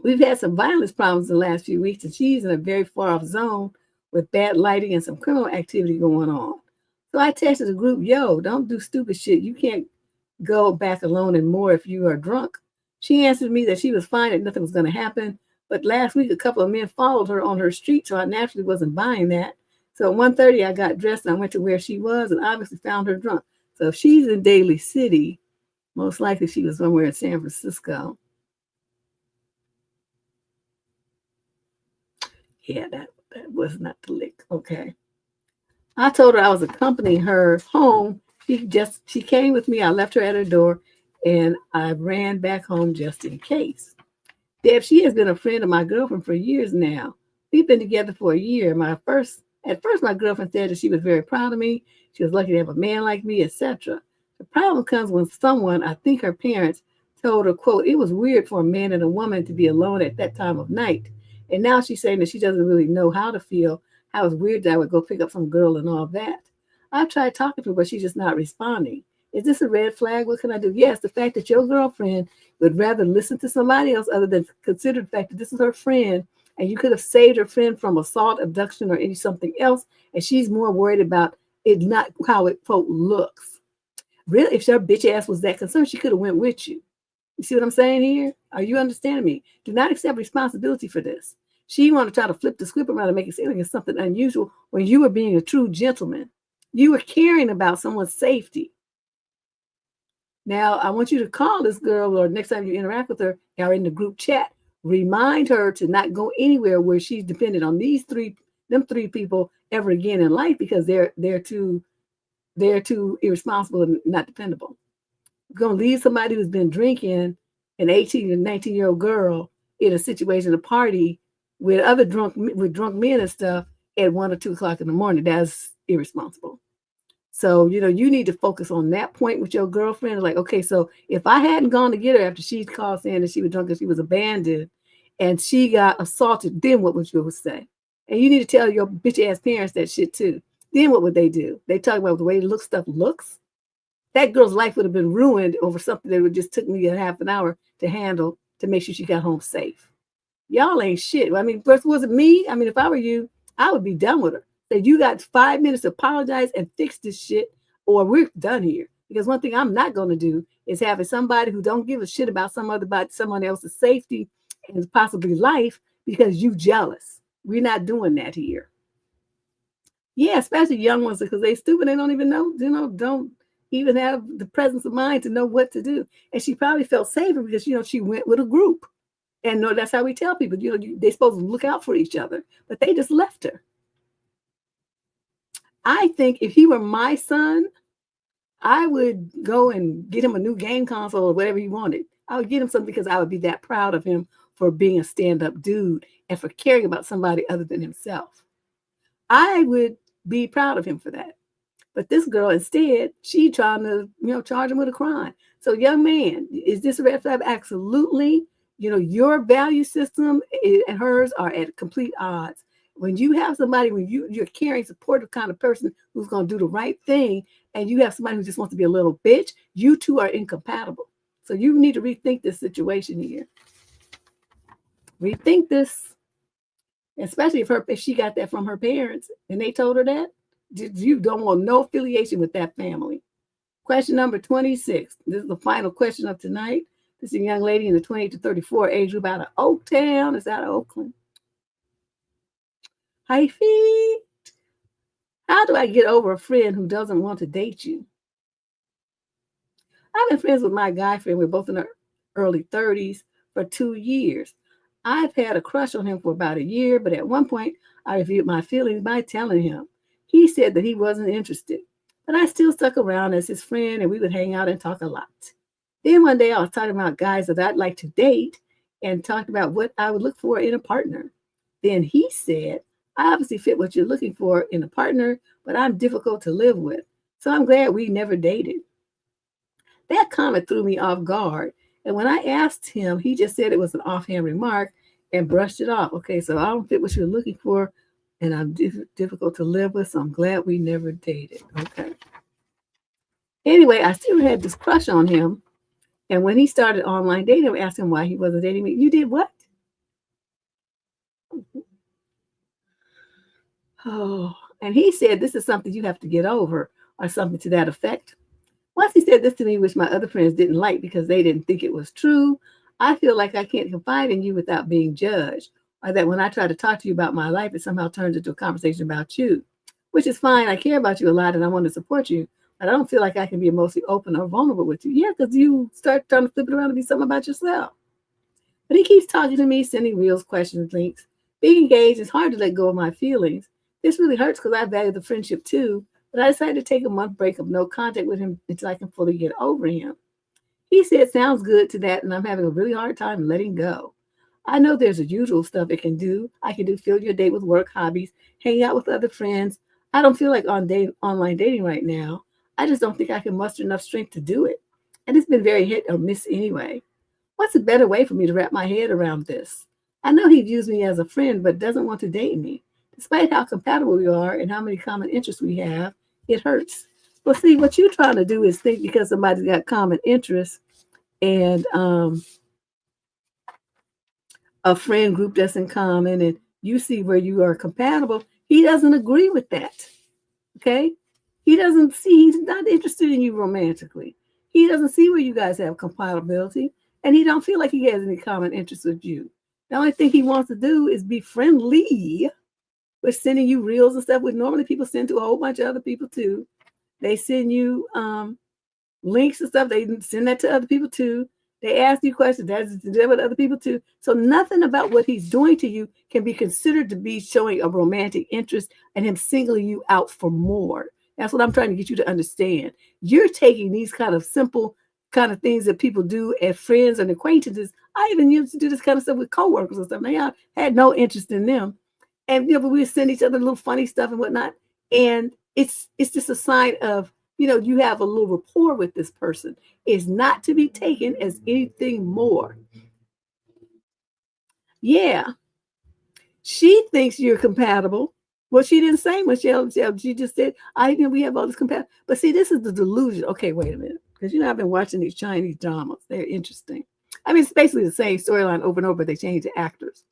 we've had some violence problems in the last few weeks, and she's in a very far off zone with bad lighting and some criminal activity going on. So I texted the group, "Yo, don't do stupid shit. You can't go back alone and more if you are drunk." She answered me that she was fine and nothing was going to happen. But last week, a couple of men followed her on her street, so I naturally wasn't buying that. So at 1:30, I got dressed and I went to where she was and obviously found her drunk. So if she's in Daly City, most likely she was somewhere in San Francisco. Yeah, that was not the lick. Okay. I told her I was accompanying her home. She came with me. I left her at her door, and I ran back home just in case. Deb, she has been a friend of my girlfriend for years now. We've been together for a year. At first, my girlfriend said that she was very proud of me. She was lucky to have a man like me, etc. The problem comes when someone, I think her parents, told her, quote, "It was weird for a man and a woman to be alone at that time of night." And now she's saying that she doesn't really know how to feel, how it's weird that I would go pick up some girl and all that. I've tried talking to her, but she's just not responding. Is this a red flag? What can I do? Yes, the fact that your girlfriend would rather listen to somebody else other than consider the fact that this is her friend, and you could have saved her friend from assault, abduction, or something else, and she's more worried about it, not how it quote looks. Really, if her bitch ass was that concerned, she could have went with you. You see what I'm saying here? Are you understanding me? Do not accept responsibility for this. She wanted to try to flip the script around and make it seem like it's something unusual when you were being a true gentleman. You were caring about someone's safety. Now, I want you to call this girl, or next time you interact with her or in the group chat, remind her to not go anywhere where she's dependent on them three people ever again in life, because they're too irresponsible and not dependable. You're going to leave somebody who's been drinking, an 18 and 19-year-old girl, in a situation, a party with drunk men and stuff at 1 or 2 o'clock in the morning. That's irresponsible. So, you need to focus on that point with your girlfriend. Like, okay, so if I hadn't gone to get her after she called saying that she was drunk and she was abandoned and she got assaulted, then what would you say? And you need to tell your bitch ass parents that shit too. Then what would they do? They talk about the way stuff looks. That girl's life would have been ruined over something that would just took me a half an hour to handle to make sure she got home safe. Y'all ain't shit. I mean, first, was it me? I mean, if I were you, I would be done with her. That you got 5 minutes to apologize and fix this shit, or we're done here. Because one thing I'm not going to do is having somebody who don't give a shit about someone else's safety and possibly life because you jealous. We're not doing that here. Yeah, especially young ones, because they stupid. They don't even know, don't even have the presence of mind to know what to do. And she probably felt safer because, she went with a group. And no, that's how we tell people, they're supposed to look out for each other. But they just left her. I think if he were my son, I would go and get him a new game console or whatever he wanted. I would get him something because I would be that proud of him for being a stand-up dude and for caring about somebody other than himself. I would be proud of him for that. But this girl, instead, she trying to, charge him with a crime. So, young man, is this a red flag? Absolutely. Your value system and hers are at complete odds. When you have somebody, when you're a caring, supportive kind of person who's going to do the right thing, and you have somebody who just wants to be a little bitch, you two are incompatible. So you need to rethink this situation here. Rethink this, especially if she got that from her parents and they told her that. You don't want no affiliation with that family. Question number 26. This is the final question of tonight. This is a young lady in the 28 to 34 age group out of Oaktown. Is that Oakland? Hi, Fee. How do I get over a friend who doesn't want to date you? I've been friends with my guy friend. We're both in our early 30s for 2 years. I've had a crush on him for about a year, but at one point I revealed my feelings by telling him. He said that he wasn't interested, but I still stuck around as his friend and we would hang out and talk a lot. Then one day I was talking about guys that I'd like to date and talked about what I would look for in a partner. Then he said, I obviously fit what you're looking for in a partner, but I'm difficult to live with. So I'm glad we never dated. That comment threw me off guard. And when I asked him, he just said it was an offhand remark and brushed it off. Okay, so I don't fit what you're looking for and I'm difficult to live with, so I'm glad we never dated. Okay. Anyway, I still had this crush on him. And when he started online dating, I asked him why he wasn't dating me. You did what? Oh, and he said, this is something you have to get over or something to that effect. Once he said this to me, which my other friends didn't like because they didn't think it was true, I feel like I can't confide in you without being judged, or that when I try to talk to you about my life, it somehow turns into a conversation about you, which is fine. I care about you a lot and I want to support you, but I don't feel like I can be emotionally open or vulnerable with you. Yeah, because you start trying to flip it around and be something about yourself. But he keeps talking to me, sending reels, questions, links. Being engaged is hard to let go of my feelings. This really hurts because I value the friendship too, but I decided to take a month break of no contact with him until I can fully get over him. He said, sounds good to that, and I'm having a really hard time letting go. I know there's the usual stuff it can do. I can do fill your day with work, hobbies, hang out with other friends. I don't feel like online dating right now. I just don't think I can muster enough strength to do it. And it's been very hit or miss anyway. What's a better way for me to wrap my head around this? I know he views me as a friend, but doesn't want to date me. Despite how compatible we are and how many common interests we have, it hurts. Well, see, what you're trying to do is think because somebody's got common interests and a friend group that's in common and you see where you are compatible, he doesn't agree with that, okay? He's not interested in you romantically. He doesn't see where you guys have compatibility and he don't feel like he has any common interests with you. The only thing he wants to do is be friendly with sending you reels and stuff, which normally people send to a whole bunch of other people too. They send you links and stuff. They send that to other people too. They ask you questions. That's with other people too. So nothing about what he's doing to you can be considered to be showing a romantic interest and him singling you out for more. That's what I'm trying to get you to understand. You're taking these kind of simple kind of things that people do as friends and acquaintances. I even used to do this kind of stuff with coworkers and stuff. Now, I had no interest in them. And but we would send each other little funny stuff and whatnot. And it's just a sign of, you have a little rapport with this person. It's not to be taken as anything more. Yeah. She thinks you're compatible. Well, she didn't say much. She just said, we have all this compatible. But see, this is the delusion. Okay, wait a minute. Because, I've been watching these Chinese dramas. They're interesting. I mean, it's basically the same storyline over and over. They change the actors.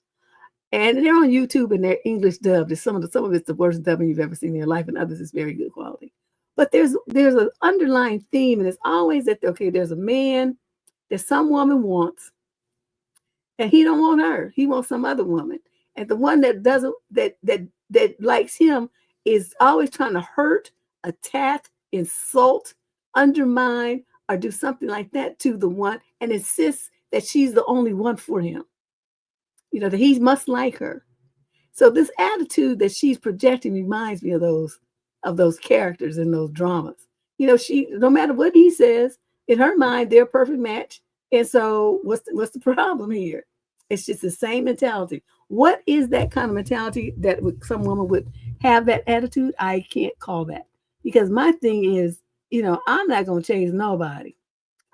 And they're on YouTube and they're English dubbed. Some of it's the worst dubbing you've ever seen in your life, and others is very good quality. But there's an underlying theme, and it's always that there's a man that some woman wants, and he don't want her. He wants some other woman, and the one that doesn't that likes him is always trying to hurt, attack, insult, undermine, or do something like that to the one, and insists that she's the only one for him. That he must like her. So this attitude that she's projecting reminds me of those characters in those dramas. She, no matter what he says, in her mind, they're a perfect match. And so what's the problem here? It's just the same mentality. What is that kind of mentality that some woman would have that attitude? I can't call that, because my thing is, I'm not going to change nobody.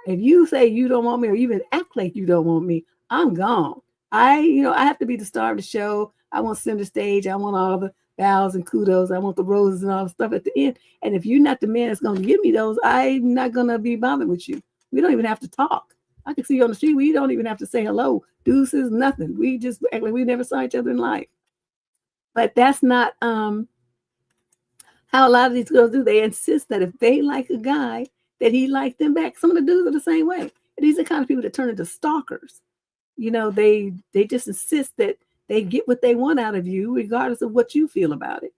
If you say you don't want me or even act like you don't want me, I'm gone. I have to be the star of the show. I want center stage. I want all the bows and kudos. I want the roses and all the stuff at the end. And if you're not the man that's going to give me those, I'm not going to be bothered with you. We don't even have to talk. I can see you on the street. We don't even have to say hello, deuces, nothing. We just act like we never saw each other in life. But that's not how a lot of these girls do. They insist that if they like a guy, that he liked them back. Some of the dudes are the same way. And these are the kind of people that turn into stalkers. They just insist that they get what they want out of you, regardless of what you feel about it.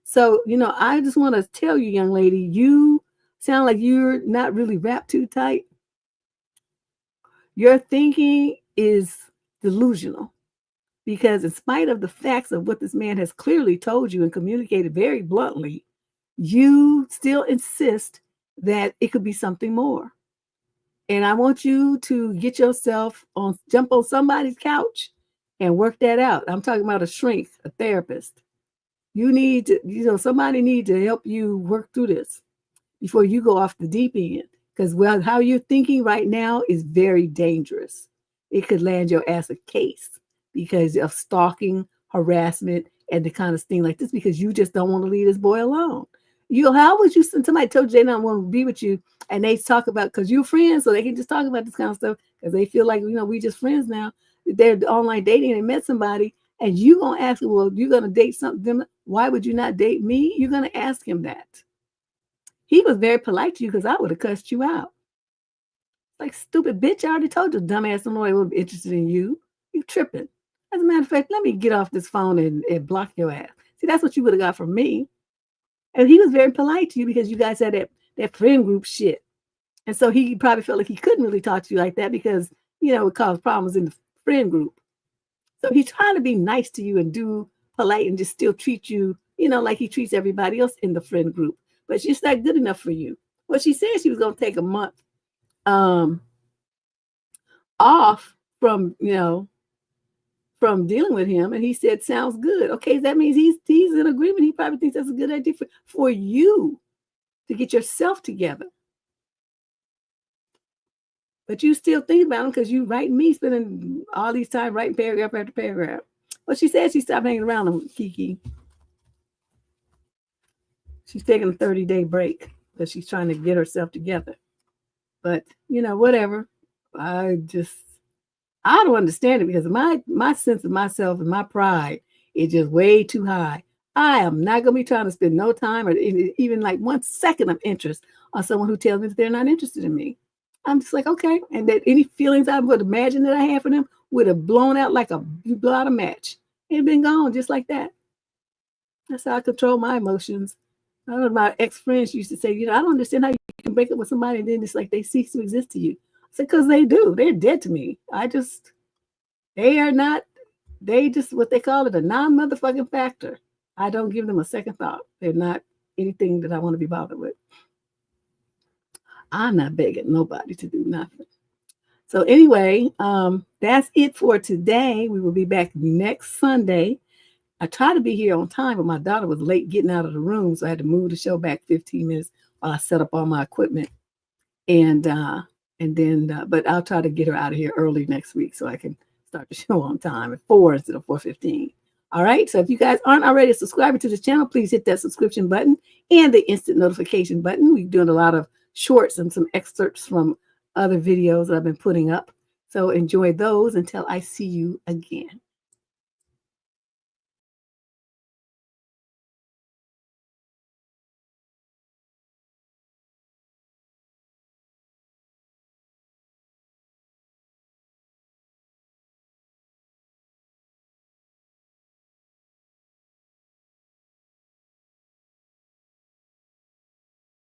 So, I just want to tell you, young lady, you sound like you're not really wrapped too tight. Your thinking is delusional, because in spite of the facts of what this man has clearly told you and communicated very bluntly, you still insist that it could be something more. And I want you to get yourself jump on somebody's couch and work that out. I'm talking about a shrink, a therapist. You need to, somebody need to help you work through this before you go off the deep end. Because, how you're thinking right now is very dangerous. It could land your ass a case because of stalking, harassment, and the kind of thing like this, because you just don't want to leave this boy alone. How would you, somebody told you they don't want to be with you, and they talk about, because you're friends, so they can just talk about this kind of stuff because they feel like, we just friends now. They're online dating and they met somebody, and you going to ask them, well, you're going to date something. Why would you not date me? You're going to ask him that. He was very polite to you, because I would have cussed you out. Like, stupid bitch, I already told you, dumbass, nobody would be interested in you. You tripping. As a matter of fact, let me get off this phone and block your ass. See, that's what you would have got from me. And he was very polite to you because you guys had that friend group shit. And so he probably felt like he couldn't really talk to you like that because, it caused problems in the friend group. So he's trying to be nice to you and do polite and just still treat you, like he treats everybody else in the friend group. But she's not good enough for you. Well, she said she was going to take a month off from dealing with him. And he said, sounds good. Okay, that means he's in agreement. He probably thinks that's a good idea for you to get yourself together. But you still think about him because you writing me, spending all these time writing paragraph after paragraph. Well, she said she stopped hanging around him, Kiki. She's taking a 30-day break because she's trying to get herself together. But, whatever. I don't understand it, because my sense of myself and my pride is just way too high. I am not going to be trying to spend no time or even like 1 second of interest on someone who tells me that they're not interested in me. I'm just like, okay. And that any feelings I would imagine that I have for them would have blown out like you blow out a match. It'd been gone just like that. That's how I control my emotions. I don't know, my ex-friends used to say, I don't understand how you can break up with somebody and then it's like they cease to exist to you. I said, because they do. They're dead to me. They are not, they just, what they call it, a non-motherfucking factor. I don't give them a second thought. They're not anything that I want to be bothered with. I'm not begging nobody to do nothing. So anyway, that's it for today. We will be back next Sunday. I tried to be here on time, but my daughter was late getting out of the room, so I had to move the show back 15 minutes while I set up all my equipment. But I'll try to get her out of here early next week so I can start the show on time at 4 instead of 4:15. All right. So if you guys aren't already a subscriber to this channel, please hit that subscription button and the instant notification button. We're doing a lot of shorts and some excerpts from other videos that I've been putting up. So enjoy those until I see you again.